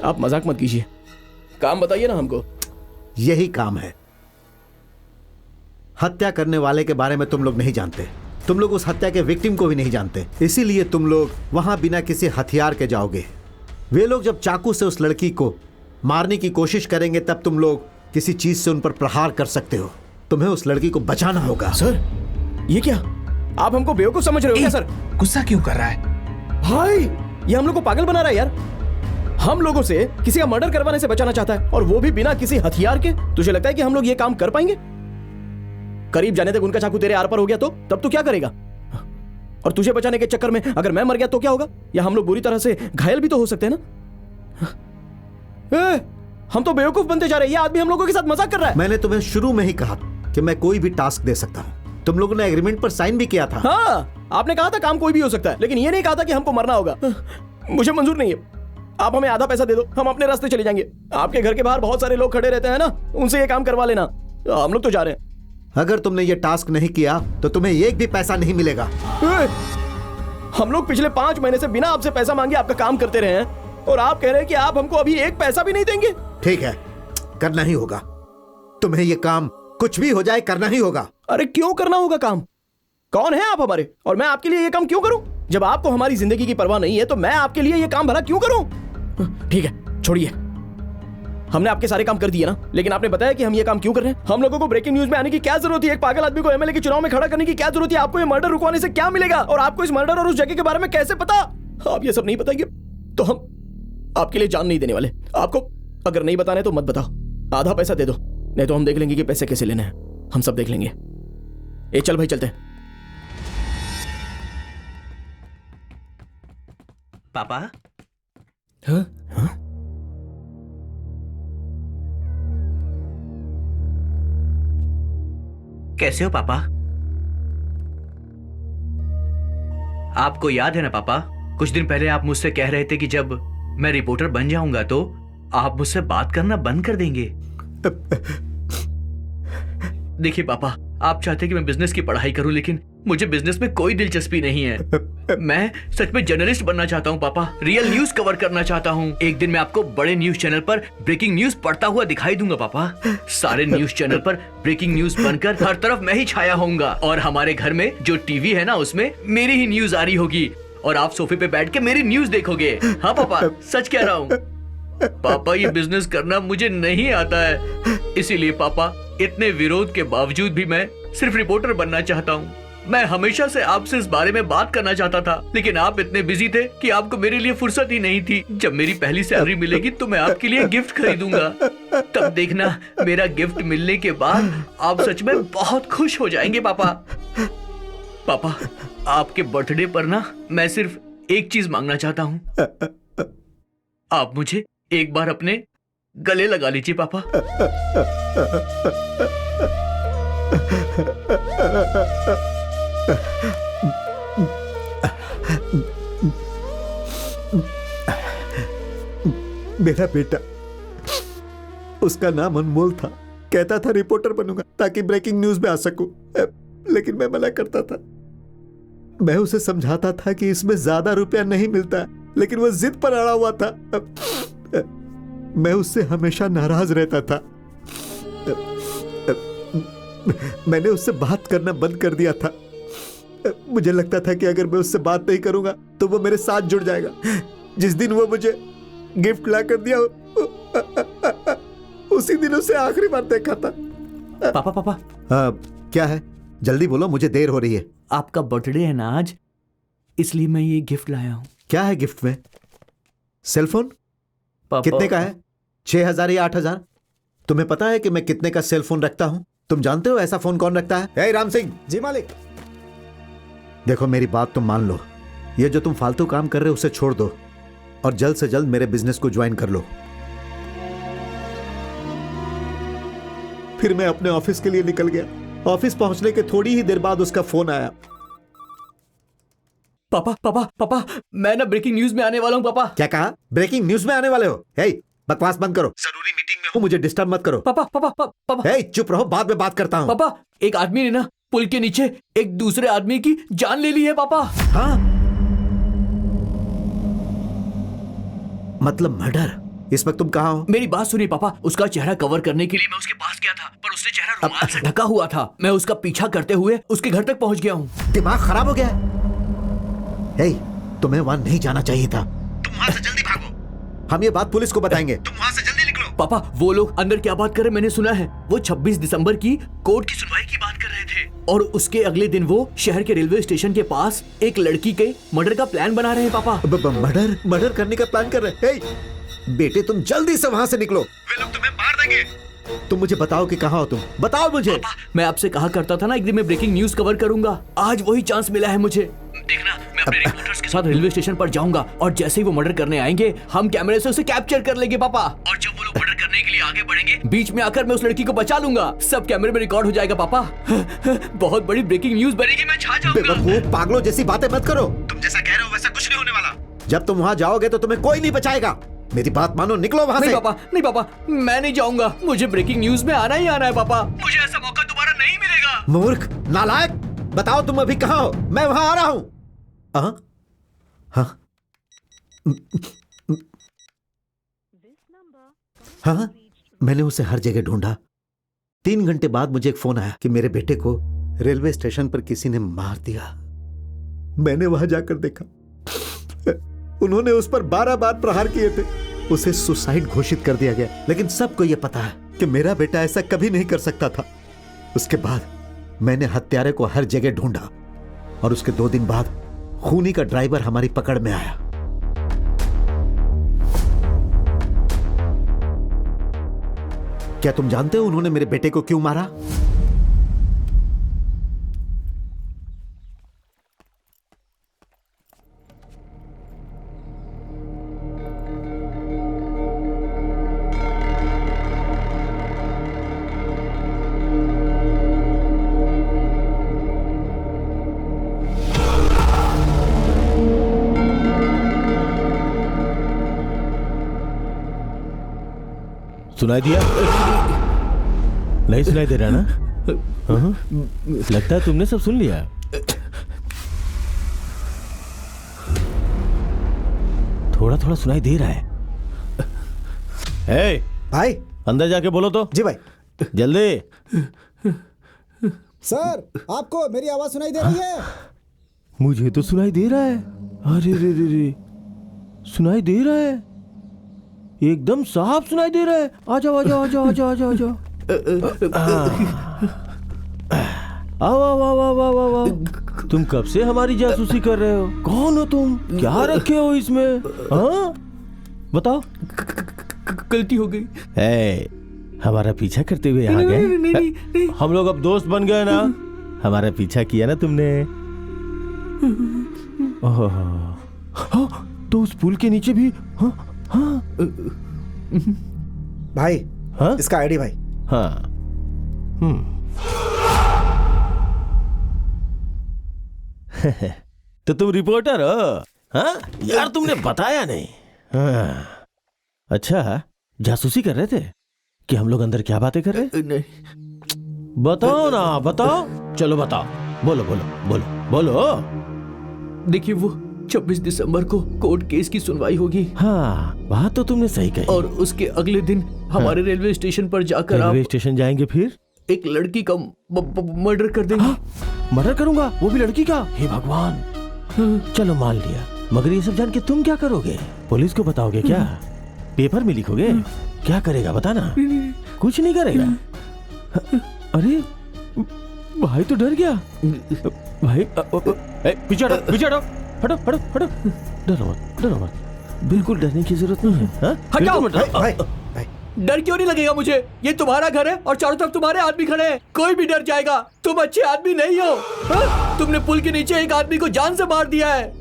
[SPEAKER 6] आप मजाक मत कीजिए, काम बताइए ना हमको।
[SPEAKER 7] यही काम है। हत्या करने वाले के बारे में तुम लोग नहीं जानते, तुम लोग उस हत्या के विक्टिम को भी नहीं जानते, इसीलिए तुम लोग वहां बिना किसी हथियार के जाओगे। वे लोग जब चाकू से उस लड़की को मारने की कोशिश करेंगे तब तुम लोग किसी चीज से उन पर प्रहार कर सकते हो। तुम्हें उस लड़की को बचाना होगा।
[SPEAKER 6] सर ये क्या, आप हमको बेवकूफ समझ रहे हो क्या? सर
[SPEAKER 2] गुस्सा क्यों कर रहा है
[SPEAKER 6] भाई? ये हम लोग को पागल बना रहा है यार। हम लोगों से किसी का मर्डर करवाने से बचाना चाहता है, और वो भी बिना किसी हथियार के। तुझे लगता है कि हम लोग ये काम कर पाएंगे? करीब जाने तक उनका चाकू तेरे आर पर हो गया तो तब तू क्या करेगा? और तुझे बचाने के चक्कर में अगर मैं मर गया तो क्या होगा? या हम लोग बुरी तरह से घायल भी तो हो सकते हैं ना। हम तो बेवकूफ बनते जा रहे हैं। ये आदमी हम लोगों के साथ मजाक कर रहा है।
[SPEAKER 7] मैंने तुम्हें शुरू में ही कहा कि मैं कोई भी टास्क दे सकता हूं। तुम लोगों ने एग्रीमेंट पर साइन भी किया था।
[SPEAKER 6] हाँ, आपने कहा था काम कोई भी हो सकता है, लेकिन ये नहीं कहा था कि हमको मरना होगा। मुझे मंजूर नहीं है। आप हमें आधा पैसा दे दो, हम अपने रास्ते चले जाएंगे। आपके घर के बाहर बहुत सारे लोग खड़े रहते हैं ना, उनसे ये काम करवा लेना। हम लोग तो जा रहे हैं।
[SPEAKER 7] अगर तुमने ये टास्क नहीं किया तो तुम्हें एक भी पैसा नहीं मिलेगा।
[SPEAKER 6] हम लोग पिछले 5 महीने से बिना आपसे पैसा मांगे आपका काम करते रहे हैं, और आप कह रहे हैं कि आप हमको अभी एक पैसा भी नहीं देंगे?
[SPEAKER 7] ठीक है, करना ही होगा। तुम्हें ये काम कुछ भी हो जाए करना ही होगा।
[SPEAKER 6] अरे क्यों करना होगा काम? कौन है आप हमारे, और मैं आपके लिए ये काम क्यों करूं? जब आपको हमारी जिंदगी की परवाह नहीं है तो मैं आपके लिए ये काम भला क्यों करूं? ठीक है, छोड़िए। हमने आपके सारे काम कर दिए ना, लेकिन आपने बताया कि हम ये काम क्यों कर रहे हैं? हम लोगों को ब्रेकिंग न्यूज में आने की क्या जरूरत है? एक पागल आदमी को एमएलए के चुनाव में खड़ा करने की क्या जरूरत है? आपको ये मर्डर रुकवाने से क्या मिलेगा? और आपको इस मर्डर और उस जगह के बारे में कैसे पता? आप ये सब नहीं बताएंगे तो हम आपके लिए जान नहीं देने वाले। आपको अगर नहीं बताना है तो मत बताओ, आधा पैसा दे दो, नहीं तो हम देख लेंगे कि पैसे कैसे लेने हैं। हम सब देख लेंगे। ए चल भाई, चलते हैं।
[SPEAKER 11] पापा?
[SPEAKER 2] हाँ?
[SPEAKER 6] हाँ?
[SPEAKER 11] कैसे हो पापा? आपको याद है ना पापा, कुछ दिन पहले आप मुझसे कह रहे थे कि जब मैं रिपोर्टर बन जाऊंगा तो आप मुझसे बात करना बंद कर देंगे। देखिए पापा, आप चाहते कि मैं बिजनेस की पढ़ाई करूं, लेकिन मुझे बिजनेस में कोई दिलचस्पी नहीं है। मैं सच में जर्नलिस्ट बनना चाहता हूं पापा, रियल न्यूज कवर करना चाहता हूं। एक दिन मैं आपको बड़े न्यूज चैनल पर ब्रेकिंग न्यूज पढ़ता हुआ दिखाई दूंगा पापा। सारे न्यूज चैनल पर ब्रेकिंग न्यूज बनकर हर तरफ मैं ही छाया होऊंगा, और हमारे घर में जो टीवी है ना उसमें मेरी ही न्यूज आ रही होगी, और आप सोफे पे बैठ के मेरी न्यूज देखोगे। हाँ पापा, सच कह रहा हूँ। पापा ये बिजनेस करना मुझे नहीं आता है, इसीलिए पापा इतने विरोध के बावजूद भी मैं सिर्फ रिपोर्टर बनना चाहता हूँ। मैं हमेशा से आपसे इस बारे में बात करना चाहता था, लेकिन आप इतने बिजी थे कि आपको मेरे लिए फुर्सत ही नहीं थी। जब मेरी पहली सैलरी मिलेगी तो मैं आपके लिए गिफ्ट खरीदूंगा, तब देखना मेरा गिफ्ट मिलने के बाद आप सच में बहुत खुश हो जाएंगे पापा। पापा, आपके बर्थडे पर ना मैं सिर्फ एक चीज मांगना चाहता हूँ। आप मुझे एक बार अपने गले लगा लीजिए पापा।
[SPEAKER 7] मेरा बेटा, उसका नाम अनमोल था, कहता था रिपोर्टर बनूंगा ताकि ब्रेकिंग न्यूज में आ सकूं, लेकिन मैं मना करता था। मैं उसे समझाता था कि इसमें ज्यादा रुपया नहीं मिलता, लेकिन वह जिद पर अड़ा हुआ था। मैं उससे हमेशा नाराज रहता था। मैंने उससे बात करना बंद कर दिया था। मुझे लगता था कि अगर मैं उससे बात नहीं करूंगा तो वो मेरे साथ जुड़ जाएगा। जिस दिन वो मुझे गिफ्ट ला कर दिया, उसी दिन उसे आखिरी बार देखा था।
[SPEAKER 11] पापा पापा,
[SPEAKER 7] क्या है? जल्दी बोलो, मुझे देर हो रही है।
[SPEAKER 11] आपका बर्थडे है ना आज, इसलिए मैं ये गिफ्ट लाया हूँ।
[SPEAKER 7] क्या है गिफ्ट में? सेलफोन? कितने का है? 6,000 या 8,000? तुम्हें पता है कि मैं कितने का सेल फोन रखता हूं? तुम जानते हो ऐसा फोन कौन रखता है? हे राम सिंह।
[SPEAKER 5] जी मालिक।
[SPEAKER 7] देखो, मेरी बात तुम मान लो। ये जो तुम फालतू काम कर रहे हो उसे छोड़ दो, और जल्द से जल्द मेरे बिजनेस को ज्वाइन कर लो। फिर मैं अपने ऑफिस के लिए निकल गया। ऑफिस पहुंचने के थोड़ी ही देर बाद उसका फोन आया।
[SPEAKER 11] पापा पापा पापा, मैं ना ब्रेकिंग न्यूज में आने वाला हूँ पापा।
[SPEAKER 7] क्या कहा? ब्रेकिंग न्यूज में आने वाले हो? हे, बकवास बंद करो। जरूरी मीटिंग में हूँ, मुझे डिस्टर्ब मत करो।
[SPEAKER 11] पापा पापा पापा,
[SPEAKER 7] हे, चुप रहो, बाद में बात करता हूँ।
[SPEAKER 11] पापा, एक आदमी ने ना पुल के नीचे एक दूसरे आदमी की जान ले ली है पापा।
[SPEAKER 7] हाँ? मतलब मर्डर? इस वक्त तुम कहाँ हो?
[SPEAKER 11] मेरी बात सुनिए पापा, उसका चेहरा कवर करने के लिए मैं उसके पास गया था, पर उसने चेहरा रुमाल से ढका हुआ था। मैं उसका पीछा करते हुए उसके घर तक पहुंच गया हूँ।
[SPEAKER 7] दिमाग खराब हो गया है? हे, तुम्हें वहां नहीं जाना चाहिए था। तुम वहां से जल्दी भागो। हम ये बात पुलिस को बताएंगे। तुम वहां से जल्दी निकलो।
[SPEAKER 11] पापा, वो लोग अंदर क्या बात कर रहे मैंने सुना है। वो 26 दिसंबर की कोर्ट की सुनवाई की बात कर रहे थे, और उसके अगले दिन वो शहर के रेलवे स्टेशन के पास एक लड़की के मर्डर का प्लान बना रहे हैं। पापा,
[SPEAKER 7] मर्डर करने का प्लान कर रहे हैं? बेटे, तुम जल्दी से वहां से निकलो, वे लोग तुम्हें मार देंगे। तुम मुझे बताओ कि कहाँ हो तुम, बताओ मुझे।
[SPEAKER 11] पापा, मैं आपसे कहा करता था ना एक दिन मैं ब्रेकिंग न्यूज कवर करूंगा। आज वही चांस मिला है मुझे। देखना, मैं अपने रिपोर्टर्स के साथ रेलवे स्टेशन पर जाऊंगा, और जैसे ही वो मर्डर करने आएंगे हम कैमरे से उसे कैप्चर कर लेंगे पापा। और जब वो लोग मर्डर करने के लिए आगे बढ़ेंगे, बीच में आकर मैं उस लड़की को बचा लूंगा। सब कैमरे में रिकॉर्ड हो जाएगा पापा। बहुत बड़ी ब्रेकिंग न्यूज बनेगी, मैं छा जाऊंगा।
[SPEAKER 7] बेवकूफ, पागलों जैसी बातें मत करो। तुम जैसा कह रहे हो वैसा कुछ नहीं होने वाला। जब तुम वहां जाओगे तो तुम्हें कोई नहीं बचाएगा। मेरी बात मानो, निकलो वहां से।
[SPEAKER 11] नहीं पापा, मैं नहीं जाऊंगा। मुझे ब्रेकिंग न्यूज में आना ही आना है पापा। मुझे ऐसा मौका दोबारा नहीं मिलेगा।
[SPEAKER 7] मूर्ख, नालायक, बताओ तुम अभी कहाँ हो? मैं वहां आ रहा हूँ। हाँ, मैंने उसे हर जगह ढूंढा। 3 घंटे बाद मुझे एक फोन आया कि मेरे बेटे को रेलवे स्टेशन पर किसी ने मार दिया। मैंने वहां जाकर देखा, उन्होंने उस पर 12 बार प्रहार किए थे। उसे सुसाइड घोषित कर दिया गया, लेकिन सबको यह पता है कि मेरा बेटा ऐसा कभी नहीं कर सकता था। उसके बाद मैंने हत्यारे को हर जगह ढूंढा, और उसके 2 दिन बाद खूनी का ड्राइवर हमारी पकड़ में आया। क्या तुम जानते हो उन्होंने मेरे बेटे को क्यों मारा?
[SPEAKER 9] सुनाई दिया? नहीं सुनाई दे रहा ना? लगता है तुमने सब सुन लिया। थोड़ा थोड़ा सुनाई दे रहा है। हे
[SPEAKER 5] भाई,
[SPEAKER 9] अंदर जाके बोलो तो।
[SPEAKER 5] जी भाई,
[SPEAKER 9] जल्दी।
[SPEAKER 5] सर, आपको मेरी आवाज सुनाई दे रही है?
[SPEAKER 9] मुझे तो सुनाई दे रहा है। अरे रे रे रे, सुनाई दे रहा है, एकदम साफ सुनाई दे रहा है। आ जाओ आ जाओ आ जाओ आ जाओ आ जाओ आ जाओ। आओ आओ आओ आओ आओ आओ। तुम कब से हमारी जासूसी कर रहे हो? कौन हो तुम? क्या रखे हो इसमें? हाँ, बताओ।
[SPEAKER 11] गलती हो गई।
[SPEAKER 9] हमारा पीछा करते हुए यहाँ गए? हम लोग अब दोस्त बन गए ना? हमारा पीछा किया ना तुमने? तो उस पुल के नीचे भी? हाँ हाँ
[SPEAKER 5] भाई,
[SPEAKER 9] हाँ?
[SPEAKER 5] इसका आईडी भाई।
[SPEAKER 9] हाँ। तो तुम रिपोर्टर हो? हाँ यार, तुमने बताया नहीं। हाँ। अच्छा, जासूसी कर रहे थे कि हम लोग अंदर क्या बातें कर रहे?
[SPEAKER 11] नहीं।
[SPEAKER 9] बताओ ना, बताओ। चलो बताओ, बोलो बोलो बोलो बोलो।
[SPEAKER 11] देखिए, वो 26 दिसंबर को कोर्ट केस की सुनवाई होगी।
[SPEAKER 9] हाँ, बात तो तुमने सही कही।
[SPEAKER 11] और उसके अगले दिन हमारे रेलवे स्टेशन पर जाकर
[SPEAKER 9] रेलवे स्टेशन जाएंगे, फिर
[SPEAKER 11] एक लड़की का मर्डर कर देंगे।
[SPEAKER 9] हाँ? मर्डर करूंगा, वो भी लड़की का? हे भगवान। चलो मान लिया, मगर ये सब जान के तुम क्या करोगे? पुलिस को बताओगे क्या? पेपर में लिखोगे? क्या करेगा बताना? कुछ नहीं करेगा। अरे भाई तो डर गया। भाई पीछे हटो, पीछे हटो, हटो हटो हटो। डरो मत, डरो मत, बिल्कुल डरने की जरूरत नहीं है।
[SPEAKER 11] हटाओ।
[SPEAKER 5] भाई,
[SPEAKER 11] डर क्यों नहीं लगेगा मुझे? ये तुम्हारा घर है और चारों तरफ तुम्हारे आदमी खड़े हैं। कोई भी डर जाएगा। तुम अच्छे आदमी नहीं हो। तुमने पुल के नीचे एक आदमी को जान से मार दिया है।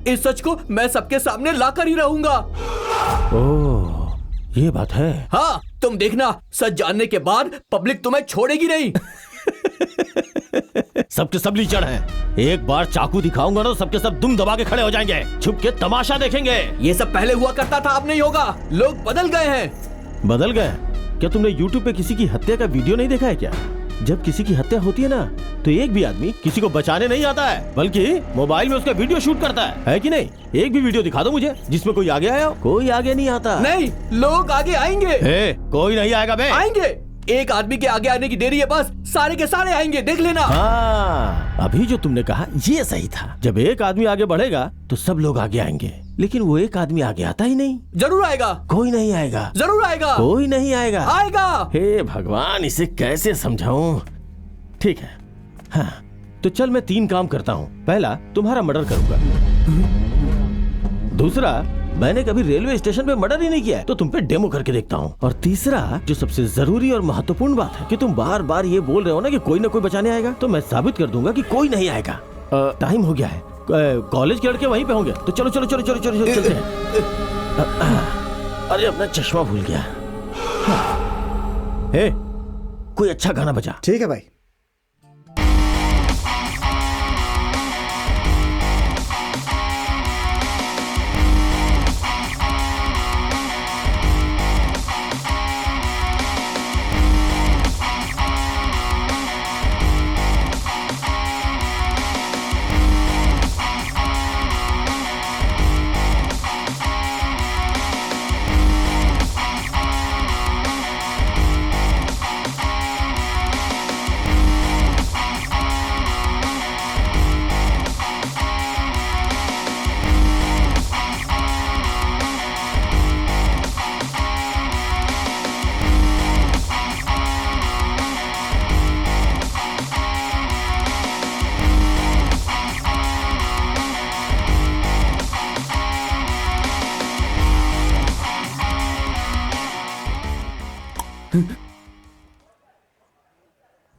[SPEAKER 11] इस सच को मैं सबके सामने लाकर ही रहूंगा।
[SPEAKER 9] ओह, ये बात है।
[SPEAKER 11] हाँ, तुम देखना, सच जानने के बाद पब्लिक तुम्हें छोड़ेगी नहीं।
[SPEAKER 9] सबके सब लीचड़ हैं। एक बार चाकू दिखाऊंगा ना, सबके सब दुम दबा के खड़े हो जाएंगे, छुप के तमाशा देखेंगे।
[SPEAKER 11] ये सब पहले हुआ करता था, अब नहीं होगा। लोग बदल गए हैं।
[SPEAKER 9] बदल गए? क्या तुमने YouTube पे किसी की हत्या का वीडियो नहीं देखा है क्या?
[SPEAKER 6] जब किसी की हत्या होती है ना तो एक भी आदमी किसी को बचाने नहीं आता है, बल्कि मोबाइल में उसका वीडियो शूट करता है कि नहीं? एक भी वीडियो दिखा दो मुझे जिसमें कोई आगे आया हो। कोई आगे नहीं आता।
[SPEAKER 8] नहीं, लोग आगे आएंगे।
[SPEAKER 6] कोई नहीं आएगा बे।
[SPEAKER 8] आएंगे। एक आदमी के आगे आने की देरी है बस, सारे के सारे आएंगे, देख लेना।
[SPEAKER 6] हाँ, अभी जो तुमने कहा ये सही था। जब एक आदमी आगे बढ़ेगा तो सब लोग आगे आएंगे, लेकिन वो एक आदमी आगे आता ही नहीं।
[SPEAKER 8] जरूर आएगा।
[SPEAKER 6] कोई नहीं आएगा।
[SPEAKER 8] जरूर आएगा।
[SPEAKER 6] कोई नहीं आएगा।
[SPEAKER 8] आएगा।
[SPEAKER 6] हे भगवान, इसे कैसे समझाऊं? ठीक है, हाँ, तो चल मैं 3 काम करता हूँ। पहला, तुम्हारा मर्डर करूंगा। दूसरा, मैंने कभी रेलवे स्टेशन पे मर्डर ही नहीं किया है, तो तुम पे डेमो करके देखता हूँ। और तीसरा, जो सबसे जरूरी और महत्वपूर्ण बात है कि तुम बार बार ये बोल रहे हो ना कि कोई ना कोई बचाने आएगा, तो मैं साबित कर दूंगा कि कोई नहीं आएगा। टाइम हो गया है, कॉलेज के लड़के वहीं पे होंगे, तो चलो चलो चलो चलो चलो चलते हैं। अरे अपना चश्मा भूल गया। कोई अच्छा गाना बजा।
[SPEAKER 5] ठीक है भाई।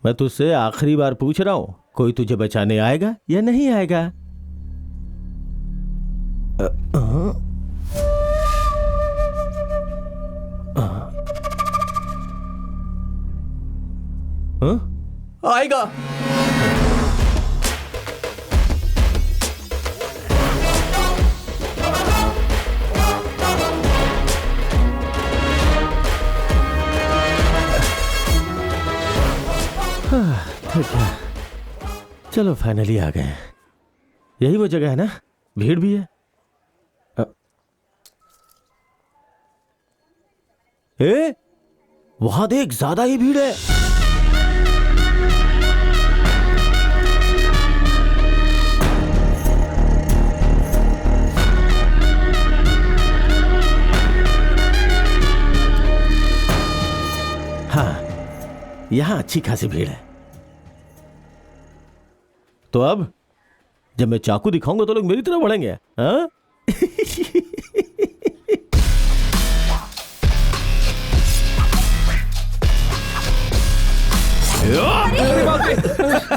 [SPEAKER 6] मैं तुझसे आखिरी बार पूछ रहा हूं, कोई तुझे बचाने आएगा या नहीं आएगा?
[SPEAKER 8] आएगा।
[SPEAKER 6] ठीक है, चलो फाइनली आ गए। यही वो जगह है ना? भीड़ भी है। वहां देख, ज्यादा ही भीड़ है। हाँ, यहां अच्छी खासी भीड़ है। तो अब जब मैं चाकू दिखाऊंगा तो लोग मेरी तरफ बढ़ेंगे। हाँ?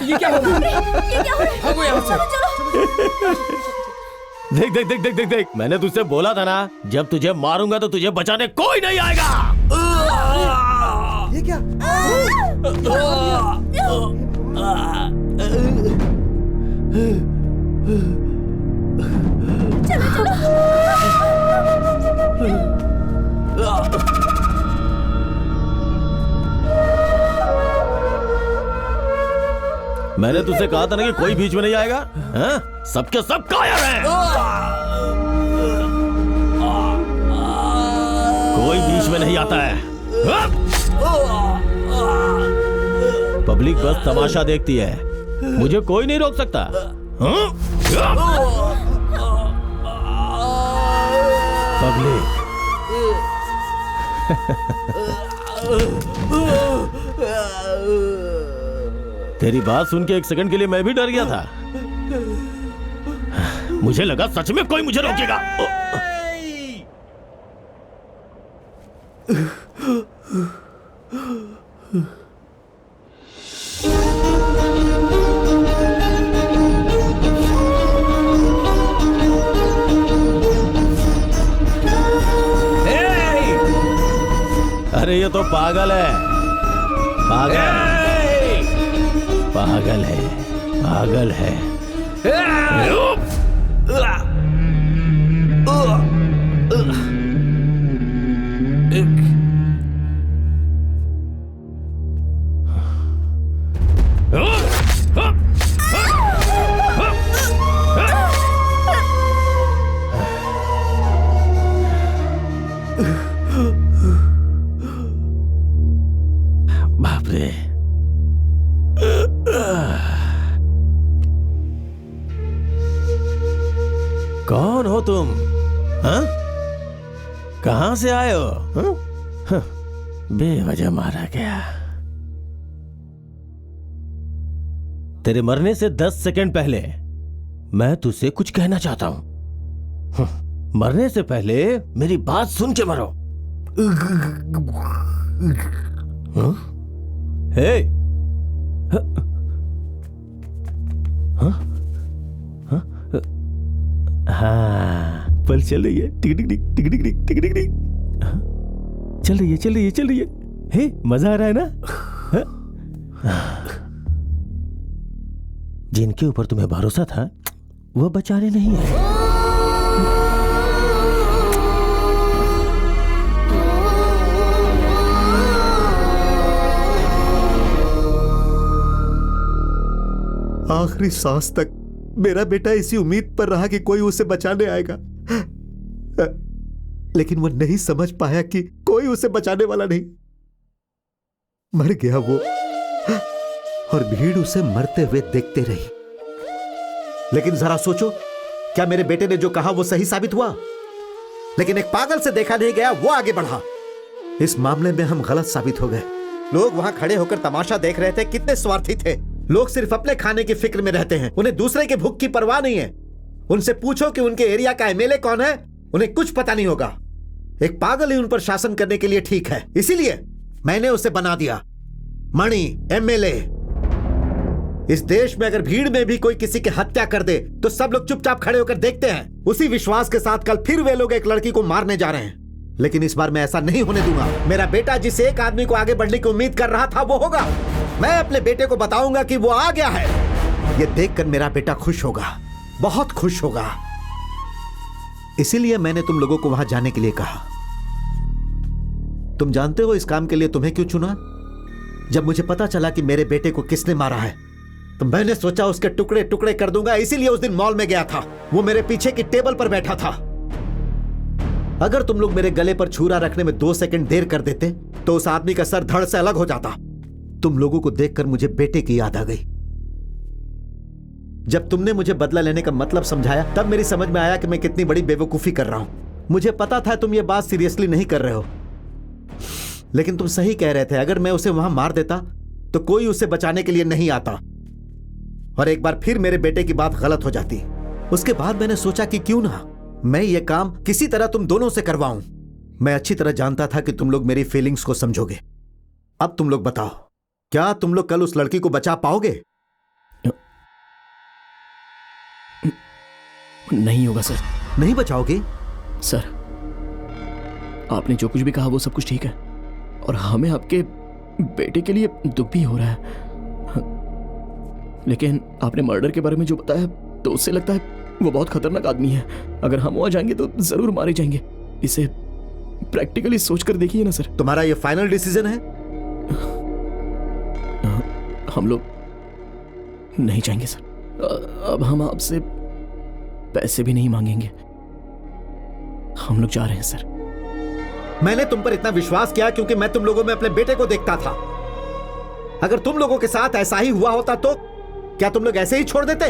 [SPEAKER 2] ये क्या हो रहा है?
[SPEAKER 6] देख देख देख देख देख देख, मैंने तुझसे बोला था ना, जब तुझे मारूंगा तो तुझे बचाने कोई नहीं आएगा।
[SPEAKER 5] ये क्या?
[SPEAKER 6] मैंने तुझसे कहा था ना कि कोई बीच में नहीं आएगा। हाँ? सबके सब कायर हैं। कोई बीच में नहीं आता है। पब्लिक बस तमाशा देखती है, मुझे कोई नहीं रोक सकता। पब्लिक तेरी बात सुन के एक सेकंड के लिए मैं भी डर गया था। मुझे लगा सच में कोई मुझे रोकेगा। अरे ये तो पागल है, पागल पागल है, पागल है।
[SPEAKER 9] बाप रे। कौन हो तुम? हाँ? कहां से आए हो? हाँ? बेवजह मारा गया। तेरे मरने से 10 सेकंड पहले मैं तुझसे कुछ कहना चाहता हूं। मरने से पहले मेरी बात सुन के मरो। हे, हाँ, पल चल रही है। टिक टिक टिक टिक टिक टिक टिक टिक टिक। चल रही है, चल रही है, चल रही है। हे, मजा आ रहा है ना? जिनके ऊपर तुम्हें भरोसा था वो बेचारे नहीं है।
[SPEAKER 7] आखिरी सांस तक मेरा बेटा इसी उम्मीद पर रहा कि कोई उसे बचाने आएगा, लेकिन वो नहीं समझ पाया कि कोई उसे बचाने वाला नहीं। मर गया वो, और भीड़ उसे मरते हुए देखते रही। लेकिन जरा सोचो, क्या मेरे बेटे ने जो कहा वो सही साबित हुआ? लेकिन एक पागल से देखा नहीं गया, वो आगे बढ़ा। इस मामले में हम गलत साबित हो गए। लोग वहां खड़े होकर तमाशा देख रहे थे, कितने स्वार्थी थे। लोग सिर्फ अपने खाने की फिक्र में रहते हैं, उन्हें दूसरे के भूख की परवाह नहीं है। उनसे पूछो कि उनके एरिया का एमएलए कौन है, उन्हें कुछ पता नहीं होगा। एक पागल ही उन पर शासन करने के लिए ठीक है, इसीलिए मैंने उसे बना दिया मणि एमएलए। इस देश में अगर भीड़ में भी कोई किसी की हत्या कर दे तो सब लोग चुपचाप खड़े होकर देखते हैं। उसी विश्वास के साथ कल फिर वे लोग एक लड़की को मारने जा रहे हैं, लेकिन इस बार मैं ऐसा नहीं होने दूंगा। मेरा बेटा जिस एक आदमी को आगे बढ़ने की उम्मीद कर रहा था वो होगा। मैं अपने बेटे को बताऊंगा कि वो आ गया है। ये देखकर मेरा बेटा खुश होगा, बहुत खुश होगा। इसीलिए मैंने तुम लोगों को वहां जाने के लिए कहा। तुम जानते हो इस काम के लिए तुम्हें क्यों चुना? जब मुझे पता चला कि मेरे बेटे को किसने मारा है तो मैंने सोचा उसके टुकड़े टुकड़े कर दूंगा। इसीलिए उस दिन मॉल में गया था। वो मेरे पीछे की टेबल पर बैठा था। अगर तुम लोग मेरे गले पर छुरा रखने में 2 सेकंड देर कर देते तो उस आदमी का सर धड़ से अलग हो जाता। तुम लोगों को देखकर मुझे बेटे की याद आ गई। जब तुमने मुझे बदला लेने का मतलब समझाया तब मेरी समझ में आया कि मैं कितनी बड़ी बेवकूफी कर रहा हूं। मुझे पता था तुम ये बात सीरियसली नहीं कर रहे हो, लेकिन तुम सही कह रहे थे। अगर मैं उसे वहां मार देता तो कोई उसे बचाने के लिए नहीं आता, और एक बार फिर मेरे बेटे की बात गलत हो जाती। उसके बाद मैंने सोचा कि क्यों ना मैं ये काम किसी तरह तुम दोनों से करवाऊं। मैं अच्छी तरह जानता था कि तुम लोग मेरी फीलिंग्स को समझोगे। अब तुम लोग बताओ, क्या तुम लोग कल उस लड़की को बचा पाओगे?
[SPEAKER 6] नहीं होगा सर।
[SPEAKER 7] नहीं बचाओगे?
[SPEAKER 6] सर, आपने जो कुछ भी कहा वो सब कुछ ठीक है, और हमें आपके बेटे के लिए दुख भी हो रहा है, लेकिन आपने मर्डर के बारे में जो बताया तो उससे लगता है वो बहुत खतरनाक आदमी है। अगर हम वहां जाएंगे तो जरूर मारे जाएंगे। इसे प्रैक्टिकली सोचकर देखिए ना सर।
[SPEAKER 7] तुम्हारा ये फाइनल डिसीजन है?
[SPEAKER 6] हम लोग नहीं जाएंगे सर। अब हम आपसे पैसे भी नहीं मांगेंगे। हम लोग जा रहे हैं सर।
[SPEAKER 7] मैंने तुम पर इतना विश्वास किया क्योंकि मैं तुम लोगों में अपने बेटे को देखता था। अगर तुम लोगों के साथ ऐसा ही हुआ होता तो क्या तुम लोग ऐसे ही छोड़ देते?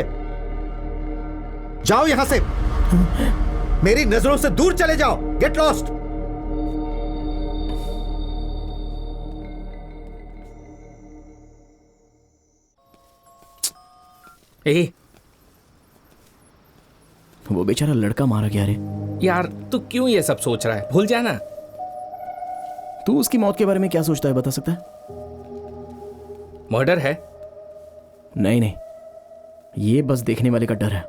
[SPEAKER 7] जाओ यहां से, मेरी नजरों से दूर चले जाओ। Get lost.
[SPEAKER 6] वो बेचारा लड़का मारा गया रे।
[SPEAKER 2] यार तू क्यों ये सब सोच रहा है? भूल जाना।
[SPEAKER 6] तू उसकी मौत के बारे में क्या सोचता है, बता सकता है?
[SPEAKER 2] मर्डर है?
[SPEAKER 6] नहीं नहीं, ये बस देखने वाले का डर है।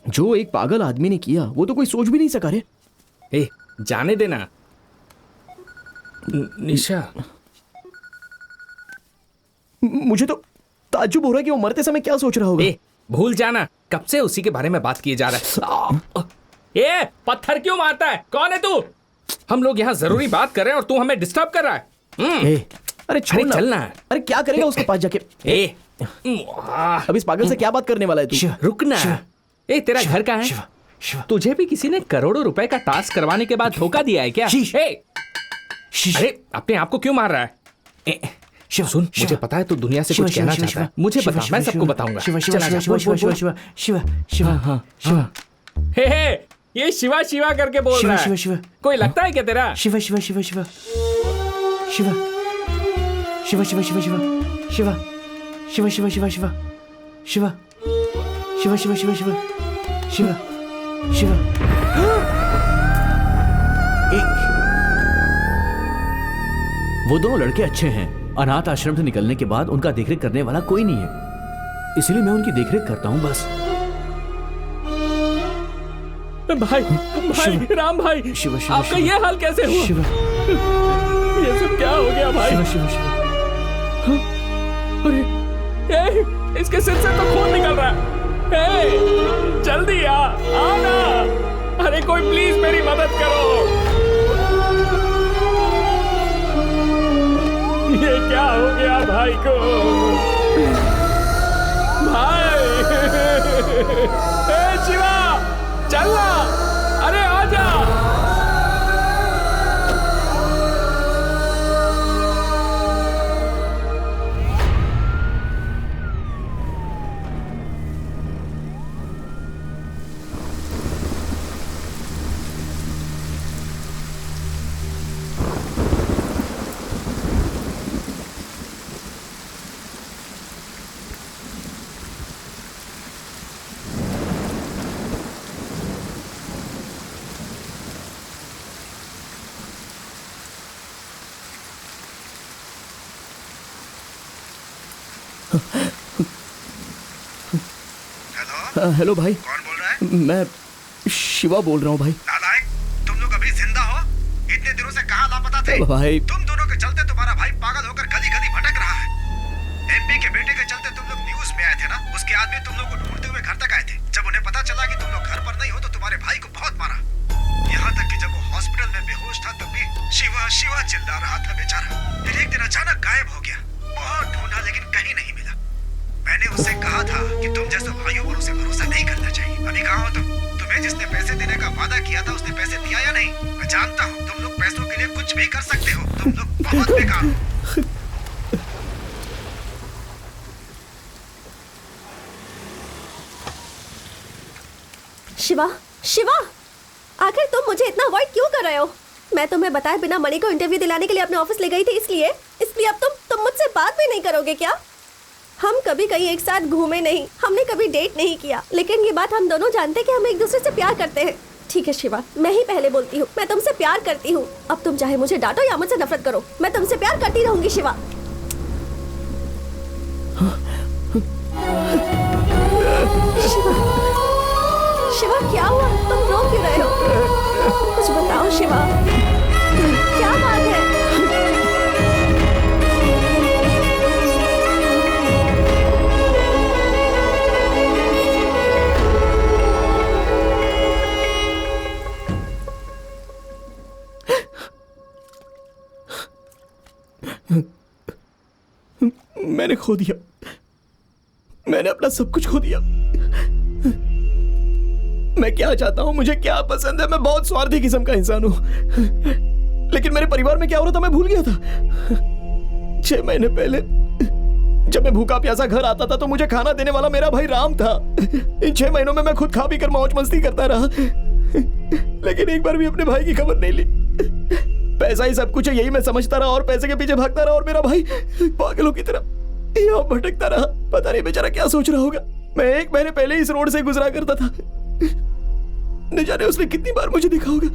[SPEAKER 6] जो एक पागल आदमी ने किया वो तो कोई सोच भी नहीं सका रे।
[SPEAKER 2] जाने देना। निशा,
[SPEAKER 6] मुझे तो ताज्जुब हो रहा है कि वो मरते समय क्या सोच रहा होगा।
[SPEAKER 2] भूल जाना, कब से उसी के बारे में बात किए जा रहा है। पत्थर क्यों मारता है? कौन है तू? हम लोग यहाँ जरूरी बात कर रहे हैं और तू हमें डिस्टर्ब कर रहा है।
[SPEAKER 6] अरे छोड़ ना।
[SPEAKER 2] चलना।
[SPEAKER 6] अरे क्या करेगा उसके पास जाके?
[SPEAKER 2] ए
[SPEAKER 6] अब इस पागल से क्या बात करने वाला है तू?
[SPEAKER 2] रुकना। ए तेरा घर कहाँ है? तुझे भी किसी ने करोड़ों रुपए का टास्क करवाने के बाद धोखा दिया है क्या? अरे अपने आप को क्यों मार रहा है? सुन, मुझे पता है तू दुनिया से कुछ कहना चाहता है। मुझे बता, मैं सबको बताऊंगा। चला जा।
[SPEAKER 6] शिवा।
[SPEAKER 2] हे, ये शिवा शिवा करके बोल रहा है।
[SPEAKER 6] शिवा।
[SPEAKER 2] कोई लगता है क्या तेरा?
[SPEAKER 6] शिवा।
[SPEAKER 3] वो दोनों लड़के अच्छे हैं। अनाथ आश्रम से निकलने के बाद उनका देखरेख करने वाला कोई नहीं है, इसलिए मैं उनकी देखरेख करता हूं बस।
[SPEAKER 2] भाई राम भाई, आपका ये हाल कैसे हुआ? ये सब क्या हो गया भाई? अरे इसके सिर से तो खून निकल रहा है। जल्दी आ ना। अरे कोई प्लीज मेरी मदद करो। ये क्या हो गया भाई को? भाई शिवा चलना। अरे आजा।
[SPEAKER 6] हेलो भाई।
[SPEAKER 16] कौन बोल रहा है?
[SPEAKER 6] मैं शिवा बोल रहा हूँ भाई।
[SPEAKER 16] नालायक, तुम लोग अभी जिंदा हो? इतने दिनों से कहाँ लापता थे?
[SPEAKER 6] भाई
[SPEAKER 16] तुम दोनों के चलते तुम्हारा भाई पागल होकर गली गली भटक रहा है। एमपी के बेटे के चलते तुम लोग न्यूज में आए थे ना? उसके आदमी तुम लोग को ढूंढते हुए घर तक आए थे। जब उन्हें पता चला कि तुम लोग घर पर नहीं हो तो तुम्हारे भाई को बहुत मारा। यहाँ तक कि जब वो हॉस्पिटल में बेहोश था तब भी शिवा शिवा चिल्ला रहा था बेचारा। फिर एक दिन अचानक गायब हो गया। बहुत ढूंढा लेकिन कहीं नहीं मिला। मैंने उससे कहा था कि तुम जैसे भाइयों पर उसे भरोसा नहीं करना चाहिए। अभी कहाँ हो तुम? तुम्हें जिसने पैसे देने का वादा किया था उसने पैसे दिया या नहीं? मैं जानता हूँ तुम लोग पैसों के लिए कुछ भी कर सकते हो। तुम लोग बहुत बेकार हो।
[SPEAKER 1] शिवा, आखिर तुम मुझे इतना अवॉइड क्यों कर रहे हो? मैं तुम्हें बताए बिना मणि को इंटरव्यू दिलाने के लिए अपने ऑफिस ले गई थी, इसलिए अब तुम मुझसे बात भी नहीं करोगे क्या? हम कभी कहीं एक साथ घूमे नहीं, हमने कभी डेट नहीं किया, लेकिन ये बात हम दोनों जानते हैं कि हम एक दूसरे से प्यार करते हैं। ठीक है शिवा, मैं ही पहले बोलती हूँ, मैं तुमसे प्यार करती हूँ। अब तुम चाहे मुझे डांटो या मुझसे नफरत करो, मैं तुमसे प्यार करती रहूंगी शिवा। शिवा क्या हुआ? तुम रो क्यों रहे हो? कुछ बताओ शिवा, क्या बात है?
[SPEAKER 6] मैंने खो दिया, मैंने अपना सब कुछ खो दिया। मैं क्या चाहता हूं, मुझे क्या पसंद है, मैं बहुत स्वार्थी किस्म का इंसान हूं। लेकिन मेरे परिवार में क्या हो रहा था मैं भूल गया था। 6 महीने पहले जब मैं भूखा प्यासा घर आता था तो मुझे खाना देने वाला मेरा भाई राम था। इन 6 महीनों में मैं खुद खा पी कर मौज मस्ती करता रहा, लेकिन एक बार भी अपने भाई की खबर नहीं ली। पैसा ही सब कुछ है यही मैं समझता रहा और पैसे के पीछे भागता रहा, और मेरा भाई पागलों की तरह यहाँ भटकता रहा। पता नहीं बेचारा क्या सोच रहा होगा। मैं 1 महीने पहले इस रोड से गुजरा करता था, न जाने उसने कितनी बार मुझे देखा होगा।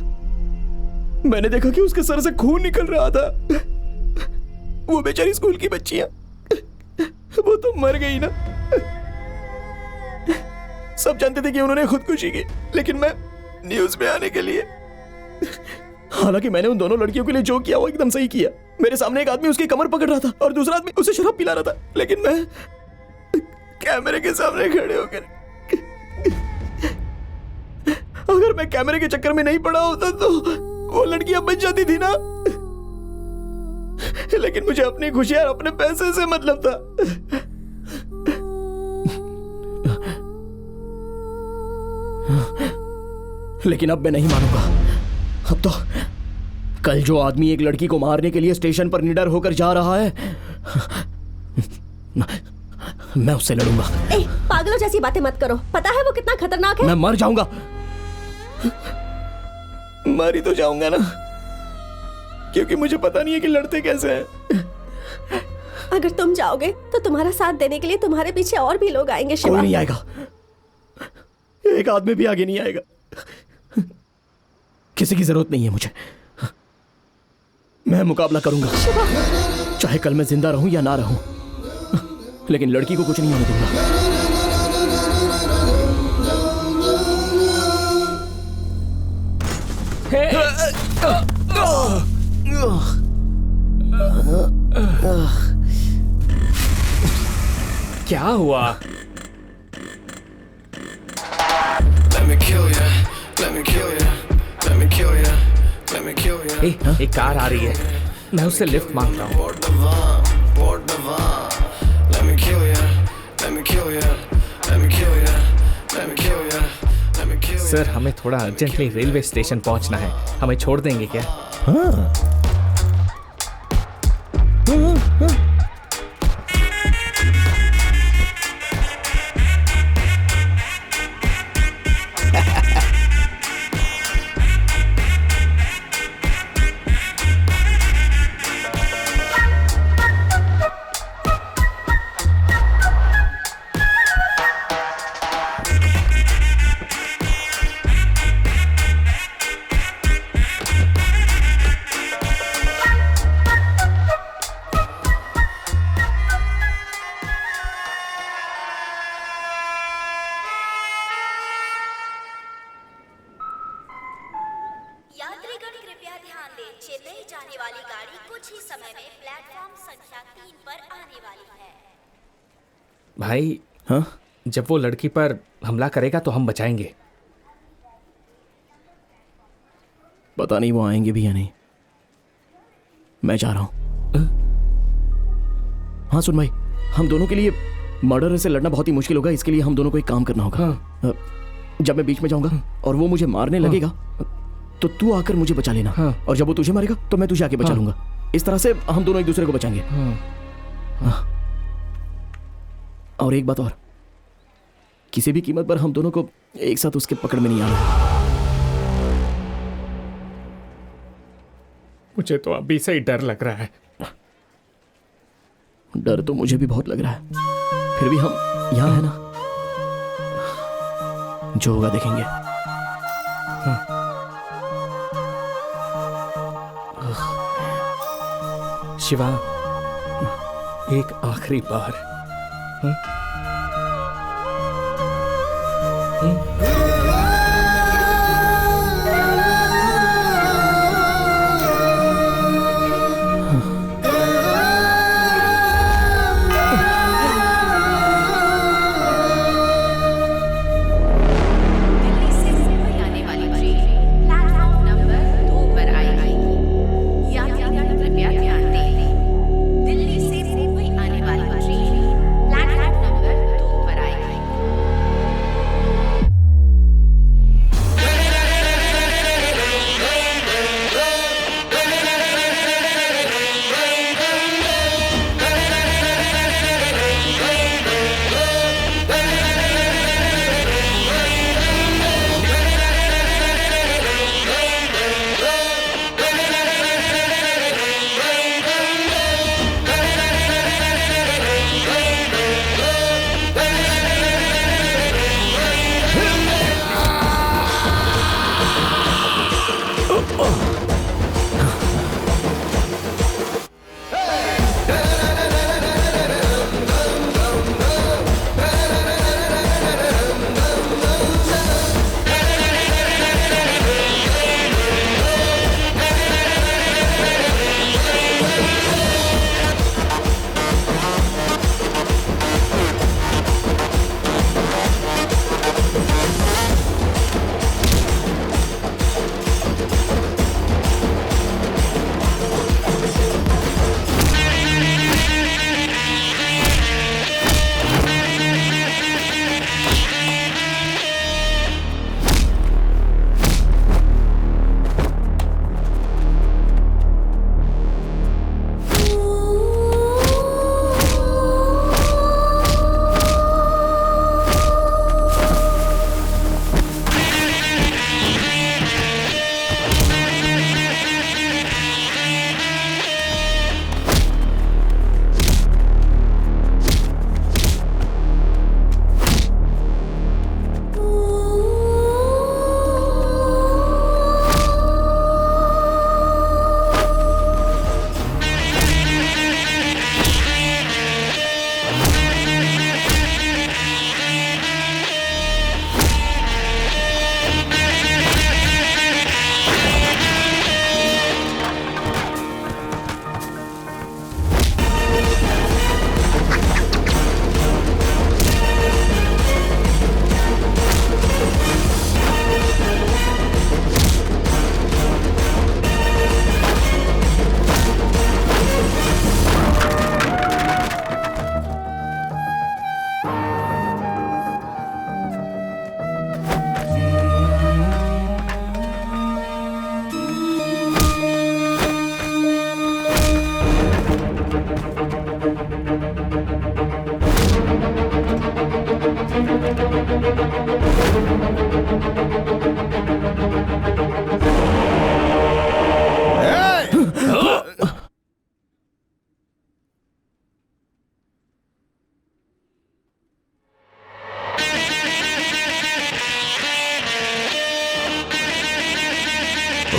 [SPEAKER 6] मैंने देखा कि उसके सर से खून निकल रहा था। वो बेचारी स्कूल की बच्चियां, वो तो मर गई ना। सब जानते थे कि उन्होंने खुदकुशी की, लेकिन मैं न्यूज में आने के लिए, हालांकि मैंने उन दोनों लड़कियों के लिए जो किया वो एकदम सही किया। मेरे सामने एक आदमी उसकी कमर पकड़ रहा था और दूसरा आदमी उसे शराब पिला रहा था, लेकिन मैं कैमरे के सामने खड़े होकर, अगर मैं कैमरे के चक्कर में नहीं पड़ा होता तो वो लड़कियां बच जाती थी ना। लेकिन मुझे अपनी खुशी और अपने पैसे से मतलब था। लेकिन अब मैं नहीं मानूंगा। अब तो कल जो आदमी एक लड़की को मारने के लिए स्टेशन पर निडर होकर जा रहा है, मैं उससे लड़ूंगा।
[SPEAKER 1] पागलों जैसी बातें मत करो। पता है वो कितना खतरनाक है?
[SPEAKER 6] मैं मर जाऊंगा। मर ही तो जाऊंगा ना, क्योंकि मुझे पता नहीं है कि लड़ते कैसे हैं।
[SPEAKER 1] अगर तुम जाओगे तो तुम्हारा साथ देने के लिए तुम्हारे पीछे और भी लोग आएंगे शिवा।
[SPEAKER 6] कोई नहीं आएगा, एक आदमी भी आगे नहीं आएगा। किसी की जरूरत नहीं है मुझे। मैं मुकाबला करूंगा, चाहे कल मैं जिंदा रहूं या ना रहूं, लेकिन लड़की को कुछ नहीं होने दूंगा।
[SPEAKER 2] क्या हुआ? एक कार आ रही है, मैं उससे लिफ्ट मांगता हूँ। सर, हमें थोड़ा अर्जेंटली रेलवे स्टेशन पहुंचना है, हमें छोड़ देंगे क्या?
[SPEAKER 10] यात्रीगण कृपया ध्यान दें, चेन्नई जाने वाली गाड़ी कुछ ही समय में प्लेटफॉर्म संख्या 3 पर आने वाली है।
[SPEAKER 2] भाई, जब वो लड़की पर हमला करेगा तो हम बचाएंगे।
[SPEAKER 6] पता नहीं वो आएंगे भी या नहीं। मैं जा रहा हूं। हाँ सुन भाई, हम दोनों के लिए मर्डर से लड़ना बहुत ही मुश्किल होगा, इसके लिए हम दोनों को एक काम करना होगा। जब मैं बीच में जाऊंगा और वो मुझे मारने लगेगा तो तू आकर मुझे बचा लेना, और जब वो तुझे मारेगा तो मैं तुझे आके बचा लूंगा। इस तरह से हम दोनों एक दूसरे को बचाएंगे। और एक बात और, किसी भी कीमत पर हम दोनों को एक साथ उसके पकड़ में नहीं आना।
[SPEAKER 2] मुझे तो अभी से ही डर लग रहा है।
[SPEAKER 6] डर तो मुझे भी बहुत लग रहा है, फिर भी हम यहां है ना, जो होगा देखेंगे।
[SPEAKER 2] शिवा, एक आखिरी बार।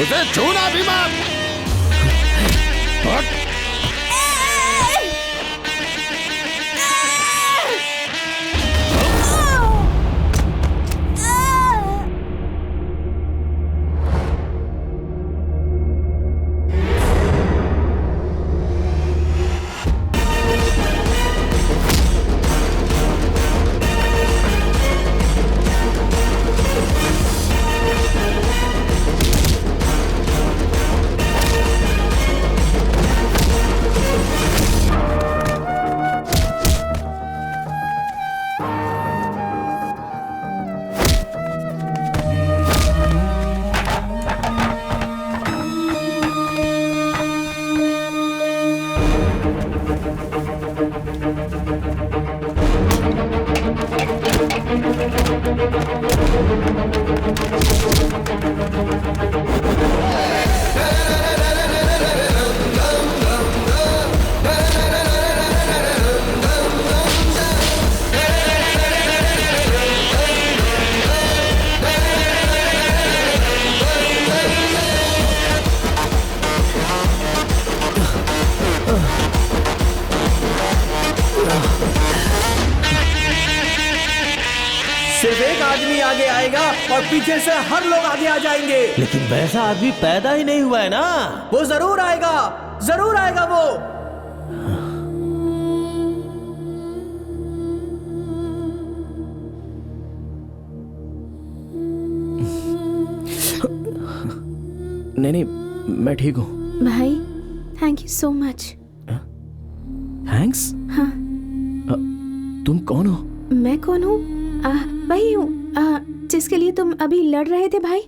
[SPEAKER 9] उसे छूना भी मत।
[SPEAKER 6] सिर्फ एक आदमी आगे आएगा और पीछे से हर लोग आगे आ जाएंगे।
[SPEAKER 4] लेकिन वैसा आदमी पैदा ही नहीं हुआ है ना।
[SPEAKER 6] वो जरूर आएगा वो। नहीं, मैं ठीक हूँ।
[SPEAKER 14] भाई thank you so much.
[SPEAKER 6] Thanks?
[SPEAKER 14] हाँ।
[SPEAKER 6] तुम कौन हो?
[SPEAKER 14] मैं कौन हूँ? वही हूँ जिसके लिए तुम अभी लड़ रहे थे भाई।